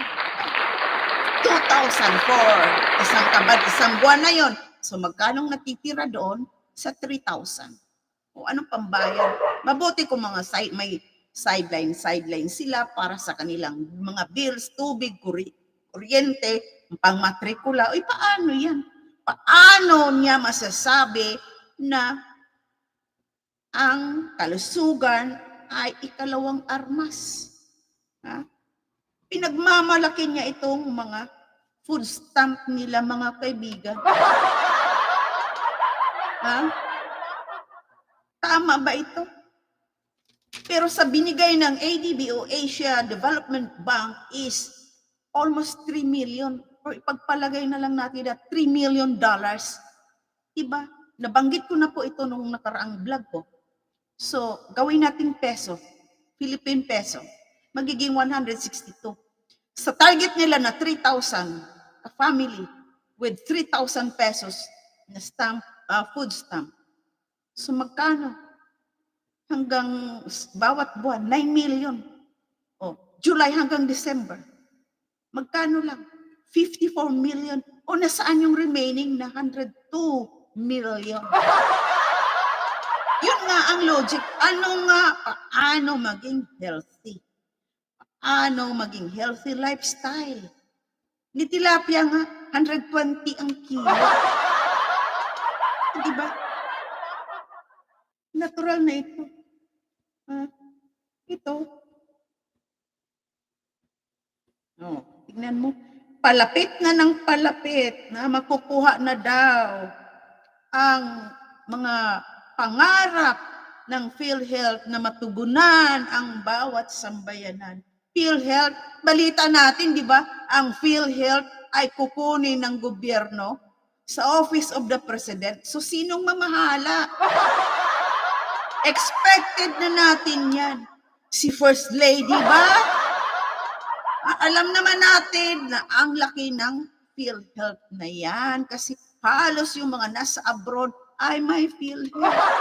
2004. 1 kaban, 1 buwan na yon. So magkanong natitira doon sa 3,000? O anong pambayad? Mabuti kung mga may sideline sila para sa kanilang mga bills, tubig, kuryente, pangmatrikula. Uy, paano yan? Paano niya masasabi na ang kalusugan ay ikalawang armas? Pinagmamalaki niya itong mga food stamp nila, mga kaibigan. Tama ba ito? Pero sa binigay ng ADB o Asia Development Bank is almost 3 million. Or ipagpalagay na lang natin na $3 million. Diba? Nabanggit ko na po ito nung nakaraang vlog ko. So, gawin natin peso, Philippine peso, magiging 162. Sa target nila na 3,000 a family with 3,000 pesos na stamp, food stamp. So magkano? Hanggang bawat buwan, 9 million. O, July hanggang December. Magkano lang? 54 million. O nasaan yung remaining na 102 million? Yun nga ang logic. Paano maging healthy? Paano maging healthy lifestyle? Ni tilapia nga, 120 ang kilo. Diba? Natural na ito. Ito. Tignan mo. Palapit na ng palapit na makukuha na daw ang mga pangarap ng PhilHealth na matugunan ang bawat sambayanan. PhilHealth, balita natin, di ba? Ang PhilHealth ay kukunin ng gobyerno sa Office of the President. So, sinong mamahala? Expected na natin yan. Si First Lady ba? Alam naman natin na ang laki ng PhilHealth na yan kasi halos yung mga nasa abroad ay may PhilHealth.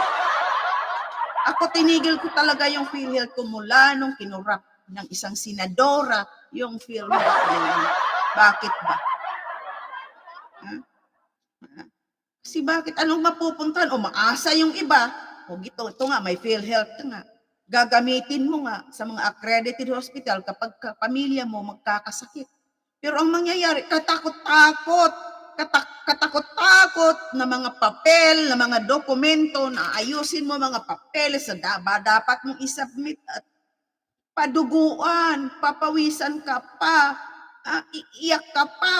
Ako tinigil ko talaga yung PhilHealth ko mula nung kinurap ng isang senadora yung PhilHealth na yan. Bakit ba? Kasi bakit? Anong mapupuntahan? O maasa yung iba. O ito nga, may PhilHealth ka nga. Gagamitin mo nga sa mga accredited hospital kapag pamilya mo magkakasakit. Pero ang mangyayari, katakot-takot na mga papel, na mga dokumento, na ayusin mo mga papel sa dapat mong isubmit at paduguan, papawisan ka pa, iiyak ka pa,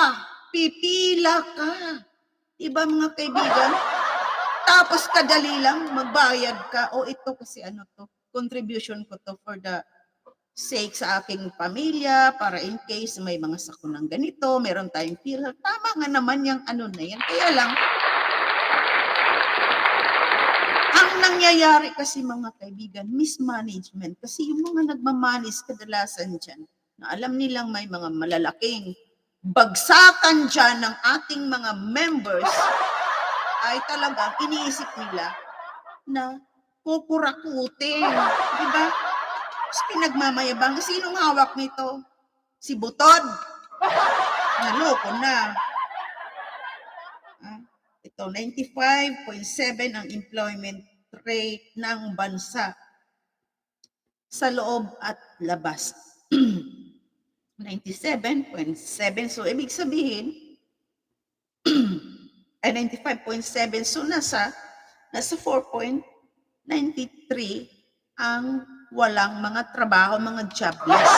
pipila ka. Diba mga kaibigan? Tapos kadali lang, magbayad ka. O ito kasi ano to, contribution ko to for the sake sa aking pamilya, para in case may mga sakunang ganito, meron tayong PhilHealth. Tama nga naman yung ano na yan. Kaya lang, ang nangyayari kasi mga kaibigan, mismanagement. Kasi yung mga nagmamanis kadalasan dyan, na alam nilang may mga malalaking bagsakan dyan ng ating mga members, ay talagang iniisip nila na kukurakutin. Diba? Tapos pinagmamayabang. Sinong hawak nito? Si Butod. Naloko na. Ito, 95.7 ang employment rate ng bansa sa loob at labas. 97.7. So, ibig sabihin, ay 95.7. So, nasa 4.93 ang walang mga trabaho, mga jobless.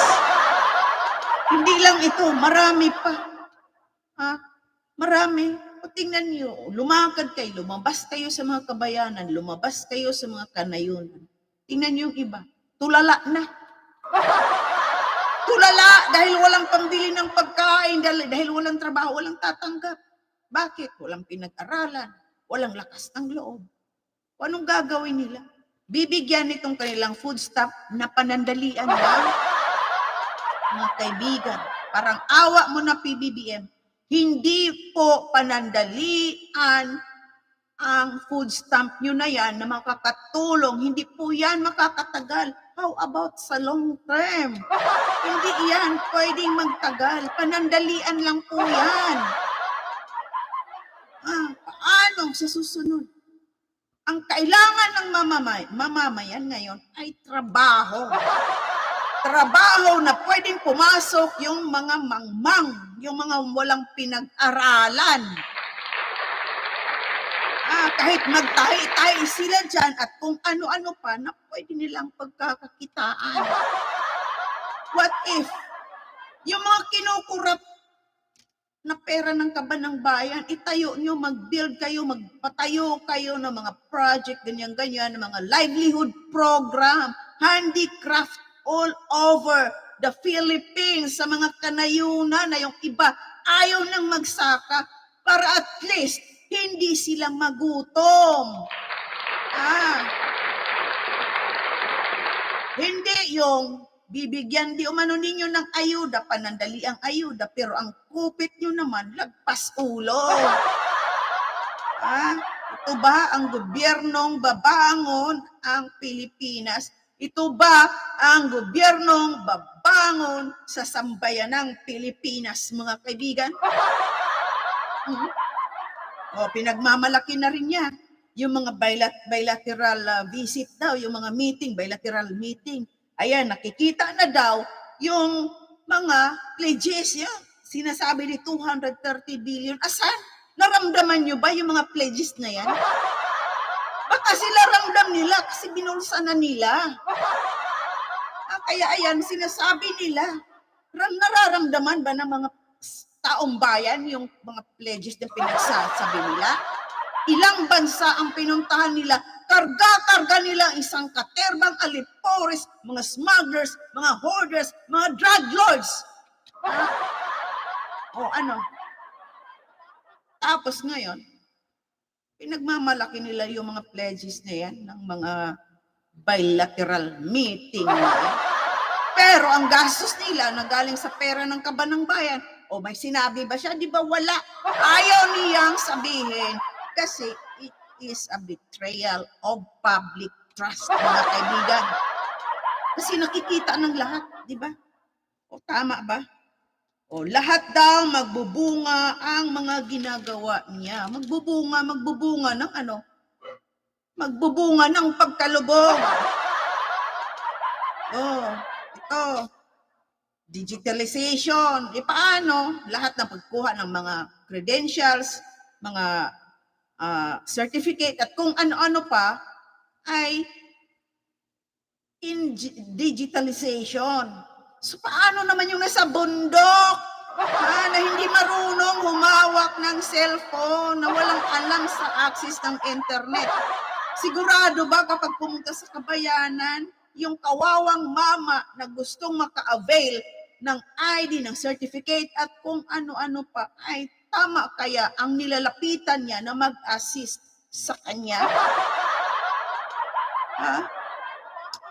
Hindi lang ito, marami pa. Marami. O tingnan nyo, lumakad kayo, lumabas kayo sa mga kabayanan, lumabas kayo sa mga kanayunan. Tingnan nyo yung iba, tulala na. Tulala dahil walang pambili ng pagkain, dahil walang trabaho, walang tatanggap. Bakit? Walang pinag-aralan, walang lakas ng loob. O anong gagawin nila? Bibigyan itong kanilang food stamp na panandalian lang. Mga kaibigan, parang awa mo na PBBM, hindi po panandalian ang food stamp nyo na yan na makakatulong. Hindi po yan makakatagal. How about sa long term? Hindi yan pwedeng magtagal. Panandalian lang po yan. Paano sa susunod? Ang kailangan ng mamamayan ngayon ay trabaho. Trabaho na pwedeng pumasok yung mga mangmang, yung mga walang pinag-aralan. Kahit magtahi-tahi sila dyan at kung ano-ano pa na pwede nilang pagkakakitaan. What if yung mga kinukurap na pera ng kaban ng bayan, itayo nyo, mag-build kayo, magpatayo kayo ng mga project, ganyan-ganyan, ng mga livelihood program, handicraft all over the Philippines, sa mga kanayunan na yung iba ayaw nang magsaka para at least hindi sila magutom. Hindi yung bibigyan di umano ninyo ng ayuda, panandali ang ayuda, pero ang kupit nyo naman, lagpas ulo. Ito ba ang gobyernong babangon ang Pilipinas? Ito ba ang gobyernong babangon sa sambayanang Pilipinas, mga kaibigan? Pinagmamalaki na rin niya. Yung mga bilateral visit daw, yung mga meeting, bilateral meeting. Ayan, nakikita na daw yung mga pledges niya. Sinasabi ni 230 billion. Asan? Naramdaman nyo ba yung mga pledges na yan? Baka sila ramdam nila kasi binulsa na nila. Kaya ayan, sinasabi nila. Nararamdaman ba ng mga taong bayan yung mga pledges na pinagsasabi nila? Ilang bansa ang pinuntahan nila, karga-karga nila isang katerbang alipores, mga smugglers, mga hoarders, mga drug lords. Ano? Tapos ngayon, pinagmamalaki nila yung mga pledges na yan ng mga bilateral meeting. Pero ang gastos nila na galing sa pera ng kaban ng bayan, may sinabi ba siya? Di ba wala? Ayaw niyang sabihin. Kasi it is a betrayal of public trust, mga kaibigan. Kasi nakikita ng lahat, di ba? Tama ba? Lahat daw magbubunga ang mga ginagawa niya. Magbubunga ng ano? Magbubunga ng pagkalubog. Ito. Digitalization. Paano? Lahat ng pagkuha ng mga credentials, mga certificate at kung ano-ano pa ay in digitalization. So paano naman yung nasa bundok na hindi marunong humawak ng cellphone, na walang alam sa access ng internet? Sigurado ba kapag pumunta sa kabayanan, yung kawawang mama na gustong maka-avail ng ID, ng certificate at kung ano-ano pa ay tama kaya ang nilalapitan niya na mag-assist sa kanya?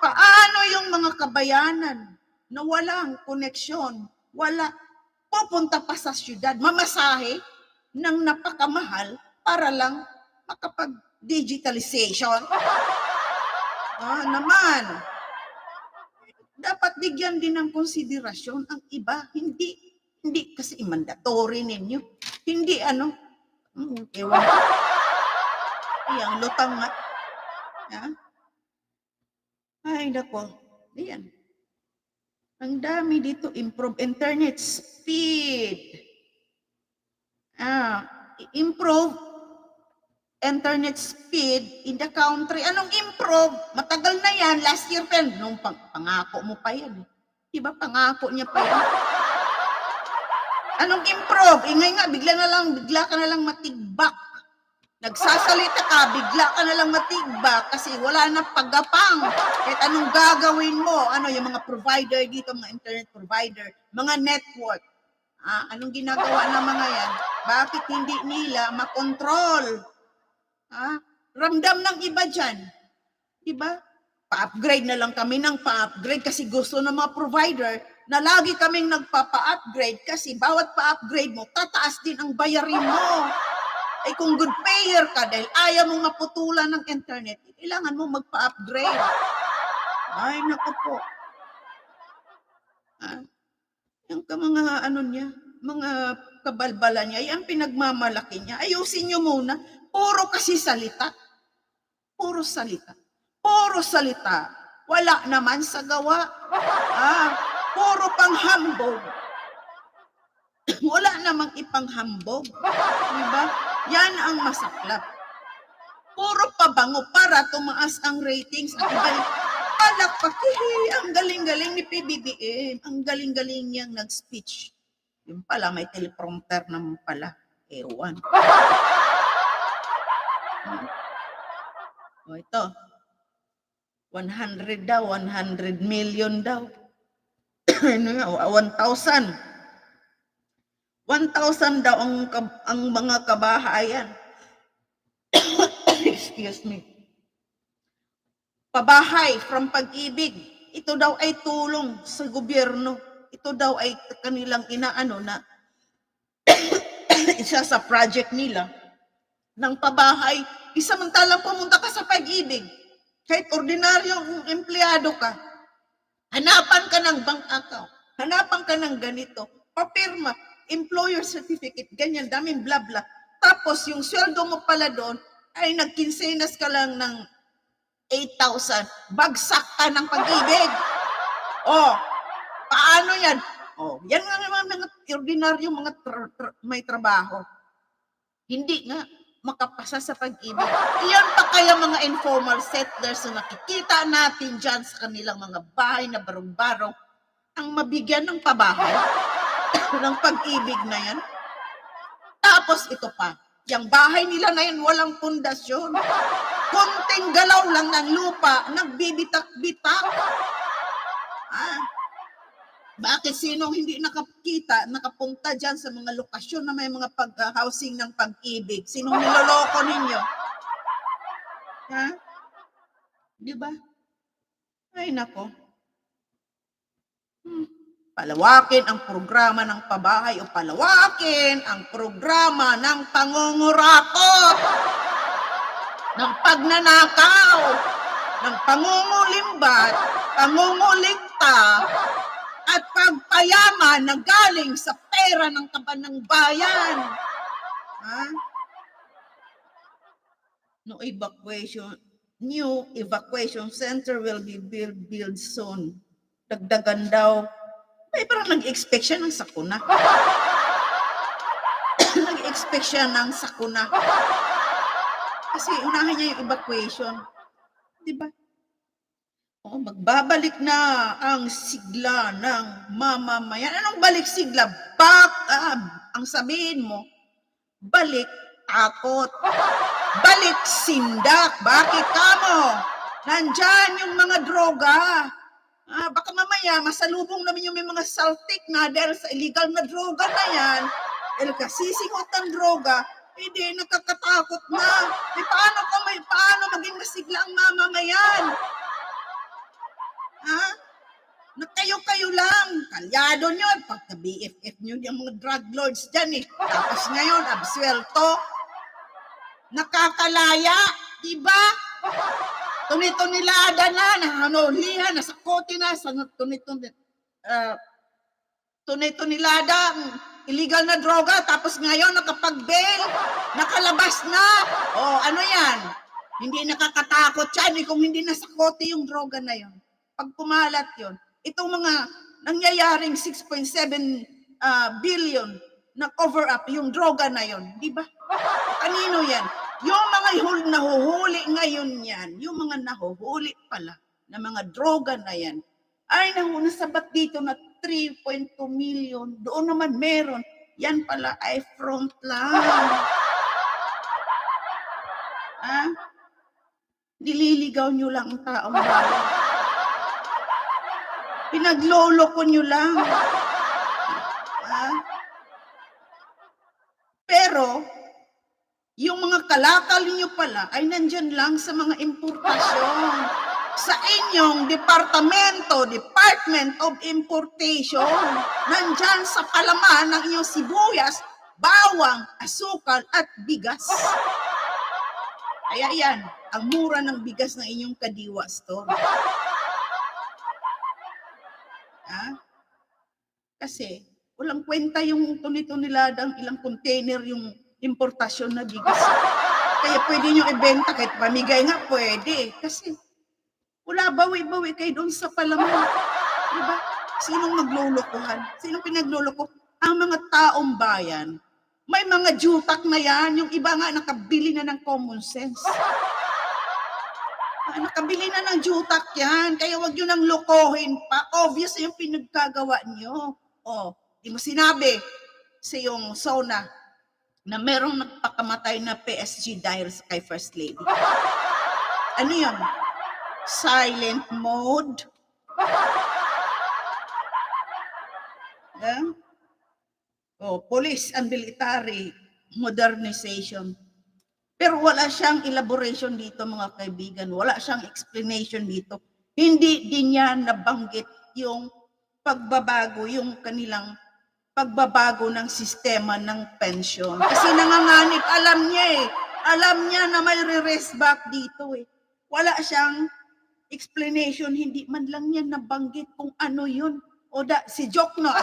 Paano yung mga kabayanan na walang koneksyon, wala, pupunta pa sa syudad, mamasahe ng napakamahal para lang makapag-digitalization? Naman, dapat bigyan din ng konsiderasyon ang iba, hindi kasi mandatory ninyo. Hindi ewan ko. Ang lutang nga. Ay, nako. Ayan. Ang dami dito. Improve internet speed. Improve internet speed in the country. Anong improve? Matagal na yan. Last year pa yan. Nung pangako mo pa yan. Diba pangako niya pa yan? Anong improve? Ngayon nga, bigla ka na lang matigbak. Nagsasalita ka, bigla ka na lang matigba kasi wala na paggapang. Kahit anong gagawin mo, ano yung mga provider dito, mga internet provider, mga network. Anong ginagawa ng mga yan? Bakit hindi nila makontrol? Ramdam ng iba dyan. Diba? Pa-upgrade na lang kami ng pa-upgrade kasi gusto ng mga provider na lagi kaming nagpapa-upgrade kasi bawat pa-upgrade mo, tataas din ang bayarin mo. Ay kung good payer ka dahil ayaw mong maputulan ng internet, kailangan mo magpa-upgrade. Ay, naku po. Yung mga ano niya, mga kabalbala niya, yan pinagmamalaki niya. Ayusin niyo muna. Puro kasi salita. Puro salita. Puro salita. Wala naman sa gawa. Puro panghambog. Wala namang ipanghambog. Diba? Yan ang masaklap. Puro pabango para tumaas ang ratings. At iba, palakpak, ang galing-galing ni Pbbm. Ang galing-galing niyang nag-speech. Yung pala, may teleprompter naman pala. Ewan. O ito. 100 daw, 100 million daw. 1,000. 1,000 daw ang mga kabahayan. Excuse me. Pabahay from Pag-ibig. Ito daw ay tulong sa gobyerno. Ito daw ay kanilang inaano na isa sa project nila ng pabahay. Isamantalang pumunta ka sa Pag-ibig. Kahit ordinaryong empleyado ka, hanapan ka ng bank account, hanapan ka ng ganito, papirma, employer certificate, ganyan, daming bla bla. Tapos yung sweldo mo pala doon ay nagkinsenas ka lang ng 8,000, bagsak ka ng Pag-ibig. Paano yan? Yan nga naman mga ordinaryong mga may trabaho. Hindi nga makapasa sa Pag-ibig. Iyan pa kaya mga informal settlers na nakikita natin dyan sa kanilang mga bahay na barong-barong ang mabigyan ng pabahay ng Pag-ibig na yan. Tapos ito pa, yung bahay nila na yan walang pundasyon. Konting galaw lang ng lupa, nagbibitak-bitak. Bakit sinong hindi nakakita, nakapunta dyan sa mga lokasyon na may mga pag-housing ng Pag-ibig? Sinong niloloko ninyo? Di ba? Ay, nako. Palawakin ang programa ng pabahay o palawakin ang programa ng pangungurakot, ng pagnanakaw, ng pangungulimbat, pangungulikta, at pagpayaman na galing sa pera ng kaban bayan. New evacuation center will be built soon. Dagdagan daw. Ay, parang nag-expect siya ng sakuna. Nag-expect siya ng sakuna. Kasi unahin niya yung evacuation. Diba? Magbabalik na ang sigla ng mamamayan. Anong balik sigla? Ang sabihin mo, balik takot. Balik sindak. Bakit kamo? Nandyan yung mga droga. Baka mamaya masalubong namin yung may mga saltik na dahil sa illegal na droga na yan. Dahil kasisingot ng droga, hindi, nakakatakot na. Paano maging masigla ang mamamayan? Na kayo-kayo lang. Kalyado nyo. Pagka BFF nyo yung mga drug lords dyan eh. Tapos ngayon, absuelto. Nakakalaya. Diba? Tunito-nilada na. Nahanulihan. Nasa kote na. Tunito-nilada. Illegal na droga. Tapos ngayon, nakapag-bail. Nakalabas na. Ano yan? Hindi nakakatakot yan. Kung hindi nasa kote yung droga na yon. Pag kumalat yun, itong mga nangyayaring 6.7 billion na cover up yung droga na yun, di ba? Kanino yan? Yung mga nahuhuli ngayon yan, yung mga nahuhuli pala na mga droga na yan, ay nasabat dito na 3.2 million, doon naman meron, yan pala ay front line. Ah, nililigaw nyo lang ang taong bayan. Pinagloloko nyo lang. Ah, pero, yung mga kalakal nyo pala ay nandyan lang sa mga importasyon. Sa inyong Department of Importation, nandyan sa palaman ng inyong sibuyas, bawang, asukal, at bigas. Kaya yan, ang mura ng bigas ng inyong Kadiwa store. Kasi, walang kwenta yung tuni-tuniladang ilang container yung importasyon na bigas. Kaya pwede nyo ibenta, kahit pamigay nga pwede. Kasi, wala bawi-bawi kayo doon sa palaman. Diba? Sinong maglulukuhan? Sinong pinagluloko? Ang mga taong bayan. May mga jutak na yan. Yung iba nga nakabili na ng common sense. Nakabili na ng jutak yan. Kaya wag nyo nang lokohin pa. Obvious yung pinagkagawa nyo. Di mo sinabi sa yung Sona na merong nagpakamatay na PSG dahil kay First Lady. Ano yun? Silent mode. Police and military modernization. Pero wala siyang elaboration dito, mga kaibigan. Wala siyang explanation dito. Hindi din niya nabanggit yung pagbabago, yung kanilang pagbabago ng sistema ng pensyon. Kasi nanganganib, alam niya eh. Alam niya na may re-rest back dito eh. Wala siyang explanation, hindi man lang niya nabanggit kung ano yun. Si Jokno,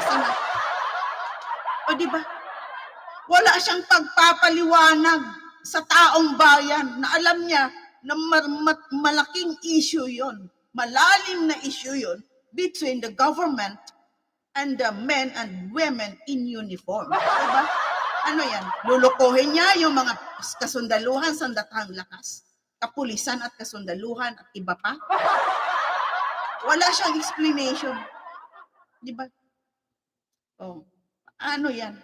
diba? Wala siyang pagpapaliwanag sa taong bayan na alam niya na malaking issue yun. Malalim na issue yun between the government and the men and women in uniform. Diba? Ano yan? Lulukohin niya yung mga kasundaluhan, sandatahang lakas, kapulisan at kasundaluhan at iba pa. Wala siyang explanation. Diba? Ano yan?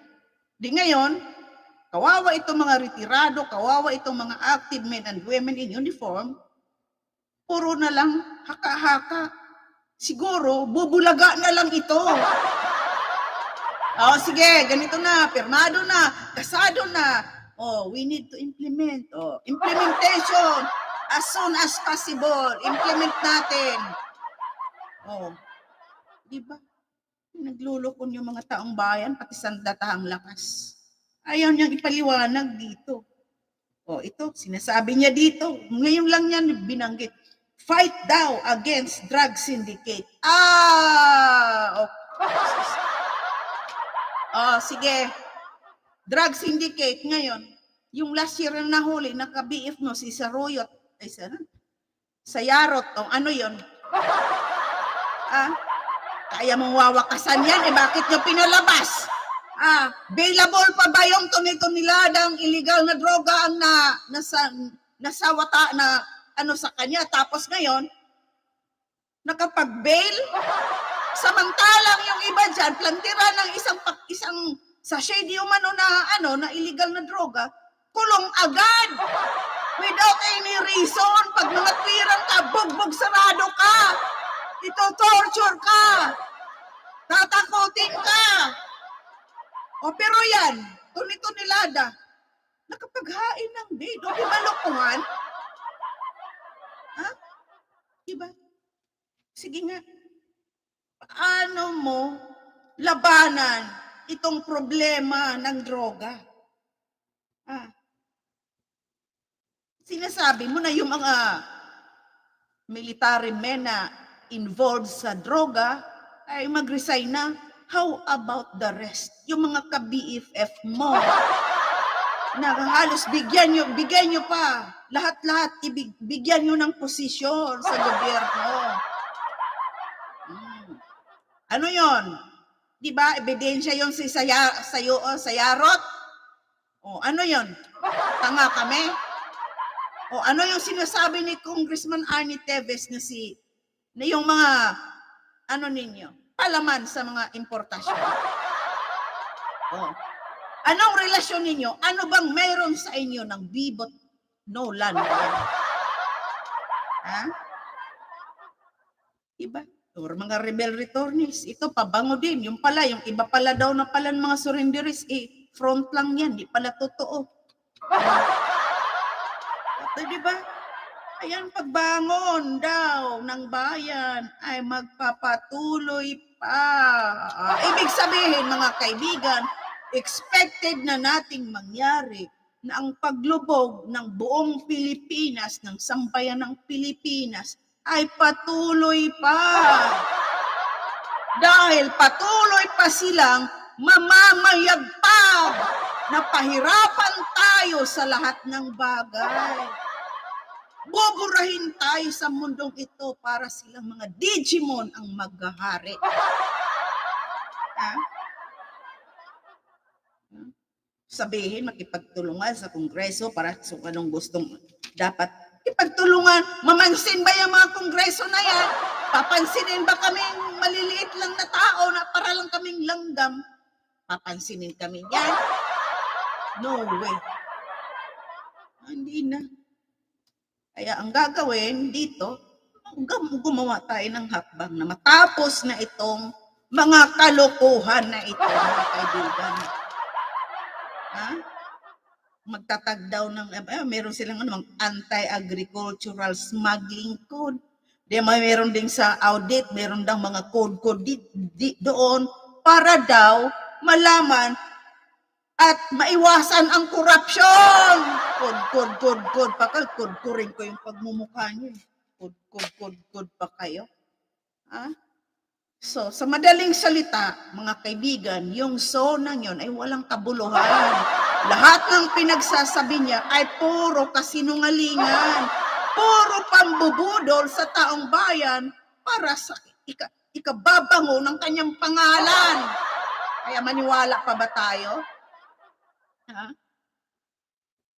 Di ngayon, kawawa itong mga retirado, kawawa itong mga active men and women in uniform, puro na lang haka-haka. Siguro, bubulaga na lang ito. Sige, ganito na, pirmado na, kasado na. We need to implement. Implementation as soon as possible. Implement natin. Diba? Naglulukon yung mga taong bayan, pati sandatahang lakas. Ayaw niyang ipaliwanag dito. Ito, sinasabi niya dito. Ngayon lang yan binanggit. Fight daw against drug syndicate. Sige. Drug syndicate ngayon. Yung last year na nahuli, naka-BF no, si Saruyot. Sayarot. Ano yon? Kaya mong wawakasan yan, bakit nyo pinalabas? Available pa ba yung tuni-tuniladang illegal na droga ang nasawata na sa kanya? Tapos ngayon, nakapag-bail? Samantalang yung iba dyan, plantira ng isang sachet di umano na illegal na droga, kulong agad. Without any reason, pag mga tirang ka, bugbog sarado ka. Ito torture ka. Tatakutin ka. Pero yan, tuni-tunilada, nakapaghain ng bail. Di ba lokohan? Diba? Sige nga. Paano mo labanan itong problema ng droga? Sinasabi mo na yung mga military men na involved sa droga ay mag-resign na. How about the rest? Yung mga ka-BFF mo na halos bigyan nyo pa. Lahat-lahat bigyan nyo ng posisyon sa gobyerno. Ano yon? Diba? Ebidensya yon si Sayarot? Ano yon? Tanga kami? Ano yung sinasabi ni Congressman Arnie Teves na yung mga ninyo, palaman sa mga importasyon? Anong relasyon ninyo? Ano bang mayroon sa inyo ng bibot No land na yan. Ha? Iba? Or mga rebel returnees. Ito, pabango din. Yung pala, yung iba pala daw na pala ng mga surrenderies, front lang yan. Di pala totoo. Ito, di ba? Ayan, pagbangon daw ng bayan ay magpapatuloy pa. Ibig sabihin, mga kaibigan, expected na nating mangyari na ang paglubog ng buong Pilipinas, ng sambayan ng Pilipinas, ay patuloy pa. Dahil patuloy pa silang mamamayagpag na pahirapan tayo sa lahat ng bagay. Buburahin tayo sa mundong ito para silang mga Digimon ang maghahari. Ha? Sabihin, makipagtulungan sa Kongreso para sa anong gustong dapat ipagtulungan. Mamansin ba yung mga Kongreso na yan? Papansinin ba kaming maliliit lang na tao na para lang kaming langgam? Papansinin kami yan? No way. Hindi na. Kaya ang gagawin dito, gumawa tayo ng hakbang na matapos na itong mga kalokohan na ito, mga kaibigan. Ha? Magtatag daw ng, meron silang anti-agricultural smuggling code. Meron din sa audit, meron daw mga code doon para daw malaman at maiwasan ang korupsyon. Code. Code ko yung pagmumukha niyo. Code pa kayo. Ha? So, sa madaling salita, mga kaibigan, yung Sona yun ay walang kabuluhan. Lahat ng pinagsasabi niya ay puro kasinungalingan. Puro pambubudol sa taong bayan para sa ikababango ng kanyang pangalan. Kaya maniwala pa ba tayo? Ha?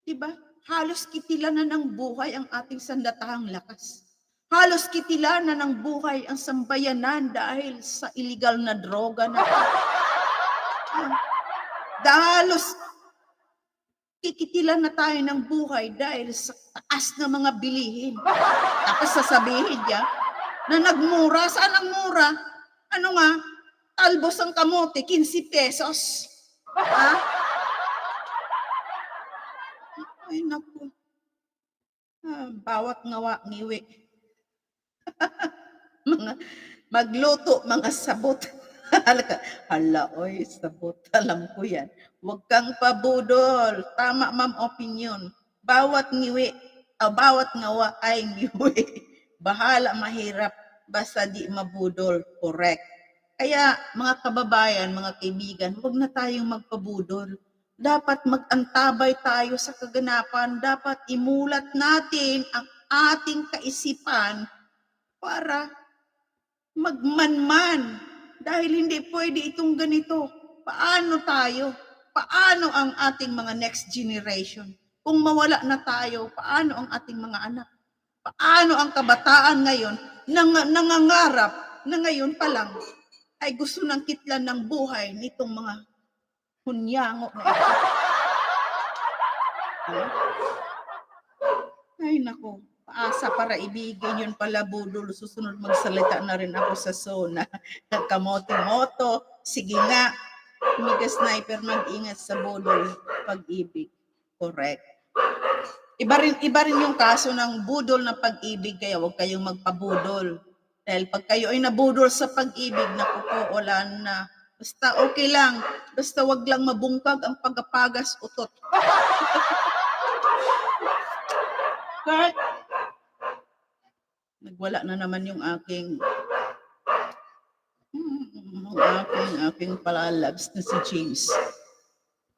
Diba? Halos kitilan na ng buhay ang ating sandatahang lakas. Halos kitilan na ng buhay ang sambayanan dahil sa illegal na droga na. Halos kikitilan na tayo ng buhay dahil sa taas na mga bilihin. Tapos sasabihin niya na nagmura. Saan ang mura? Ano nga? Talbos ang kamote, 15 pesos. Ha? Ay, naku. Bawat ngawa, ngiwi. Magluto, mga sabot. Hala, oy, sabot. Alam ko yan. Huwag kang pabudol. Tama, ma'am, opinion. Bawat ngiwi, bawat ngawa ay ngiwi. Bahala, mahirap. Basta di mabudol. Correct. Kaya, mga kababayan, mga kaibigan, huwag na tayong magpabudol. Dapat mag-antabay tayo sa kaganapan. Dapat imulat natin ang ating kaisipan para magmanman. Dahil hindi pwede itong ganito. Paano tayo? Paano ang ating mga next generation? Kung mawala na tayo, paano ang ating mga anak? Paano ang kabataan ngayon nangangarap na ngayon pa lang ay gusto ng kitlan ng buhay nitong mga hunyango na ito? Ay nako, paasa para ibigin yun pala, Budol. Susunod magsalita na rin ako sa Sona. Kamote-moto. Sige nga, Miga Sniper, mag-ingat sa Budol pag-ibig. Correct. Iba rin yung kaso ng budol na pag-ibig, kaya huwag kayong magpabudol. Dahil pag kayo ay nabudol sa pag-ibig, naku po, wala na. Basta okay lang. Basta wag lang mabungkag ang pagapagas utot. Kurt, nagwala na naman yung aking palalabs na si James.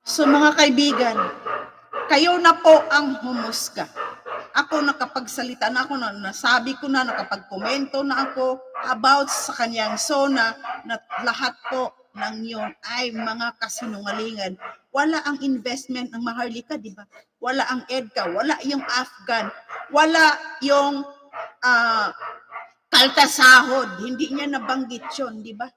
So mga kaibigan, kayo na po ang humusga. Ako nakapagsalita na ako, nasabi ko na, nakapagkomento na ako about sa kanyang Sona na lahat po ng yun ay mga kasinungalingan. Wala ang investment ng Maharlika, di ba? Wala ang EDCA, wala yung Afghan, wala yung kaltasahod. Hindi niya nabanggit yun, di ba?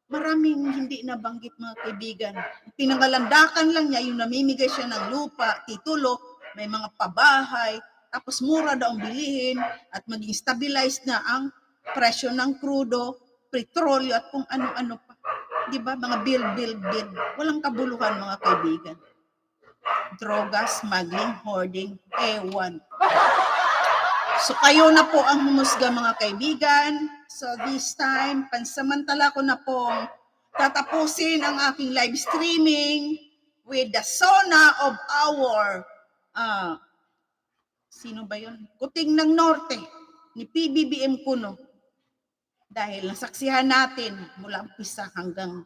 Maraming hindi nabanggit, mga kaibigan. Pinangalandakan lang niya yung namimigay siya ng lupa, titulo, may mga pabahay, tapos mura daw ang bilihin at maging stabilized na ang presyo ng krudo, petrolyo at kung ano-ano pa. Di ba? Mga build. Walang kabuluhan mga kaibigan. Droga, smuggling, hoarding, ewan. So kayo na po ang humusga mga kaibigan. So this time, pansamantala ko na pong tatapusin ang aking live streaming with the Sona of our sino ba yun? Kuting ng Norte ni Pbbm Kuno. Dahil nasaksihan natin mula umpisa hanggang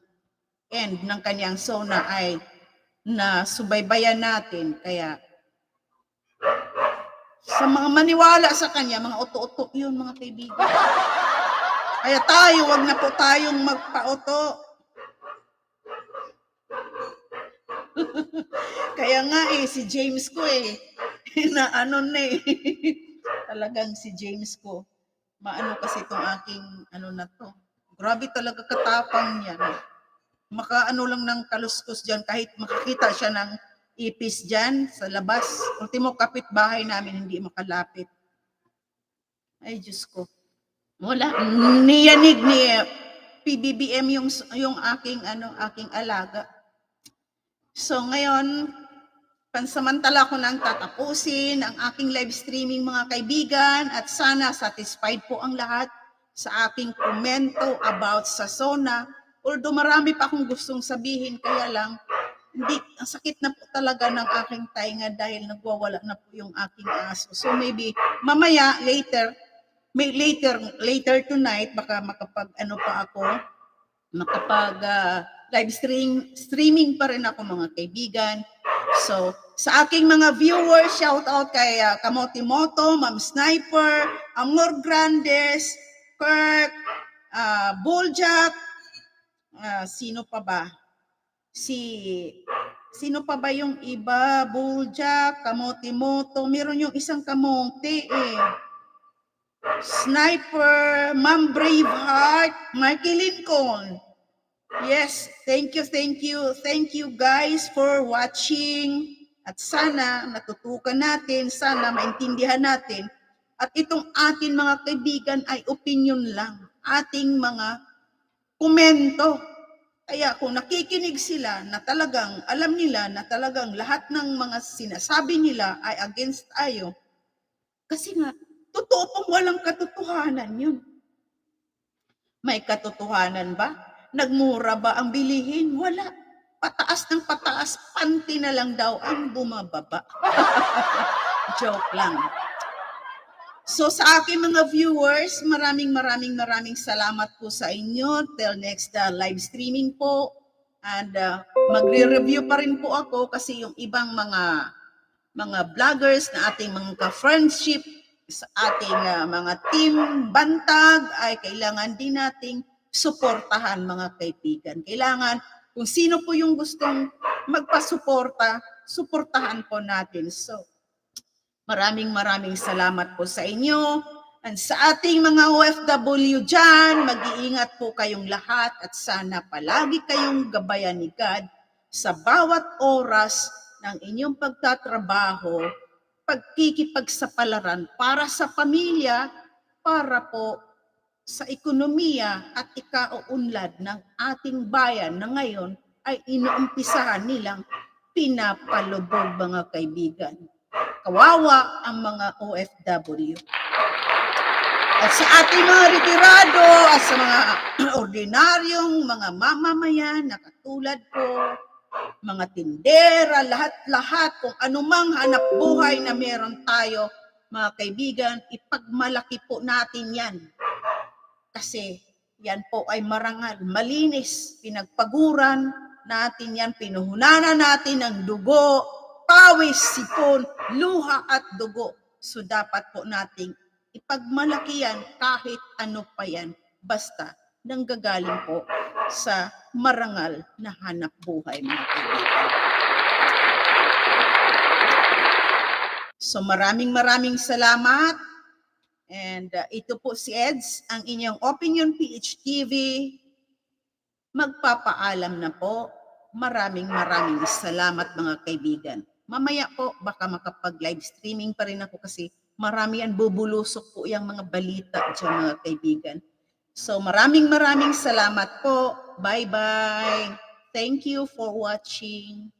end ng kanyang Sona ay nasubaybayan natin. Kaya sa mga maniwala sa kanya, mga uto-uto yun mga kaibigan. Kaya tayo, wag na po tayong magpa-uto. Kaya nga si James ko na ano na talagang si James ko. Maano kasi itong aking na to. Grabe talaga katapang niya. Makaano lang ng kaluskos dyan kahit makakita siya ng ipis dyan sa labas. Ultimo kapitbahay namin hindi makalapit. Ay Diyos ko. Wala. Niyanig ni Pbbm yung aking alaga. So ngayon, pansamantala ko nang tatapusin ang aking live streaming mga kaibigan at sana satisfied po ang lahat sa aking komento about sa Sona. Although marami pa akong gustong sabihin, kaya lang ang sakit na po talaga ng aking tainga dahil nagwawala na po yung aking aso. So maybe mamaya later tonight baka makapag live streaming pa rin ako mga kaibigan. So, sa aking mga viewers, shout out kay Kamotimoto, Ma'am Sniper, Amor Grandes, Kirk, Buljak, sino pa ba? Sino pa ba yung iba? Buljak, Kamotimoto, meron yung isang kamote Sniper, Ma'am Braveheart, Marky Lincoln. Yes, thank you guys for watching. At sana natutukan natin, sana maintindihan natin. At itong ating mga kaibigan ay opinion lang. Ating mga komento. Kaya kung nakikinig sila na talagang alam nila na talagang lahat ng mga sinasabi nila ay against tayo. Kasi nga, totoo pong walang katotohanan yun. May katotohanan ba? Nagmura ba ang bilihin? Wala. Pataas ng pataas, panty na lang daw ang bumababa. Joke lang. So sa aking mga viewers, maraming salamat po sa inyo. Till next live streaming po. And magre-review pa rin po ako kasi yung ibang mga vloggers na ating mga ka-friendship sa ating mga team bantag ay kailangan din nating suportahan mga kaibigan. Kailangan kung sino po yung gustong magpasuporta, suportahan po natin. So, maraming salamat po sa inyo. And sa ating mga OFW dyan, mag-iingat po kayong lahat at sana palagi kayong gabayan ni God sa bawat oras ng inyong pagtatrabaho, pagkikipagsapalaran para sa pamilya, para po sa ekonomiya at ikauunlad ng ating bayan na ngayon ay inuumpisahan nilang pinapalubog mga kaibigan. Kawawa ang mga OFW. At sa ating mga retirado at sa mga ordinaryong mga mamamayan na katulad ko, mga tindera, lahat kung anumang hanap buhay na meron tayo, mga kaibigan, ipagmalaki po natin yan. Kasi yan po ay marangal, malinis, pinagpaguran natin yan, pinuhunanan natin ng dugo, pawis, sipon, luha at dugo. So dapat po nating ipagmalaki yan kahit ano pa yan, basta nanggagaling po sa marangal na hanap buhay mga kaibigan. So maraming salamat. And ito po si Eds, ang inyong Opinion PH TV. Magpapaalam na po. Maraming salamat mga kaibigan. mamaya po baka makapag-live streaming pa rin ako kasi marami yan, bubulusok po yung mga balita dyan mga kaibigan. So maraming salamat po. Bye-bye. Thank you for watching.